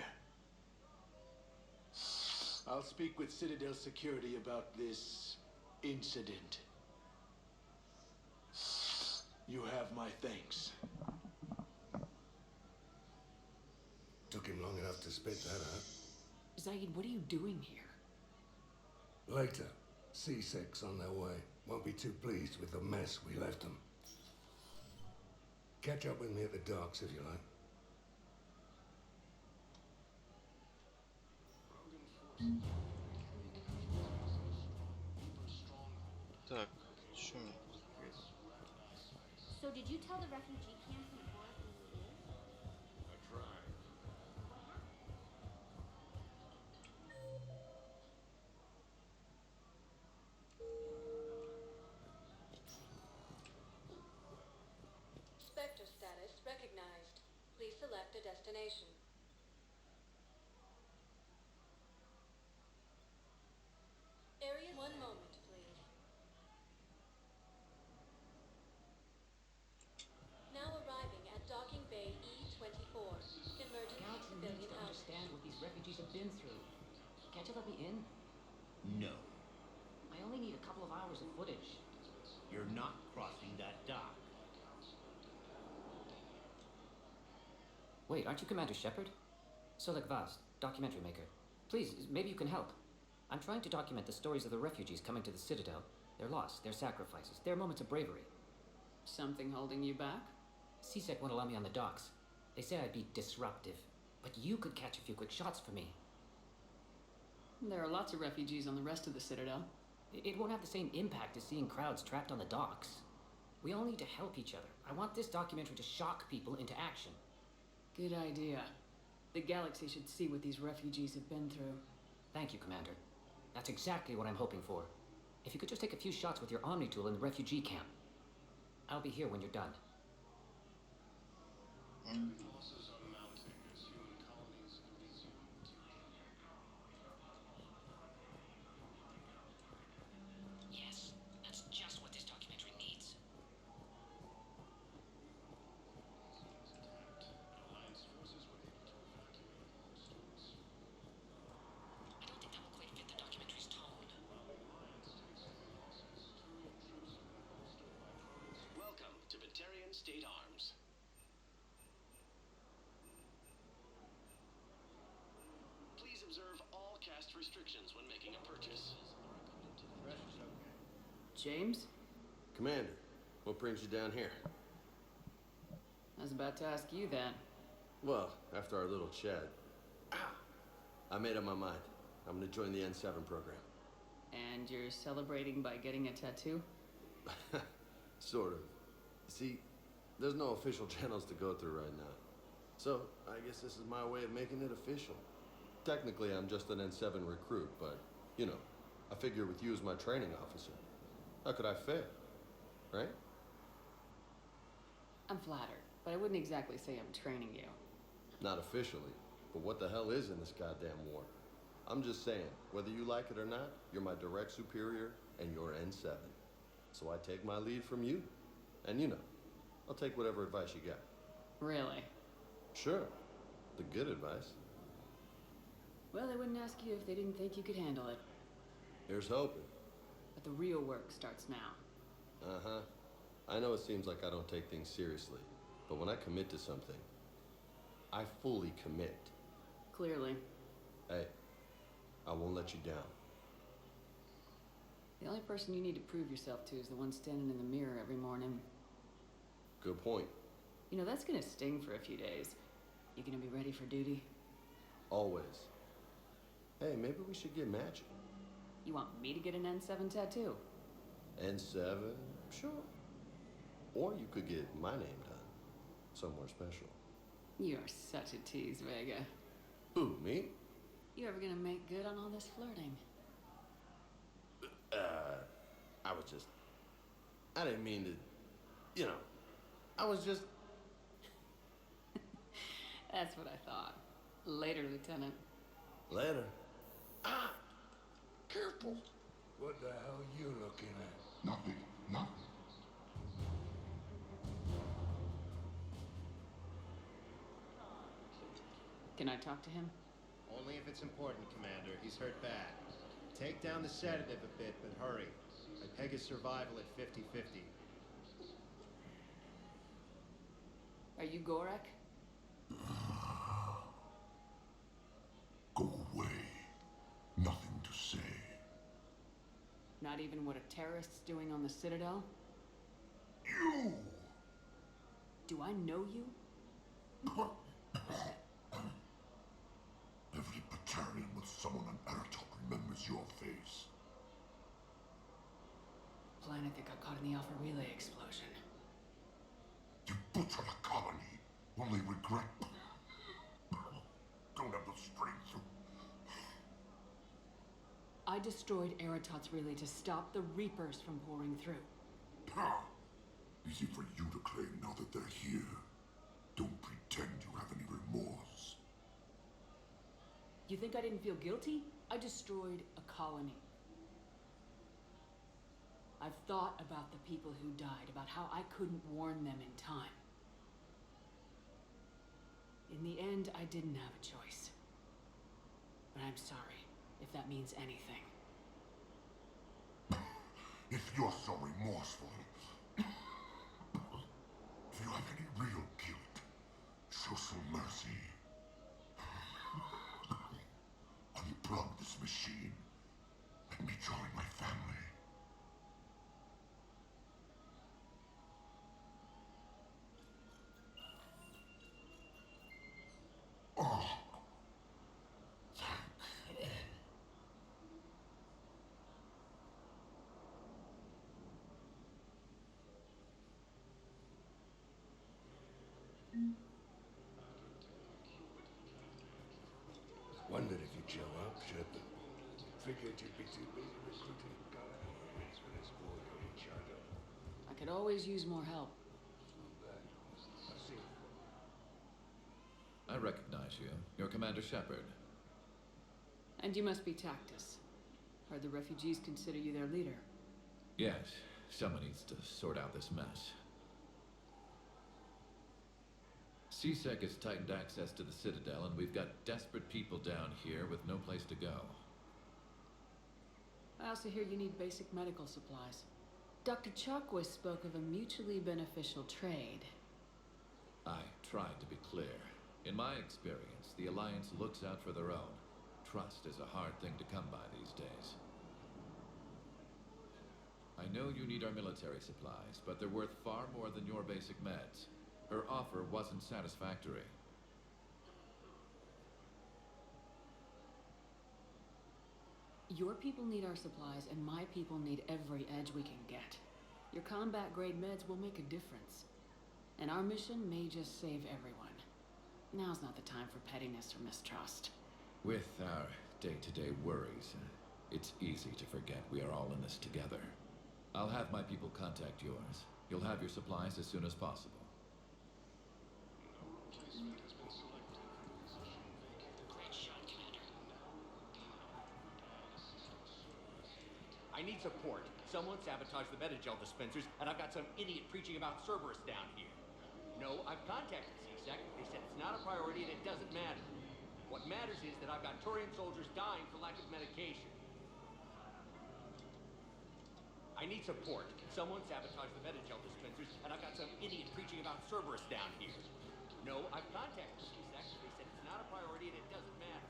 I'll speak with Citadel Security about this incident. You have my thanks. Took him long enough to spit that out. Zaid, what are you doing here? Later, C6 on their way. Won't be too pleased with the mess we left them. Catch up with me at the docks if you like. Так, что мне тут говорит? So did you tell the refugee camp who it was and who it is? I tried. Spectre status recognized. Please select a destination. Area, one moment, please. Now arriving at docking bay E24. Emergency Galaxy needs civilian to outreach. understand what these refugees have been through. Can't you let me in? No. I only need a couple of hours of footage. You're not crossing that dock. Wait, aren't you Commander Shepard? Solik Vaz, documentary maker. Please, maybe you can help. I'm trying to document the stories of the refugees coming to the Citadel. Their loss, their sacrifices, their moments of bravery. Something holding you back? CSEC won't allow me on the docks. They say I'd be disruptive. But you could catch a few quick shots for me. There are lots of refugees on the rest of the Citadel. It won't have the same impact as seeing crowds trapped on the docks. We all need to help each other. I want this documentary to shock people into action. Good idea. The galaxy should see what these refugees have been through. Thank you, Commander. That's exactly what I'm hoping for. If you could just take a few shots with your Omni tool in the refugee camp. I'll be here when you're done. Losses are mounting as human colonies resume Yes, that's just what this documentary needs. Alliance forces were able to evacuate all students. I don't think that will quite fit the documentary's tone. Welcome to Batarian State Arms. Please observe all caste restrictions when making a purchase. James? Commander, what brings you down here? I was about to ask you that. Well, after our little chat, I made up my mind. I'm gonna join the N7 program. And you're celebrating by getting a tattoo? Sort of. See, there's no official channels to go through right now. So, I guess this is my way of making it official. Technically, I'm just an N7 recruit, but, you know, I figure with you as my training officer, how could I fail? Right? I'm flattered, but I wouldn't exactly say I'm training you. Not officially, but what the hell is in this goddamn war? I'm just saying, whether you like it or not, you're my direct superior, and you're N7. So I take my lead from you. And you know, I'll take whatever advice you got. Really? Sure. The good advice. Well, they wouldn't ask you if they didn't think you could handle it. Here's hoping. But the real work starts now. Uh-huh. I know it seems like I don't take things seriously, but when I commit to something, I fully commit. Clearly. Hey, I won't let you down. The only person you need to prove yourself to is the one standing in the mirror every morning. Good point. You know, that's gonna sting for a few days. You gonna be ready for duty? Always. Hey, maybe we should get matching. You want me to get an N7 tattoo? N7? Sure. Or you could get my name done. Somewhere special. You're such a tease, Vega. Who, me? You ever gonna make good on all this flirting? I didn't mean to, I was just... That's what I thought. Later, Lieutenant. Later. Ah! Careful! What the hell are you looking at? Nothing. Nothing. Can I talk to him? Only if it's important, Commander. He's hurt bad. Take down the sedative a bit, but hurry. I peg his survival at 50-50. Are you Gorak? Go away. Nothing to say. Not even what a terrorist's doing on the Citadel? You! Do I know you? Every battalion with someone on Aratok remembers your face. Planet that got caught in the Alpha Relay explosion. You butchered a colony. Only regret. Don't have the strength to... I destroyed Eratot's relay to stop the Reapers from pouring through. Ha! Easy for you to claim now that they're here. Don't pretend you have any remorse. You think I didn't feel guilty? I destroyed a colony. I've thought about the people who died, about how I couldn't warn them in time. In the end, I didn't have a choice. But I'm sorry, if that means anything. If you're so remorseful, if you have any real guilt, show some mercy. Unplug this machine. Let me join my family. Oh. Wondered if you'd show up, Shepard. Figured you'd be too busy recruiting guys for this war you're in charge of. I could always use more help. I see. I recognize you. You're Commander Shepard. And you must be Tactus. Heard the refugees consider you their leader. Yes, someone needs to sort out this mess. CSEC has tightened access to the Citadel, and we've got desperate people down here with no place to go. I also hear you need basic medical supplies. Dr. Chakwas spoke of a mutually beneficial trade. I tried to be clear. In my experience, the Alliance looks out for their own. Trust is a hard thing to come by these days. I know you need our military supplies, but they're worth far more than your basic meds. Her offer wasn't satisfactory. Your people need our supplies, and my people need every edge we can get. Your combat-grade meds will make a difference. And our mission may just save everyone. Now's not the time for pettiness or mistrust. With our day-to-day worries, it's easy to forget we are all in this together. I'll have my people contact yours. You'll have your supplies as soon as possible. Great shot, Commander. I need support. Someone sabotaged the Metagel dispensers, and I've got some idiot preaching about Cerberus down here. No, I've contacted CSEC. They said it's not a priority and it doesn't matter. What matters is that I've got Turian soldiers dying for lack of medication. I need support. Someone sabotaged the Metagel dispensers, and I've got some idiot preaching about Cerberus down here. No, I've contacted CSEC. They said it's not a priority and it doesn't matter.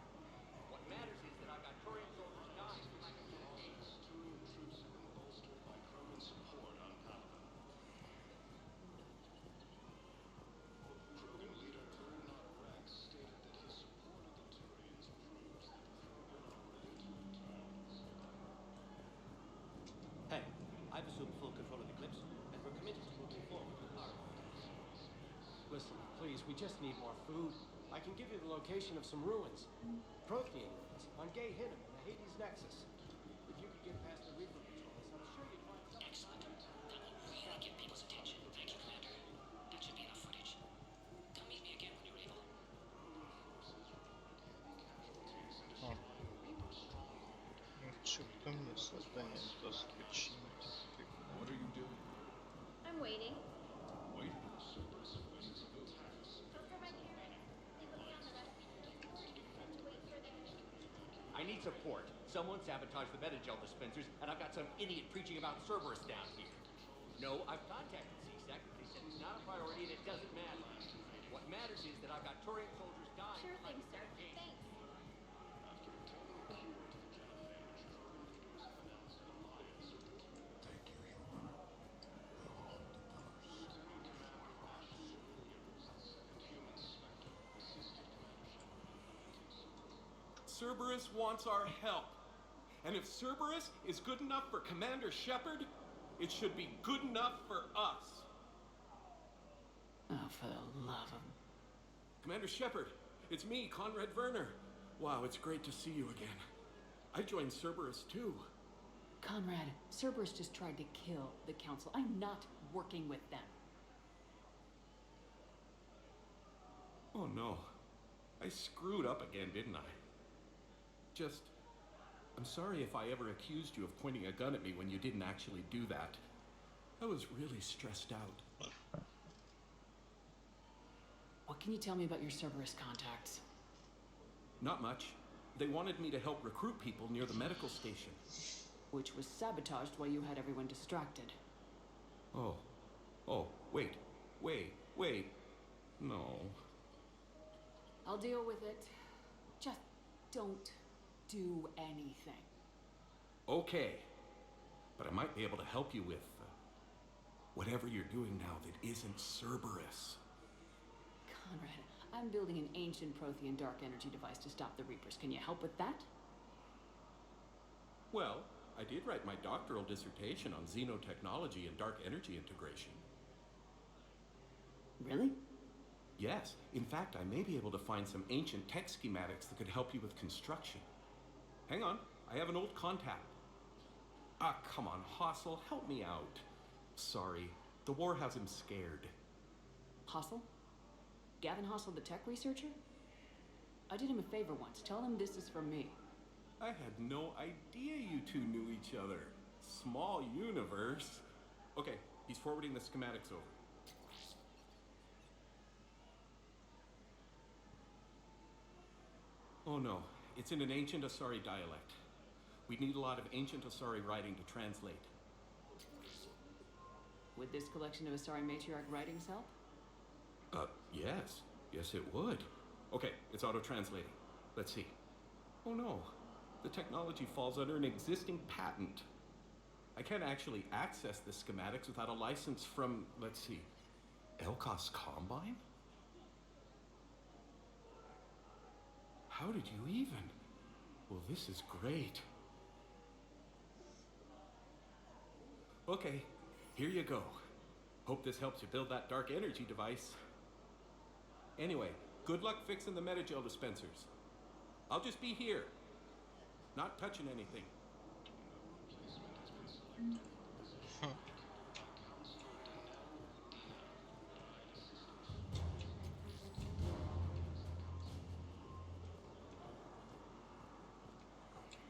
What matters is that I've got Turian soldiers dying from lack of medication. Turian troops have been bolstered by Krogan support on Palaven. Krogan leader Urnot Rex stated that his support of the Turians proves that the Krogan are ready to return. Hey, I've assumed full control of the Eclipse, and we're committed to moving forward with our Listen, please, we just need more food. I can give you the location of some ruins. Prothean ruins on Gay Hinnom and the Hades Nexus. If you could get past the Reaper patrols, I'm sure you'd find something. Excellent. That will really get people's attention. Thank you, Commander. That should be enough footage. Come meet me again when you're able. Что-то мне создание даст починить. What are you doing? I'm waiting. Wait. I need support. Someone sabotaged the Metagel dispensers, and I've got some idiot preaching about Cerberus down here. No, I've contacted CSEC. They said it's not a priority and it doesn't matter. What matters is that I've got Turian soldiers dying. Sure thing, sir. Thanks. After returning the cure to the Genophage, Krogan leaders have announced an alliance with the Turians. Thank you, human. We'll hold the course. Lieutenant Commander Ash Williams, the second human Spectre, assisted Commander Shepard in preventing Cerberus. Cerberus wants our help. And if Cerberus is good enough for Commander Shepard, it should be good enough for us. Oh, for the love of... Commander Shepard, it's me, Conrad Werner. Wow, it's great to see you again. I joined Cerberus too. Conrad, Cerberus just tried to kill the Council. I'm not working with them. Oh no. I screwed up again, didn't I? I'm sorry if I ever accused you of pointing a gun at me when you didn't actually do that. I was really stressed out. What can you tell me about your Cerberus contacts? Not much. They wanted me to help recruit people near the medical station. Which was sabotaged while you had everyone distracted. Oh, wait. No. I'll deal with it. Just don't do anything. Okay. But I might be able to help you with whatever you're doing now that isn't Cerberus. Conrad, I'm building an ancient Prothean dark energy device to stop the Reapers. Can you help with that? Well, I did write my doctoral dissertation on xenotechnology and dark energy integration. Really? Yes. In fact, I may be able to find some ancient tech schematics that could help you with construction. Hang on. I have an old contact. Ah, come on, Hossel, help me out. Sorry. The war has him scared. Hossel? Gavin Hossel, the tech researcher? I did him a favor once. Tell him this is from me. I had no idea you two knew each other. Small universe. Okay, he's forwarding the schematics over. Oh no, it's in an ancient Asari dialect. We'd need a lot of ancient Asari writing to translate. Would this collection of Asari matriarch writings help? Yes. Yes, it would. Okay, it's auto-translating. Let's see. Oh no, the technology falls under an existing patent. I can't actually access the schematics without a license from, let's see, Elkos Combine? How did you even? Well, this is great. Okay, here you go. Hope this helps you build that dark energy device. Anyway, good luck fixing the Metagel dispensers. I'll just be here. Not touching anything.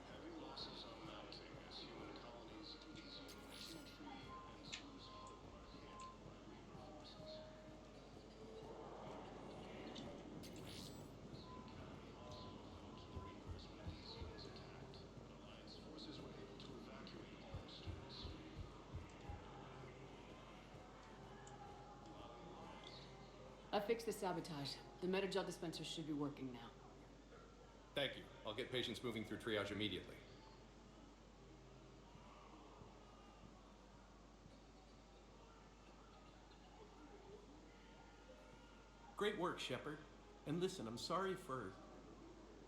Heavy losses are mounting as human colonies of the Xenophage tree and Suzaar are hit by Reaper forces. Reapers when these units attacked, but Alliance forces were able to evacuate all students. I fixed the sabotage. The Metagel dispenser should be working now. Thank you. I'll get patients moving through triage immediately. Great work, Shepard. And listen, I'm sorry for...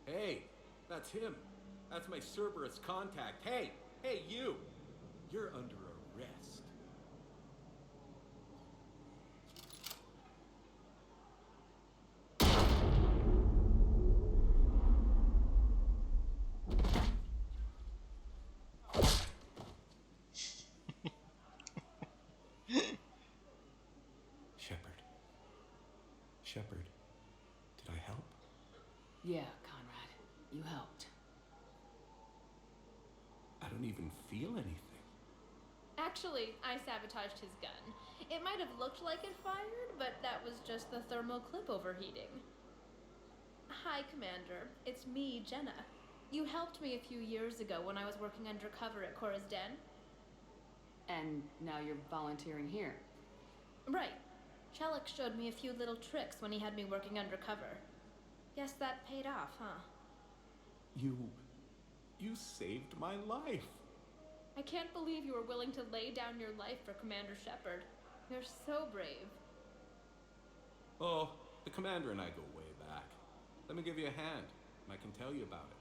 Hey, that's him. That's my Cerberus contact. Hey, you! You're under arrest. Shepard, did I help? Yeah, Conrad. You helped. I don't even feel anything. Actually, I sabotaged his gun. It might have looked like it fired, but that was just the thermal clip overheating. Hi, Commander. It's me, Jenna. You helped me a few years ago when I was working undercover at Cora's Den. And now you're volunteering here. Right. Shellick showed me a few little tricks when he had me working undercover. Guess that paid off, huh? You saved my life. I can't believe you were willing to lay down your life for Commander Shepard. You're so brave. Oh, the Commander and I go way back. Let me give you a hand, and I can tell you about it.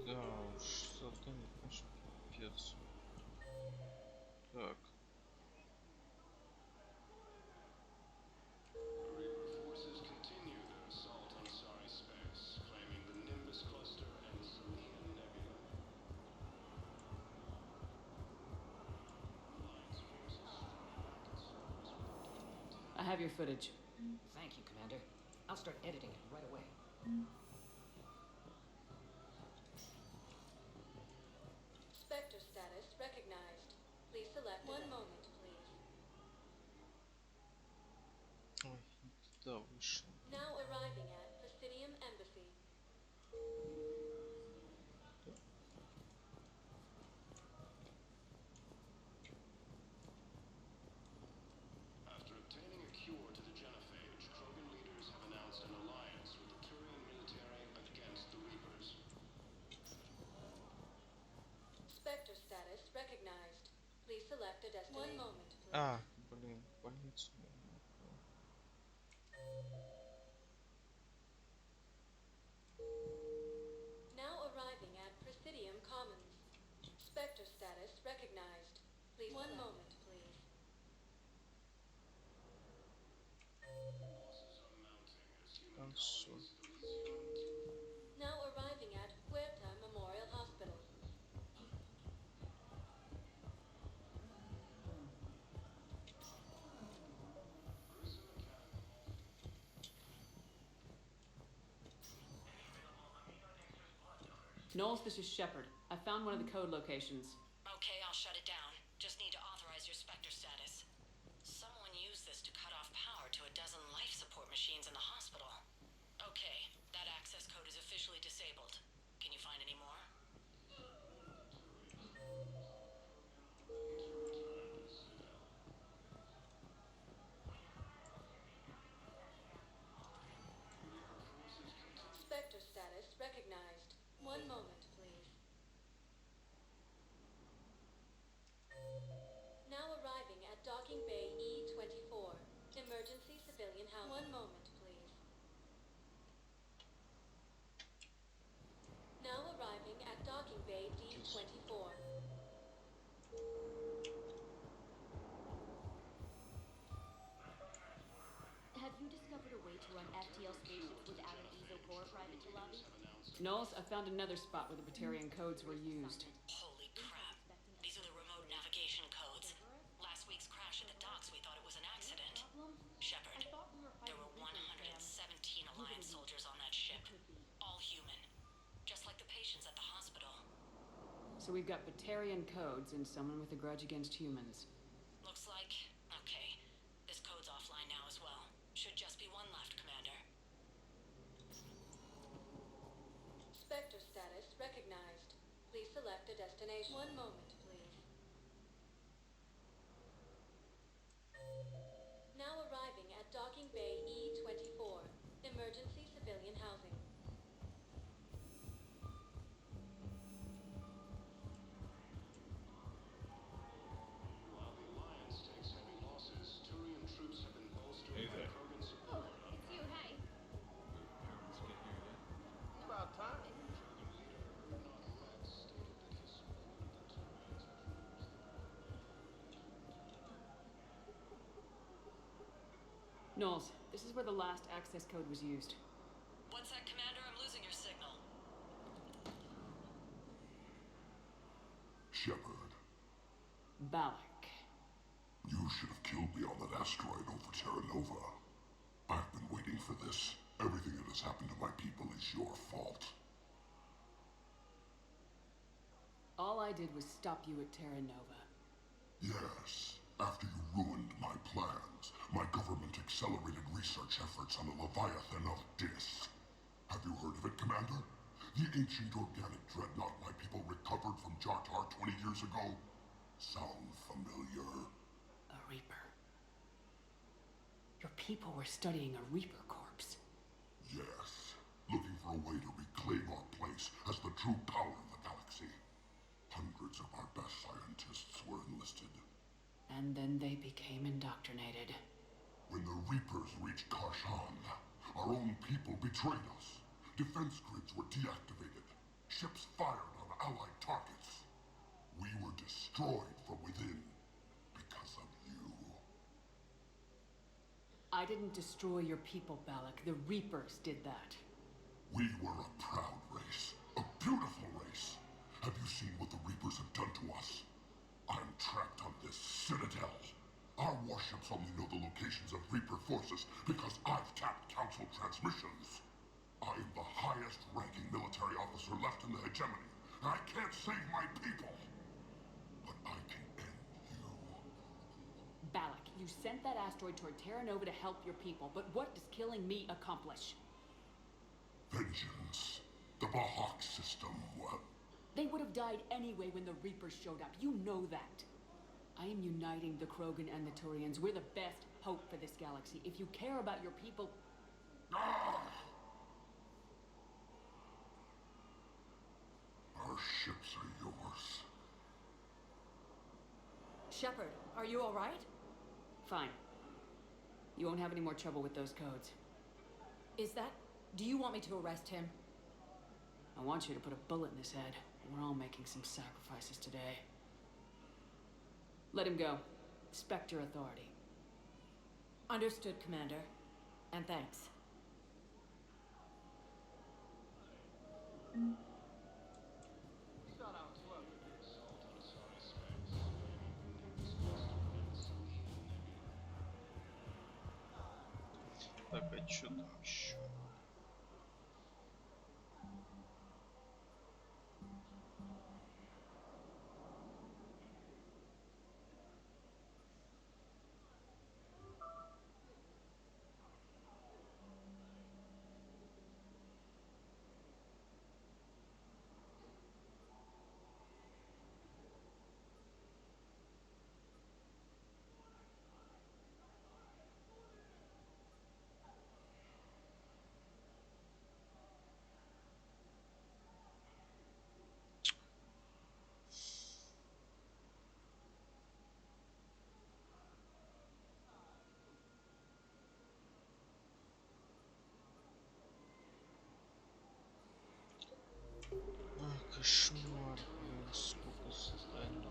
Да уж, задание, конечно, пипец. Так. Reaper forces continue their assault on Sari space, claiming the Nimbus cluster and Selenium Nebula. Alliance forces strike back at Cerberus with I have your footage. Thank you, Commander. I'll start editing it right away. Spectre status recognized. Please select one moment, please. Ой, не туда вышел. Now arriving at Presidium Embassy. After obtaining a cure to the genophage, Krogan leaders have announced an alliance with the Turian military against the Reapers. Spectre status recognized. Please select a destination. One moment, please. А, блин, больницу я не упал. Now arriving at Presidium Commons. Spectre status recognized. Please one moment, please. Losses are mounting as human Консоль. colonies Elysium Now arriving at Huerta Memorial Hospital. Knowles, this is Shepard. I found one of the code locations. Okay, I'll shut it down. Just need to authorize your Spectre status. Someone used this to cut off power to a dozen life support machines in the hospital. Okay, that access code is officially disabled. Can you find any more? Spectre status recognized. One moment, please. Now arriving at Docking Bay E-24. Emergency civilian house. One moment, please. E24. Have you discovered a way to run FTL spaceships without an ESO core private to lobby? Knowles, I found another spot where the Batarian codes were used. Holy crap. These are the remote navigation codes. Last week's crash at the docks, we thought it was an accident. Shepard, there were 117 Alliance soldiers on that ship. All human. Just like the patients at the hospital. So we've got Batarian codes and someone with a grudge against humans. Looks like... Okay. This code's offline now as well. Should just be one left, Commander. Spectre status recognized. Please select a destination. One moment, please. Now arriving at Docking Bay E24. Emergency civilian housing. While the Alliance takes heavy losses, Turian troops have been bolstered Hey by there. Krogan support. It's you, hey. Parents get here yet? About time. Krogan leader Ernok Red stated that he supported the two man's Knowles, this is where the last access code was used. One sec, Commander. I'm losing your signal. Shepard, Balak. you should have killed me on that asteroid over Terra Nova. I've been waiting for this. Everything that has happened to my people is your fault. All I did was stop you at Terra Nova. Yes, after you ruined my plans, my government accelerated research efforts on the Leviathan of Dis. Have you heard of it, Commander? The ancient organic dreadnought my people recovered from Jartar 20 years ago? Sound familiar? A Reaper. Your people were studying a Reaper corpse. Yes, looking for a way to reclaim our place as the true power of the galaxy. Hundreds of our best scientists were enlisted. And then they became indoctrinated. When the Reapers reached Karshan, our own people betrayed us. Defense grids were deactivated. Ships fired on Allied targets. We were destroyed from within because of you. I didn't destroy your people, Balak. The Reapers did that. We were a proud race. A beautiful race. Have you seen what the Reapers have done to us? I'm trapped on this citadel. Our warships only know the locations of Reaper forces because I've tapped Council transmissions. I am the highest-ranking military officer left in the hegemony, and I can't save my people. But I can end you. Balak, you sent that asteroid toward Terra Nova to help your people, but what does killing me accomplish? Vengeance. The Bahak system. They would have died anyway when the Reapers showed up. You know that. I am uniting the Krogan and the Turians. We're the best hope for this galaxy. If you care about your people... Ah! Our ships are yours. Shepard, are you all right? Fine. You won't have any more trouble with those codes. Is that... Do you want me to arrest him? I want you to put a bullet in his head. We're all making some sacrifices today. Let him go. Spectre authority. Understood, Commander. And thanks. Так, а что там еще? Кошмар, блин. Сколько заданий?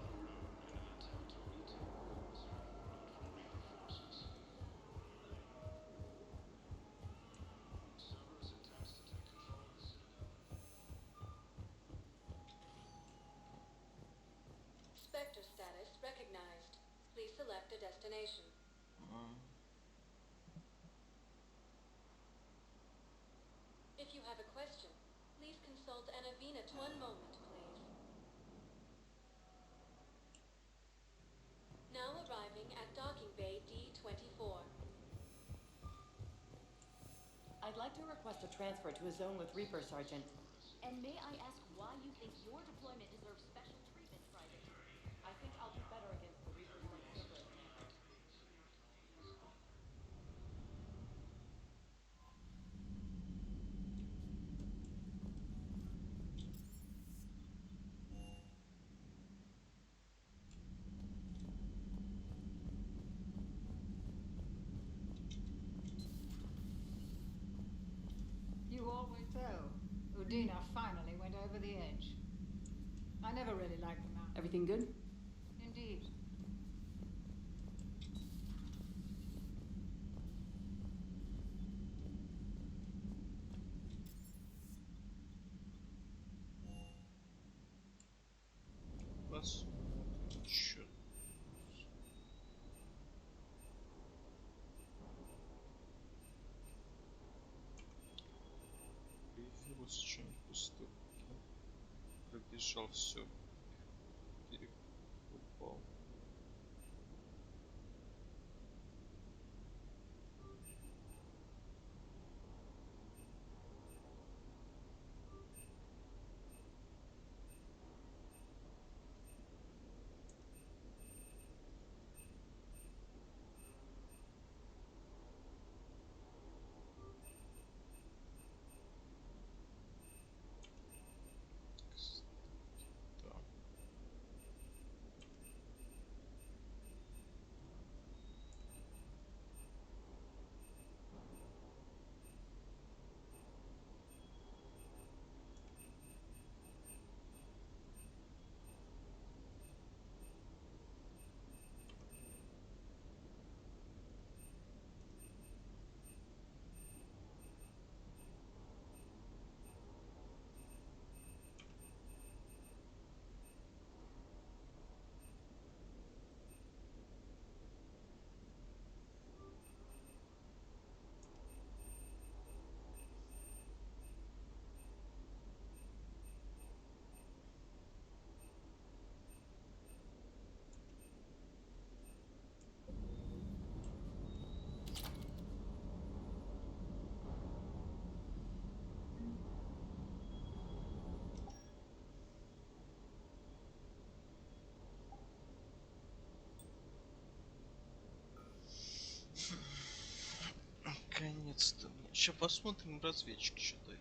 Spectre status recognized. Please select a destination. If you have a question, please consult Anavina. One moment, please. Now arriving at docking bay D24. I'd like to request a transfer to a zone with Reaper, Sergeant. And may I ask why you think your deployment deserves special treatment, Private? I think I'll do better against the Reapers like Cerberus. You always so. Udina finally went over the edge. I never really liked the mountain. Everything good? Indeed. Посмотрим, что. Появилось что-нибудь пустое. Пробежал все. Перекупал. Да. Наконец-то. Сейчас посмотрим, разведчик что дает.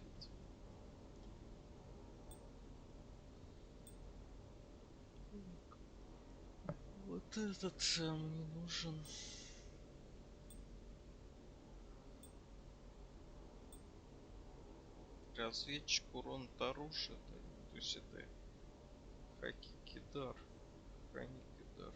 Вот этот мне нужен. Разведчик урон от оружия. То есть это Хакикидар. Ханикидар.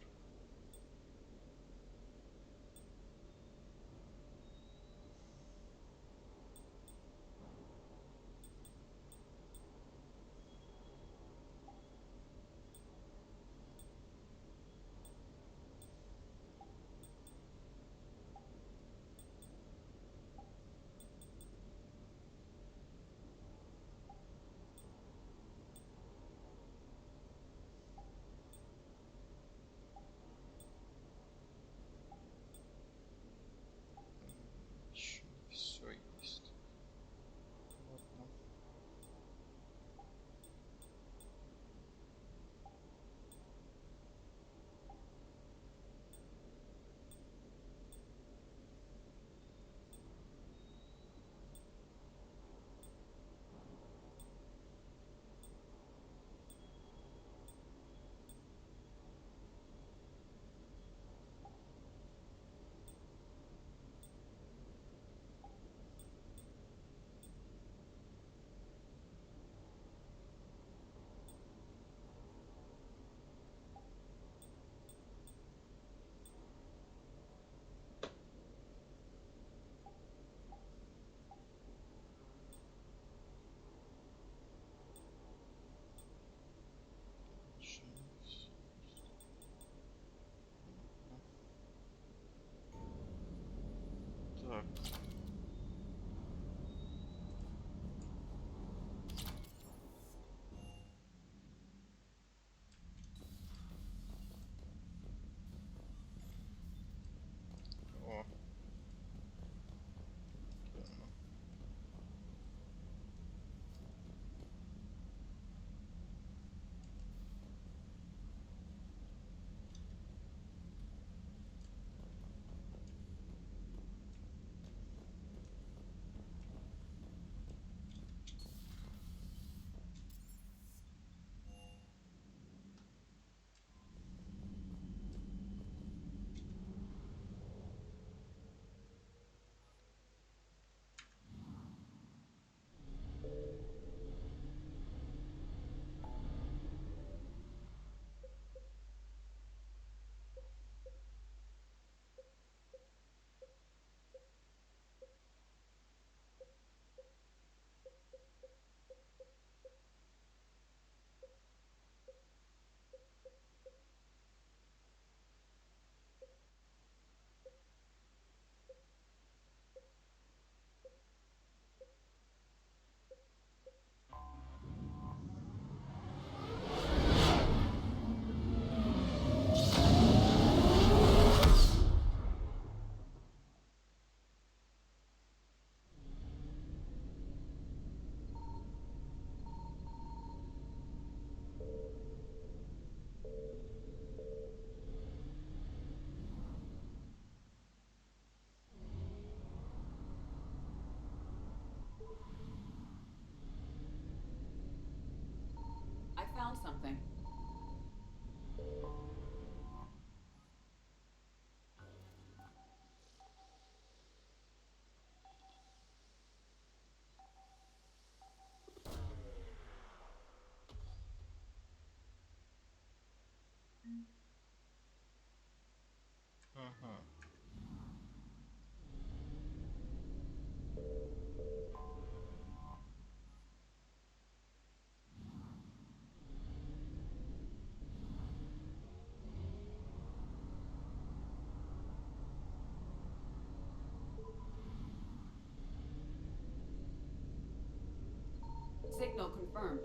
Signal confirmed.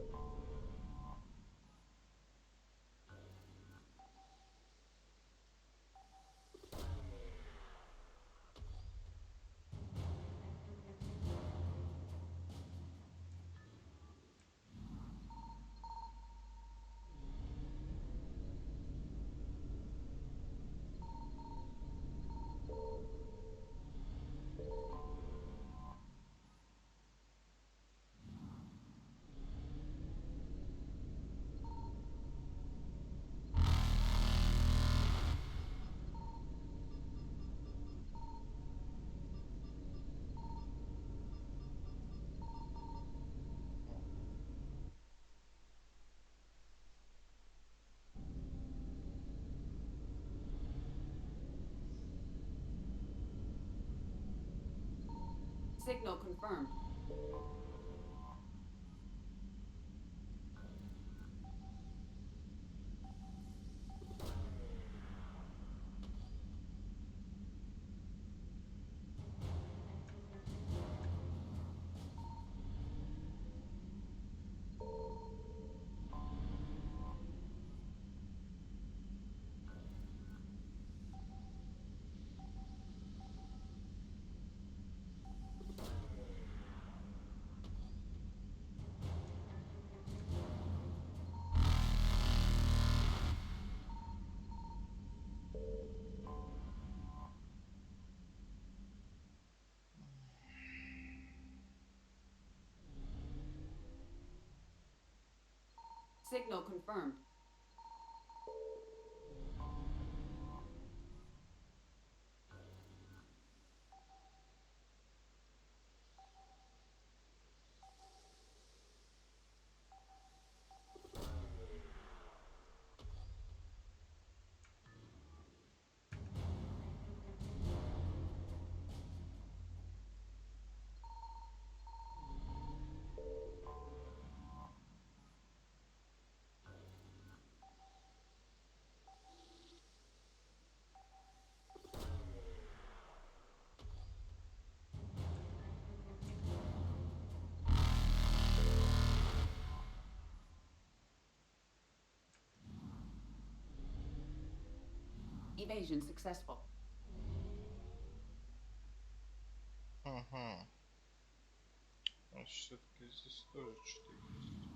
Signal confirmed. Signal confirmed. Evasion successful. Ага. Значит, все-таки здесь тоже что-то есть.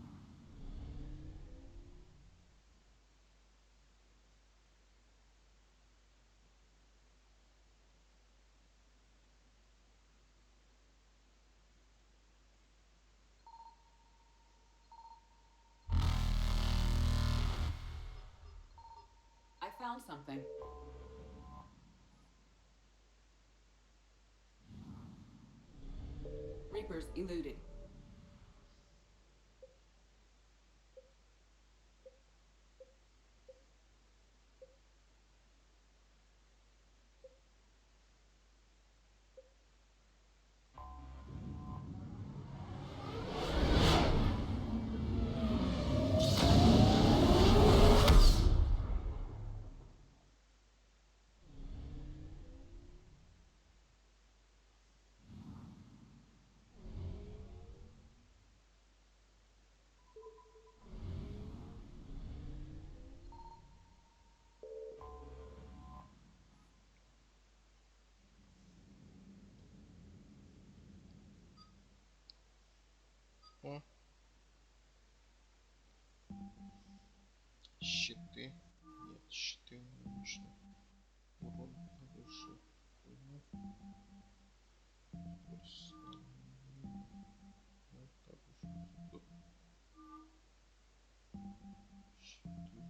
I found something. Reapers eluded. О. Щиты. Нет, щиты мне нужны. Урон повыше. Вот так уж. Щиты.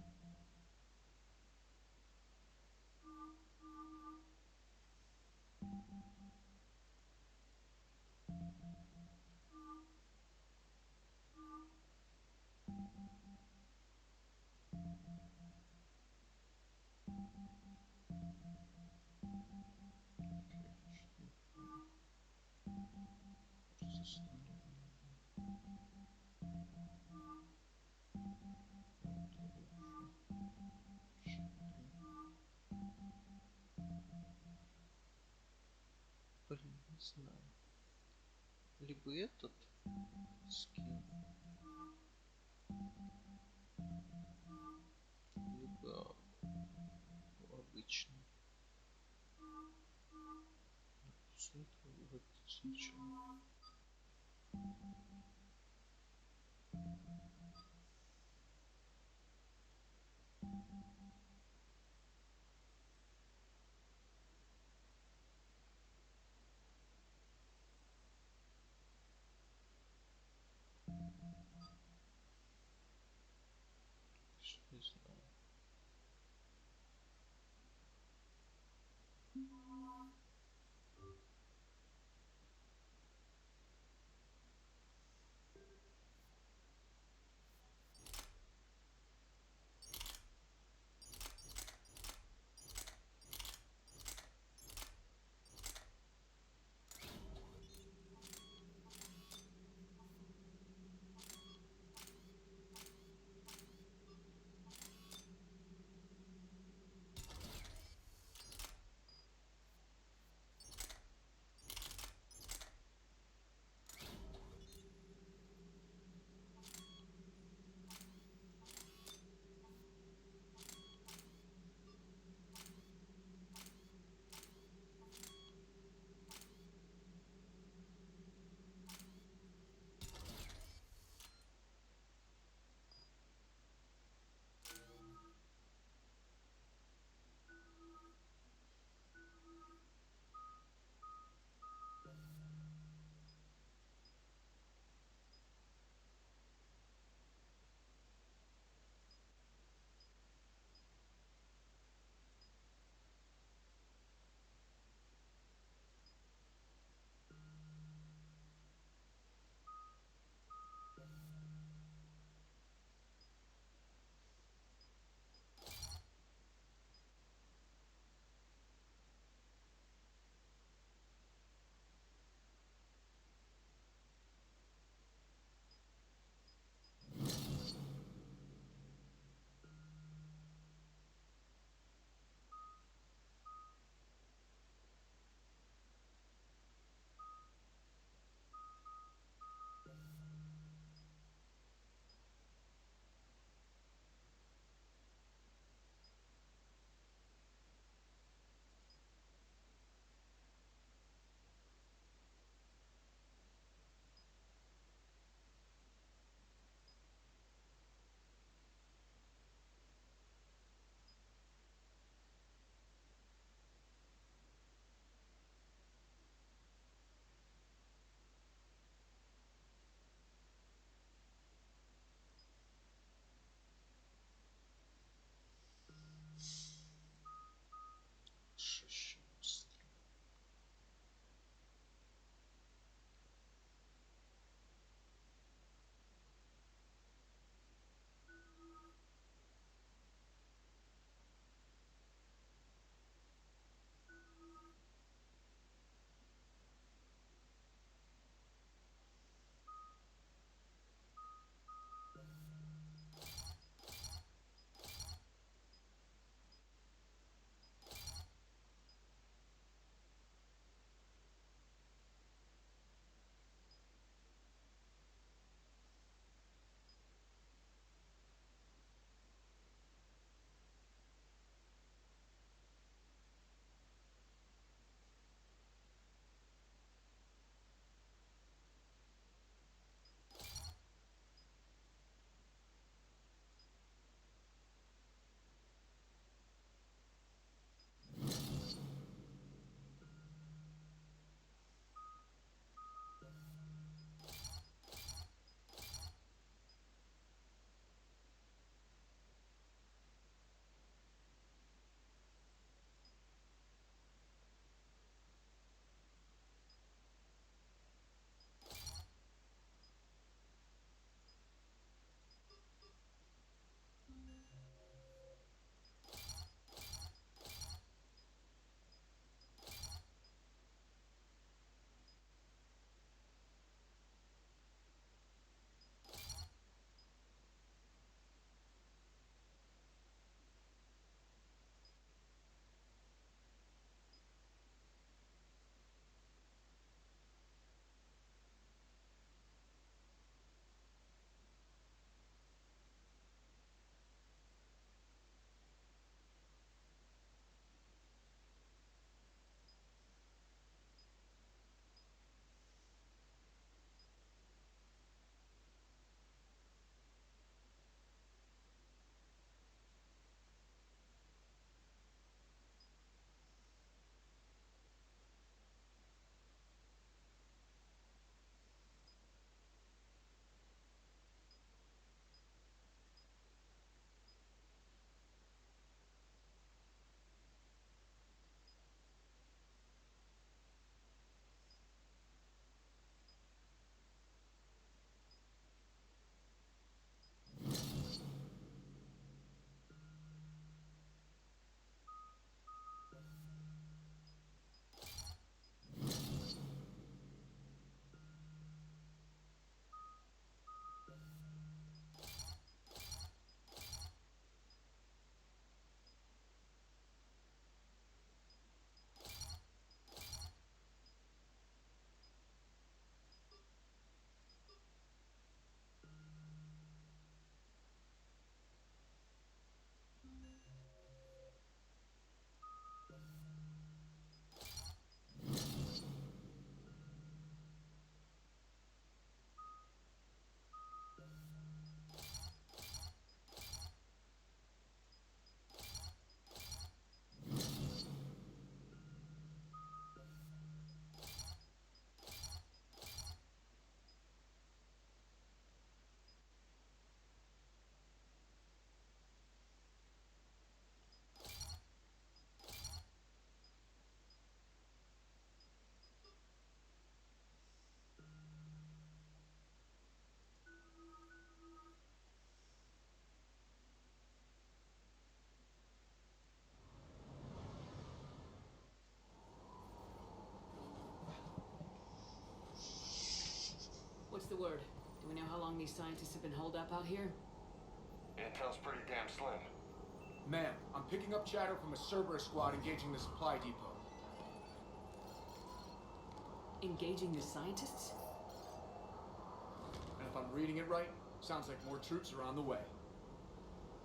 Блин, не знаю. Либо этот скин. Да. Обычно. Что это в этот случай? Не знаю. we know how long these scientists have been holed up out here? Intel's pretty damn slim. Ma'am, I'm picking up chatter from a Cerberus squad engaging the supply depot. Engaging the scientists? And if I'm reading it right, sounds like more troops are on the way.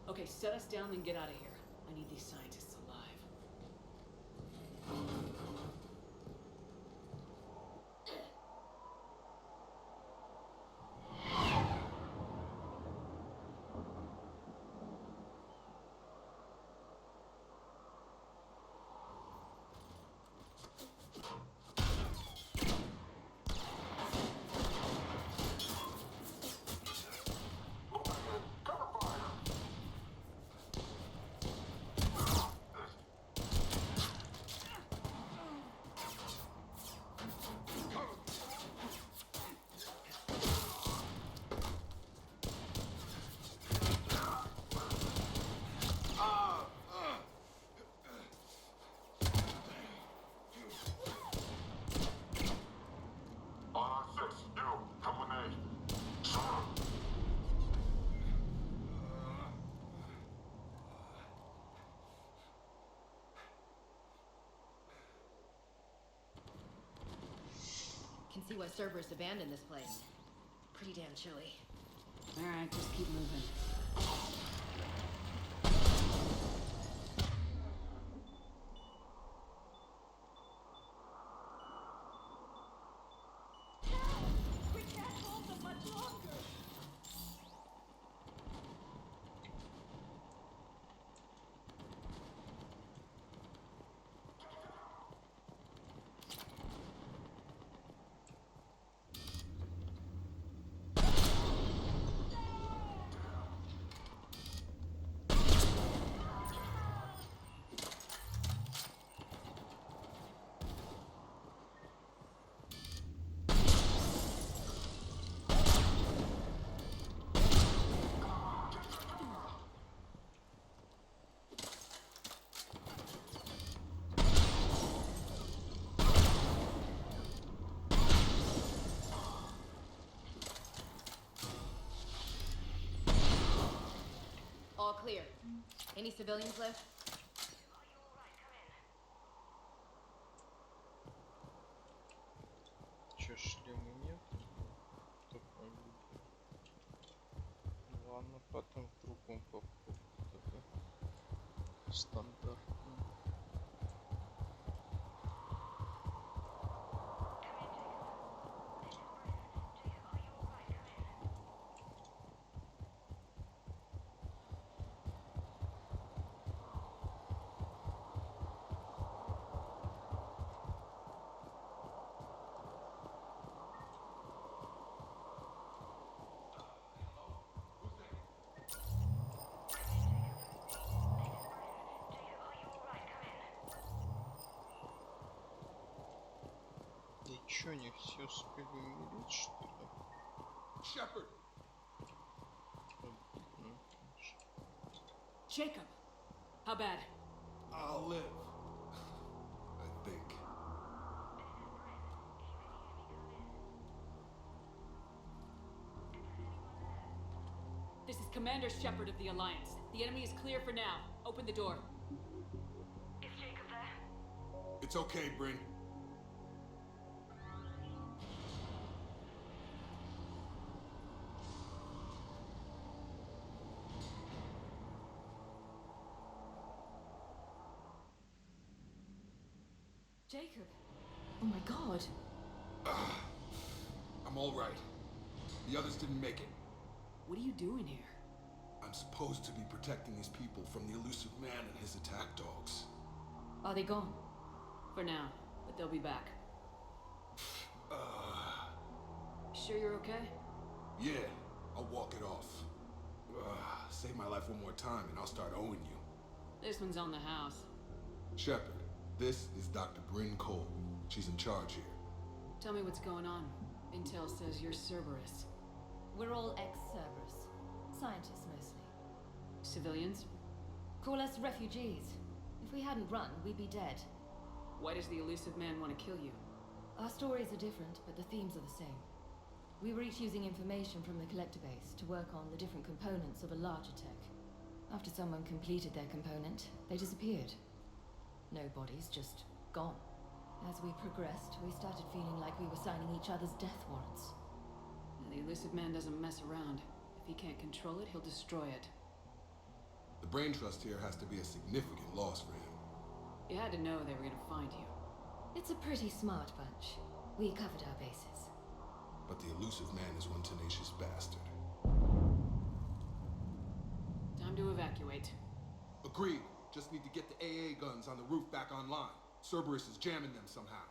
Okay, set us down and get out of here. I need these scientists alive. Can see why Cerberus abandoned this place. Pretty damn chilly. Alright, just keep moving. We can't hold them much longer. All clear. Any civilians left? Чё, шлема нет? Такой. Ладно, потом в другом попробую. Такой стандартный. И чё, не все успели умереть, что ли? Shepard! Jacob! How bad? I'll live. I think. This is Commander Shepard of the Alliance. The enemy is clear for now. Open the door. Is Jacob there? It's okay, Bryn. Jacob! Oh my god. I'm all right. The others didn't make it. What are you doing here? I'm supposed to be protecting these people from the elusive man and his attack dogs. Are they gone? For now, but they'll be back. Sure you're okay? Yeah, I'll walk it off. Save my life one more time and I'll start owing you. This one's on the house. Shepard, this is Dr. Bryn Cole. She's in charge here. Tell me what's going on. Intel says you're Cerberus. We're all ex-Cerberus. Scientists mostly. Civilians? Call us refugees. If we hadn't run, we'd be dead. Why does the elusive man want to kill you? Our stories are different, but the themes are the same. We were each using information from the collector base to work on the different components of a larger tech. After someone completed their component, they disappeared. No bodies, just gone. As we progressed, we started feeling like we were signing each other's death warrants. The elusive man doesn't mess around. If he can't control it, he'll destroy it. The brain trust here has to be a significant loss for him. You had to know they were gonna find you. It's a pretty smart bunch. We covered our bases. But the elusive man is one tenacious bastard. Time to evacuate. Agreed. Just need to get the AA guns on the roof back online. Cerberus is jamming them somehow.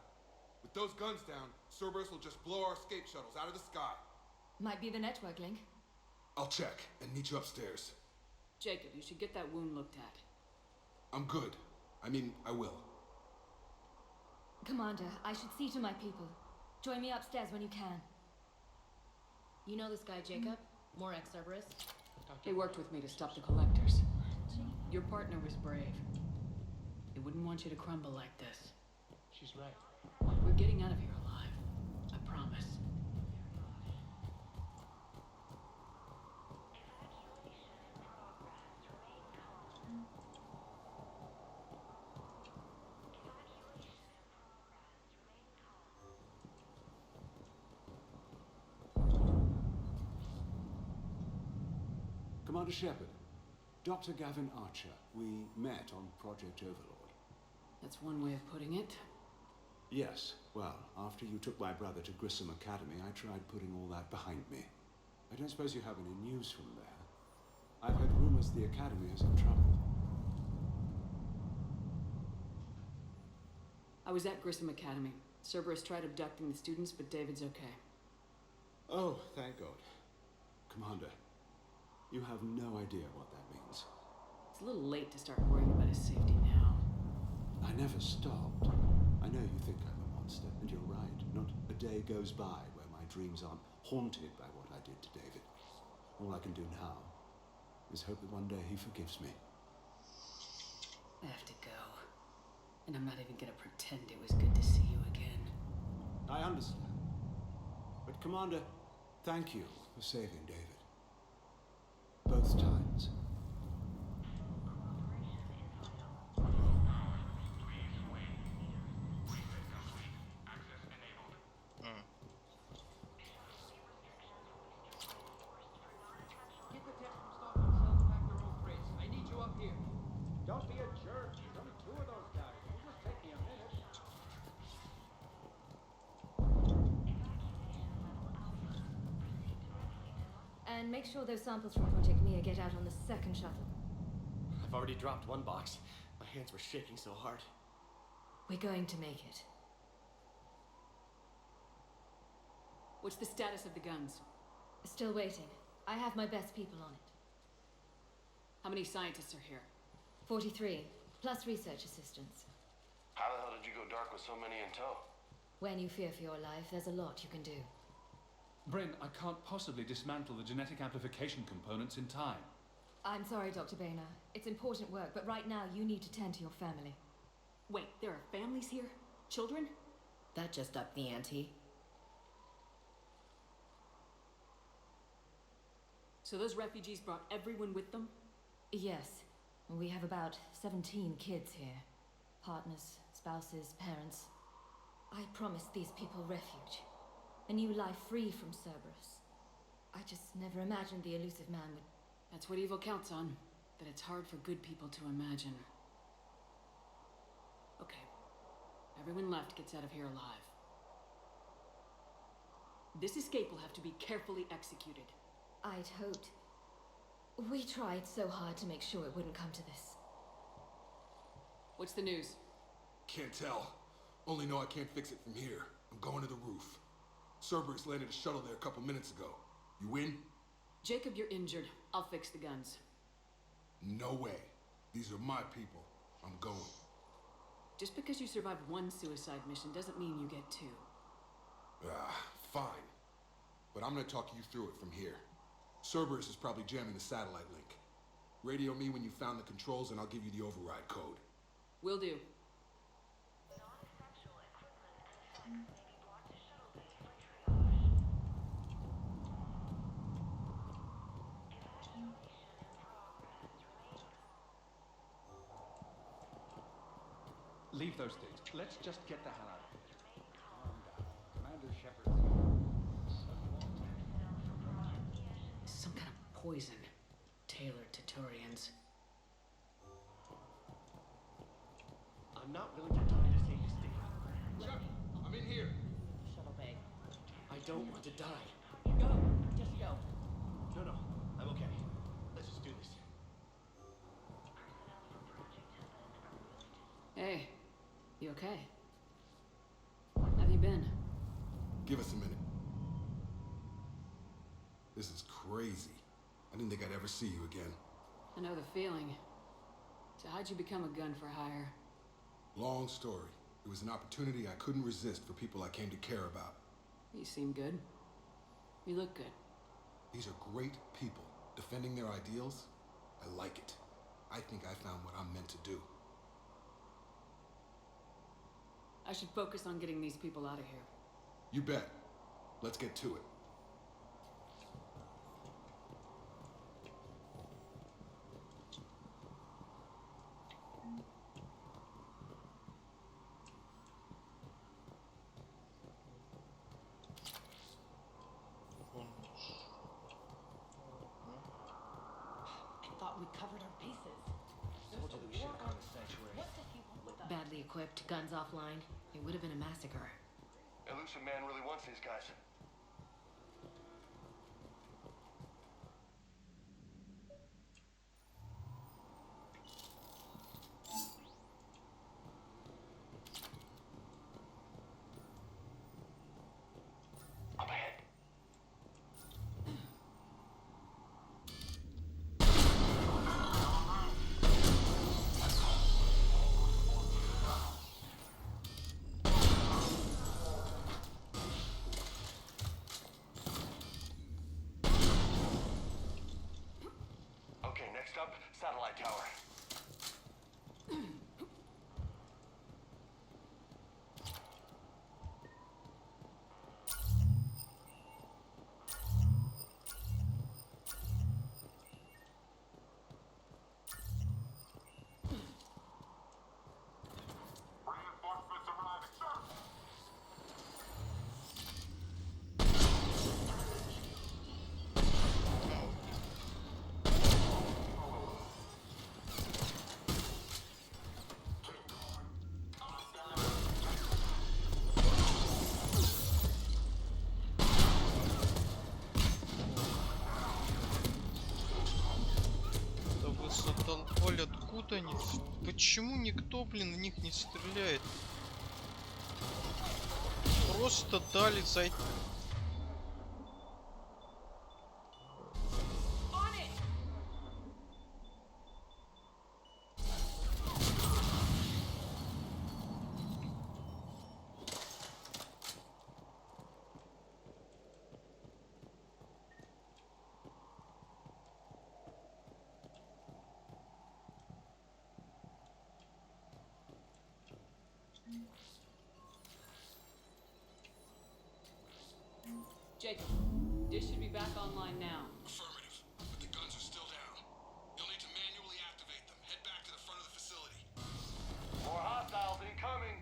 With those guns down, Cerberus will just blow our escape shuttles out of the sky. Might be the network link. I'll check and meet you upstairs. Jacob, you should get that wound looked at. I'm good. I mean, I will. Commander, I should see to my people. Join me upstairs when you can. You know this guy, Jacob? More ex-Cerberus? He worked with me to stop the collectors. Your partner was brave. He wouldn't want you to crumble like this. She's right. We're getting out of here alive. I promise. Commander Shepard, Dr. Gavin Archer. We met on Project Overlord. That's one way of putting it. Yes, well, after you took my brother to Grissom Academy, I tried putting all that behind me. I don't suppose you have any news from there. I've heard rumors the Academy is in trouble. I was at Grissom Academy. Cerberus tried abducting the students, but David's okay. Oh, thank God. Commander, you have no idea what that means. It's a little late to start worrying about his safety now. I never stopped. I know you think I'm a monster, and you're right. Not a day goes by where my dreams aren't haunted by what I did to David. All I can do now is hope that one day he forgives me. I have to go. And I'm not even gonna pretend it was good to see you again. I understand. But Commander, thank you for saving David. Both times. Get the tech from stopping themselves back their own crates. I need you up here. Don't be a jerk. There's only two of those guys. It'll just take me a minute. And make sure those samples from Project Mia get out on the second shuttle. I've already dropped one box. My hands were shaking so hard. We're going to make it. What's the status of the guns? Still waiting. I have my best people on it. How many scientists are here? 43, plus research assistants. How the hell did you go dark with so many in tow? When you fear for your life, there's a lot you can do. Bryn, I can't possibly dismantle the genetic amplification components in time. I'm sorry, Dr. Boehner. It's important work, but right now you need to tend to your family. Wait, there are families here? Children? That just upped the ante. So those refugees brought everyone with them? Yes. We have about 17 kids here. Partners, spouses, parents. I promised these people refuge. A new life free from Cerberus. I just never imagined the elusive man would... That's what evil counts on. That it's hard for good people to imagine. Okay. Everyone left gets out of here alive. This escape will have to be carefully executed. I'd hoped. We tried so hard to make sure it wouldn't come to this. What's the news? Can't tell. Only know I can't fix it from here. I'm going to the roof. Cerberus landed a shuttle there a couple minutes ago. You in? Jacob, you're injured. I'll fix the guns. No way. These are my people. I'm going. Just because you survived one suicide mission doesn't mean you get two. Fine. But I'm gonna talk you through it from here. Cerberus is probably jamming the satellite link. Radio me when you found the controls and I'll give you the override code. Will do. Leave those things. Let's just get the hell out of here. Calm down. Commander Shepard. Some kind of poison tailored to Turians. I'm not willing to die to save this thing. Shep, I'm in here. Shuttle bay. I don't want to die. Go. Just go. No, I'm okay. Let's just do this. Hey, you okay? Have you been? Give us a minute. This is crazy. I didn't think I'd ever see you again. I know the feeling. So how'd you become a gun for hire? Long story. It was an opportunity I couldn't resist for people I came to care about. You seem good. You look good. These are great people, defending their ideals. I like it. I think I found what I'm meant to do. I should focus on getting these people out of here. You bet. Let's get to it. I thought we covered our bases. Told you that we should have gone to Sanctuary. What does he want with us? Badly equipped, guns offline. It would have been a massacre. Elusive Man really wants these guys. Up ahead. Okay, next up, satellite tower. Reinforcements arriving, sir. Да вы задолбали, откуда они? Почему никто, блин, в них не стреляет? Просто дали зайти. Jacob, dish should be back online now. Affirmative. But the guns are still down. You'll need to manually activate them. Head back to the front of the facility. More hostiles incoming.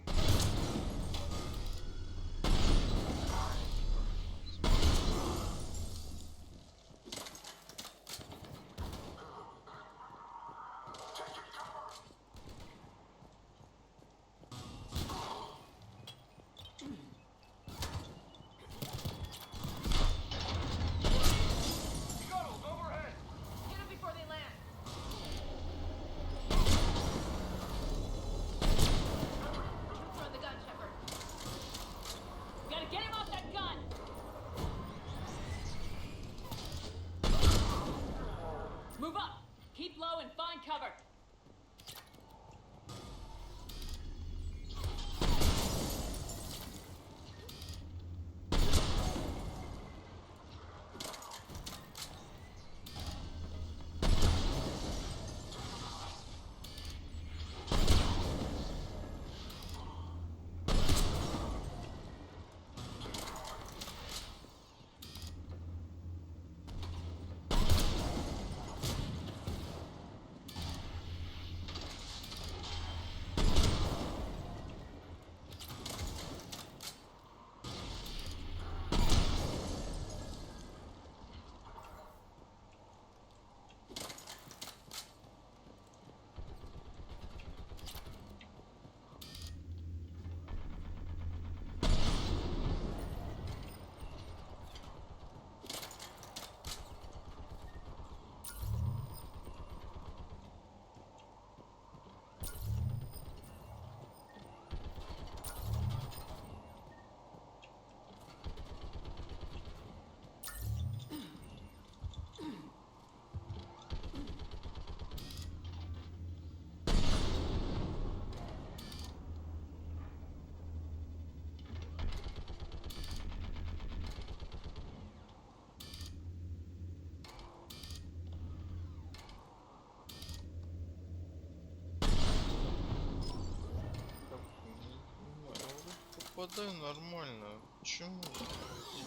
попадаю нормально. Почему?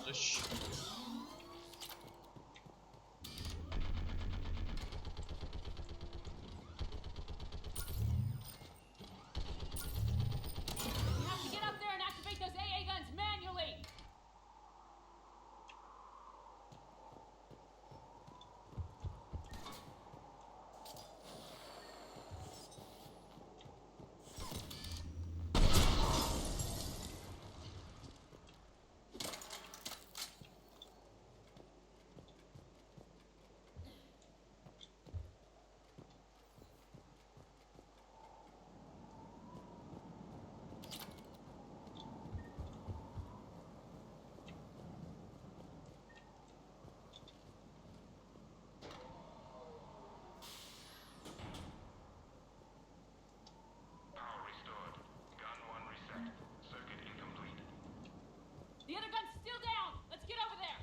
Зачем? You have to get up there and activate those AA guns manually! Power restored. Gun 1 reset. Circuit incomplete. The other gun's still down! Let's get over there!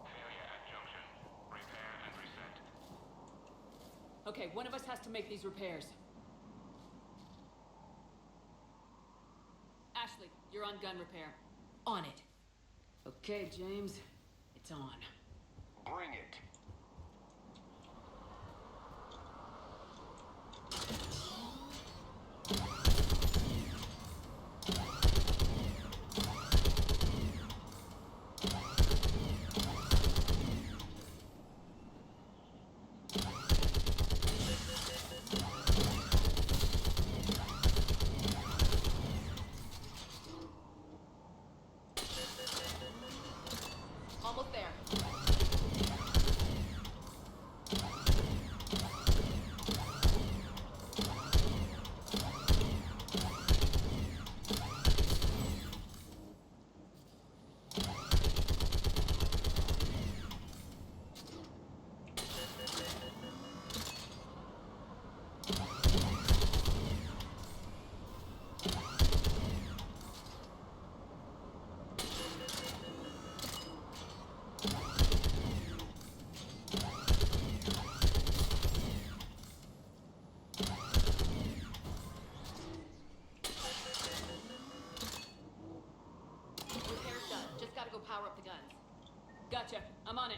Failure at junction. Repair and reset. Okay, one of us has to make these repairs. Ashley, you're on gun repair. On it. Okay, James, it's on. Bring it. Almost there. Repair's done. Just gotta go power up the guns. Gotcha, I'm on it.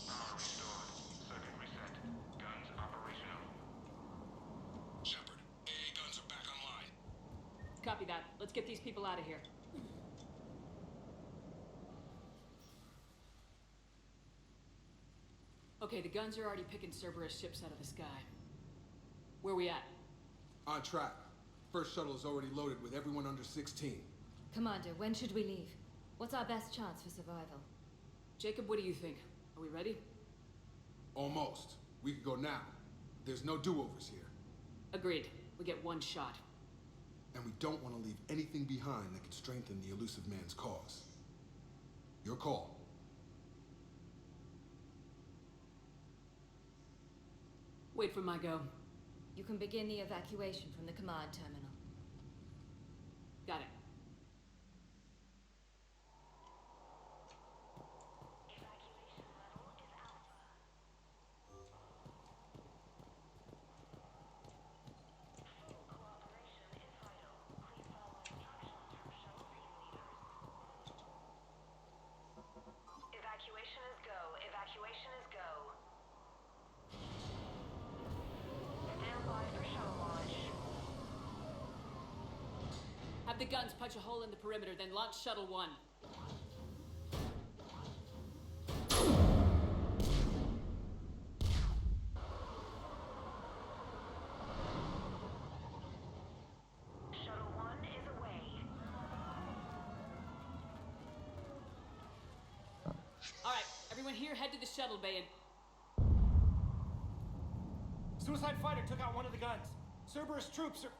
Power restored. Circuit reset. Guns operational. Shepard, AA guns are back online. Copy that. Let's get these people out of here. Okay, the guns are already picking Cerberus ships out of the sky. Where we at? On track. First shuttle is already loaded with everyone under 16. Commander, when should we leave? What's our best chance for survival? Jacob, what do you think? Are we ready? Almost. We could go now. There's no do-overs here. Agreed. We get one shot. And we don't want to leave anything behind that could strengthen the elusive man's cause. Your call. Wait for my go. You can begin the evacuation from the command terminal. Got it. Evacuation is go. Evacuation is go. Stand by for shuttle launch. Have the guns punch a hole in the perimeter, then launch Shuttle 1. Shuttle 1 is away. Alright, Everyone here, head to the shuttle bay and... Suicide fighter took out one of the guns. Cerberus troops are...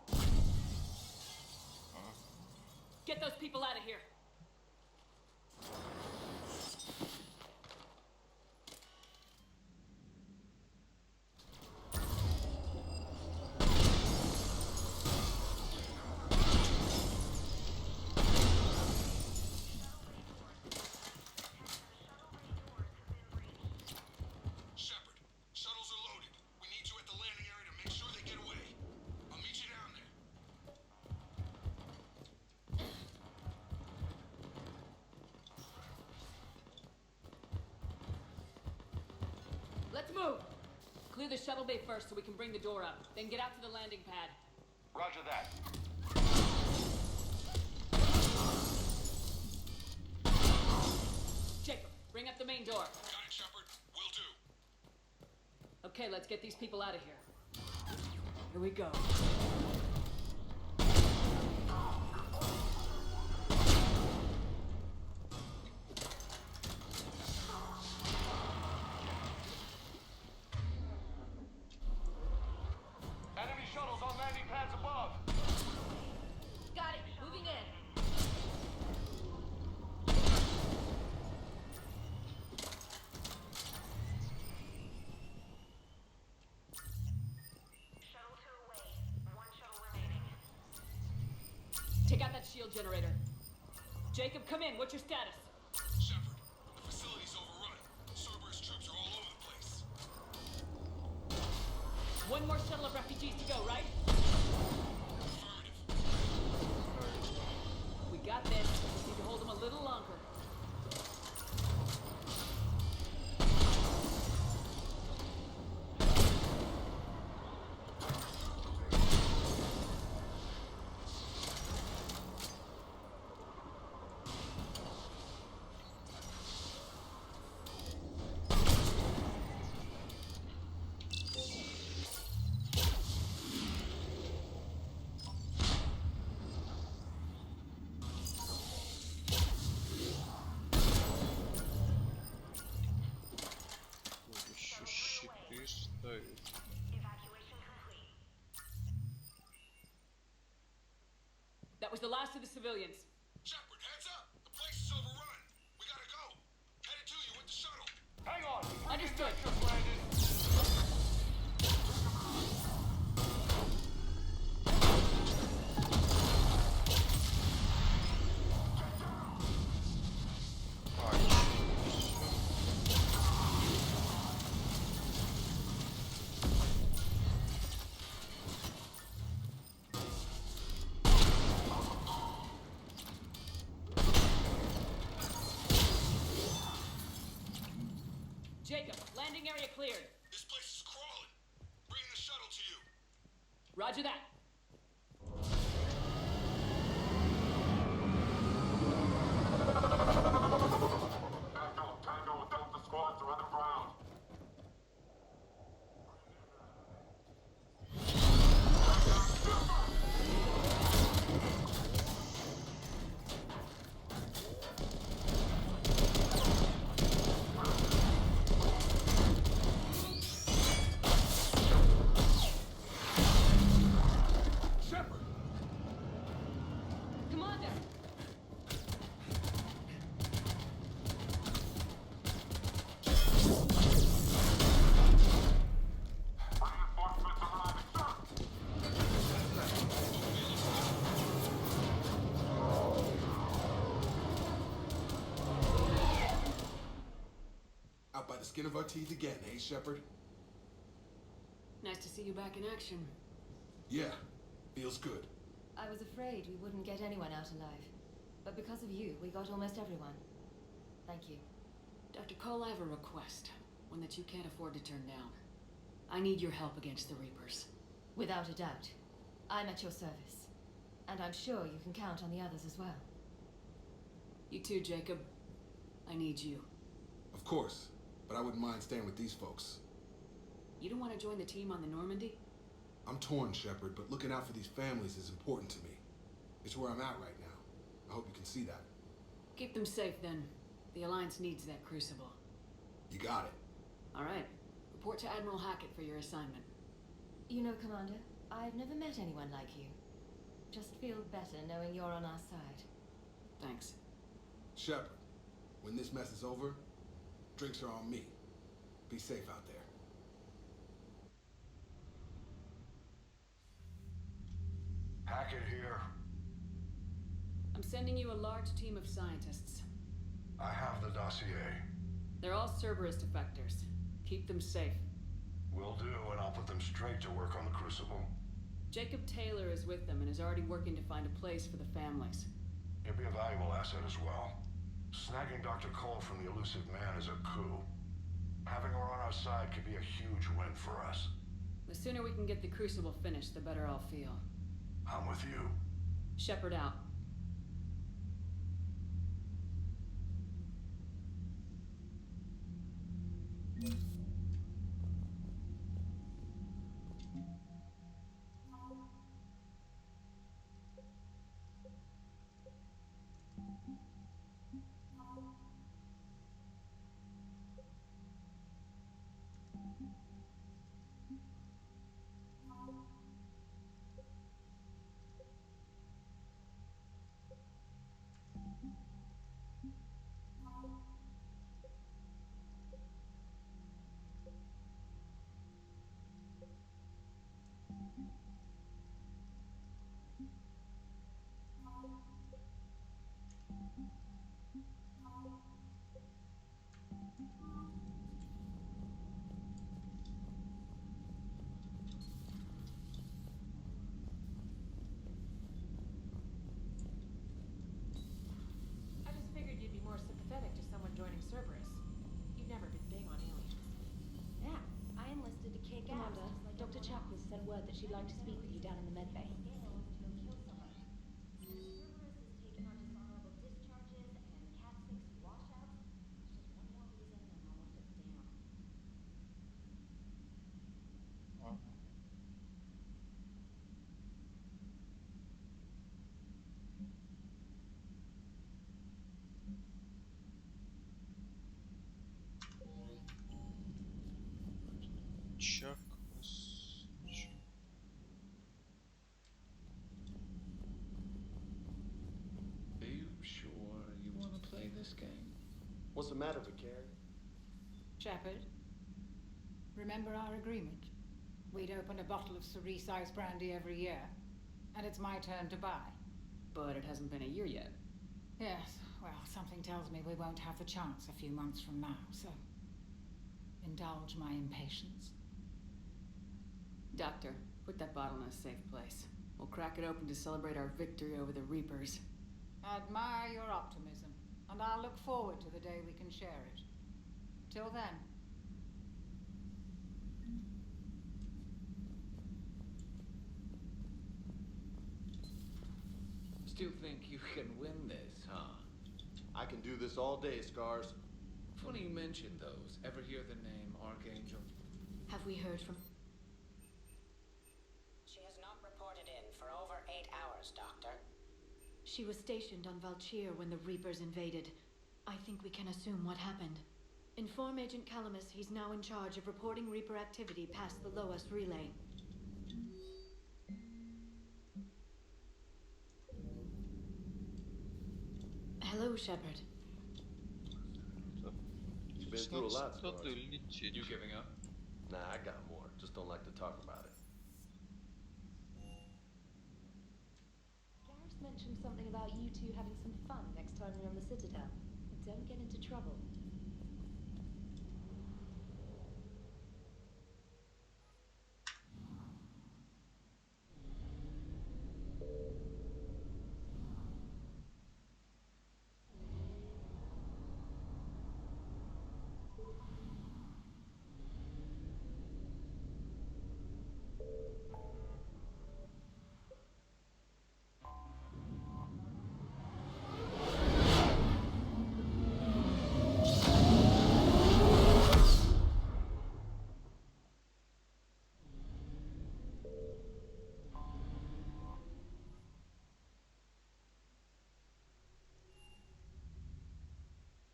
Get those people out of here. Shepard, shuttles are loaded. We need you at the landing area to make sure they get away. I'll meet you down there. Let's move. Clear the shuttle bay first so we can bring the door up. Then get out to the landing pad. Roger that. Jacob, bring up the main door. Got it, Shepard. Will do. Okay, let's get these people out of here. Here we go. Enemy shuttles on landing pads above. Got it. Moving in. Shuttle 2 away. 1 shuttle remaining. Take out that shield generator. Jacob, come in. What's your status? Shepard, the facility's overrun. Cerberus troops are all over the place. One more shuttle of refugees to go, right? We got this. Just need to hold them a little longer. Еще щиты ставить. Evacuation complete. That was the last of the civilians. Shepard, heads up! The place is overrun. We gotta go. Headed to you with the shuttle. Hang on. Understood. Just landed. Jacob, landing area cleared. This place is crawling. Bringing the shuttle to you. Roger that. Tango, Delta squads are on the ground. Shepard! Commander! Reinforcements arriving, sir. Out by the skin of our teeth again, eh, Shepard? Nice to see you back in action. Yeah, feels good. I was afraid we wouldn't get anyone out alive. But because of you, we got almost everyone. Thank you. Dr. Cole, I have a request. One that you can't afford to turn down. I need your help against the Reapers. Without a doubt. I'm at your service. And I'm sure you can count on the others as well. You too, Jacob. I need you. Of course, but I wouldn't mind staying with these folks. You don't want to join the team on the Normandy? I'm torn, Shepard, but looking out for these families is important to me. It's where I'm at right now. I hope you can see that. Keep them safe, then. The Alliance needs that crucible. You got it. All right. Report to Admiral Hackett for your assignment. You know, Commander, I've never met anyone like you. Just feel better knowing you're on our side. Thanks. Shepard, when this mess is over, drinks are on me. Be safe out there. Hackett here. I'm sending you a large team of scientists. I have the dossier. They're all Cerberus defectors. Keep them safe. Will do, and I'll put them straight to work on the Crucible. Jacob Taylor is with them and is already working to find a place for the families. He'll be a valuable asset as well. Snagging Dr. Cole from the elusive man is a coup. Having her on our side could be a huge win for us. The sooner we can get the Crucible finished, the better I'll feel. I'm with you. Shepard out. I just figured you'd be more sympathetic to someone joining Cerberus. You've never been big on aliens. Yeah, I enlisted to kick ass. Commander, Dr. Chapel sent word that she'd like to speak with you down in the medbay. Chuck. Are you sure you want to play this game? What's the matter, Vicari? Shepard, remember our agreement? We'd open a bottle of cerise-ice brandy every year, and it's my turn to buy. But it hasn't been a year yet. Yes, well, something tells me we won't have the chance a few months from now, so indulge my impatience. Doctor, put that bottle in a safe place. We'll crack it open to celebrate our victory over the Reapers. Admire your optimism, and I'll look forward to the day we can share it. Till then. Still think you can win this, huh? I can do this all day, Scars. Funny you mention those. Ever hear the name Archangel? Have we heard from... She has not reported in for over 8 hours, Doctor. She was stationed on Valchir when the Reapers invaded. I think we can assume what happened. Inform Agent Calamus he's now in charge of reporting Reaper activity past the Loas relay. Hello, Shepard. You've been through a lot, Scars. You giving up? Nah, I got more. Just don't like to talk about it. Garrus mentioned something about you two having some fun next time you're on the Citadel. Don't get into trouble.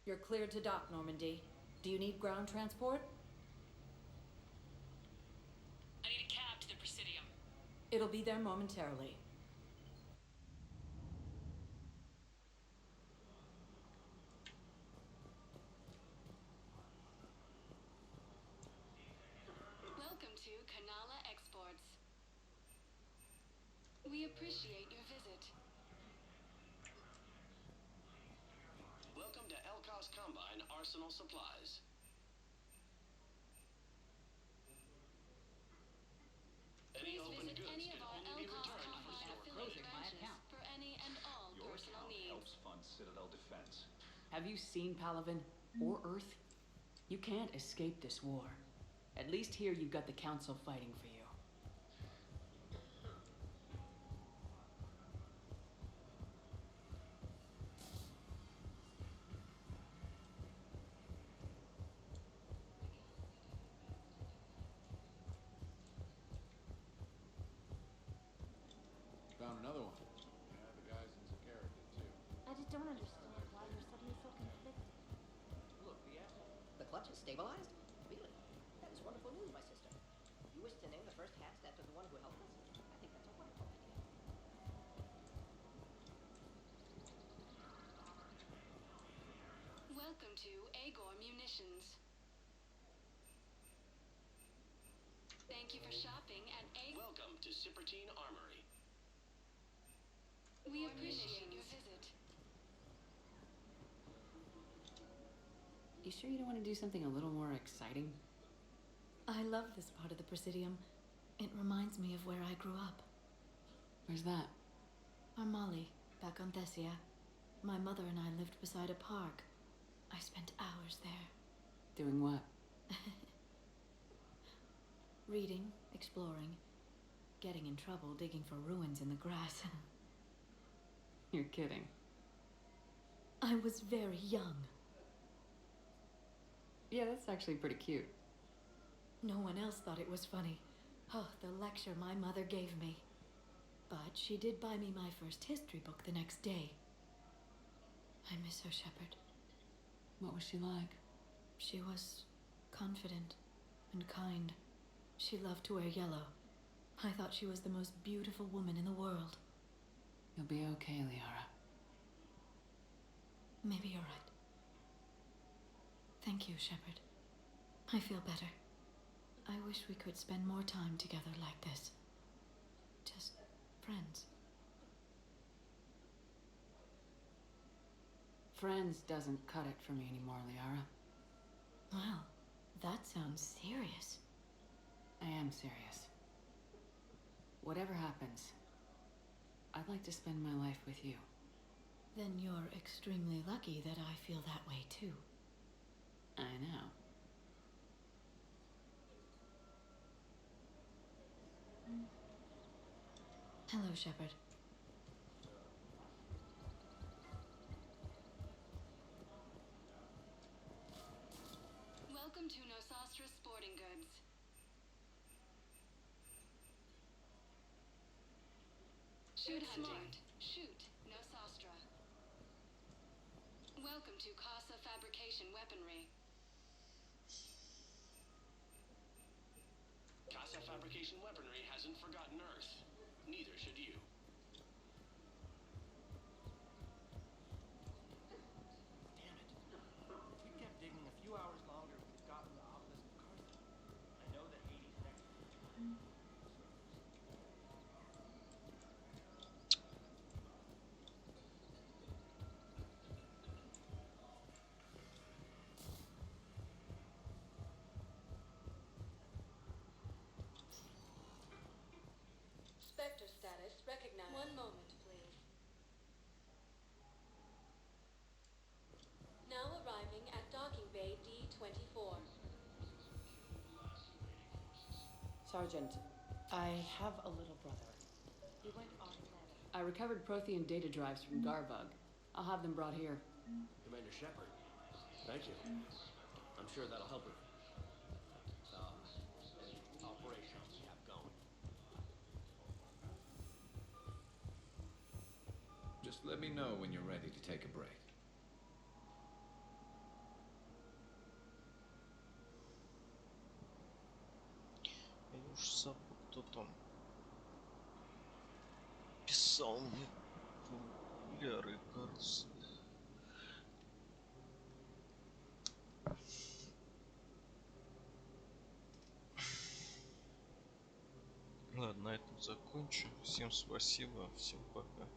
You're cleared to dock, Normandy. Do you need ground transport? I need a cab to the Presidium. It'll be there momentarily. Welcome to Kanala Exports. We appreciate your visit. Welcome to Elkos Combine Arsenal Supplies. Any Please open visit goods any can of our only be Elkos returned for Combine store affiliate closing. branches for any and all Your personal account needs. helps fund Citadel defense. Have you seen Palaven or Earth? You can't escape this war. At least here you've got the Council fighting for you. Found another one. Yeah, the guy's in Zakara did too. I just don't understand why you're suddenly so conflicted. Look, the asshole. The clutch is stabilized? Really? That is wonderful news, my sister. You wish to name the first hatch after the one who helped us? I think that's a wonderful idea. Welcome to Agor Munitions. Thank you for shopping at Agor. Welcome to Cipertine Armory. We appreciate your visit. You sure you don't want to do something a little more exciting? I love this part of the Presidium. It reminds me of where I grew up. Where's that? Armali, back on Thessia. My mother and I lived beside a park. I spent hours there. Doing what? Reading, exploring, getting in trouble digging for ruins in the grass. You're kidding. I was very young. Yeah, that's actually pretty cute. No one else thought it was funny. Oh, the lecture my mother gave me. But she did buy me my first history book the next day. I miss her, Shepard. What was she like? She was confident and kind. She loved to wear yellow. I thought she was the most beautiful woman in the world. You'll be okay, Liara. Maybe you're right. Thank you, Shepard. I feel better. I wish we could spend more time together like this. Just friends. Friends doesn't cut it for me anymore, Liara. Wow, that sounds serious. I am serious. Whatever happens, I'd like to spend my life with you. Then you're extremely lucky that I feel that way too. I know. Hello, Shepard. Welcome to Nosastra Sporting Goods. Shoot hunting. Shoot Nosastra. Welcome to Casa Fabrication Weaponry. Casa Fabrication Weaponry hasn't forgotten Earth. Neither should you. Damn it. If we kept digging a few hours longer, we could have gotten the obelisk of Carthage. I know that Hades next. Spectre status recognized. One moment, please. Now arriving at docking bay D-24. Sergeant, I have a little brother. He went on planet. I recovered Prothean data drives from Garbug. I'll have them brought here. Commander Shepard, thank you. I'm sure that'll help with Any operations you have going? Just let me know when you're ready to take a break. самые популярные карусы. Ладно, на этом закончу. Всем спасибо, всем пока.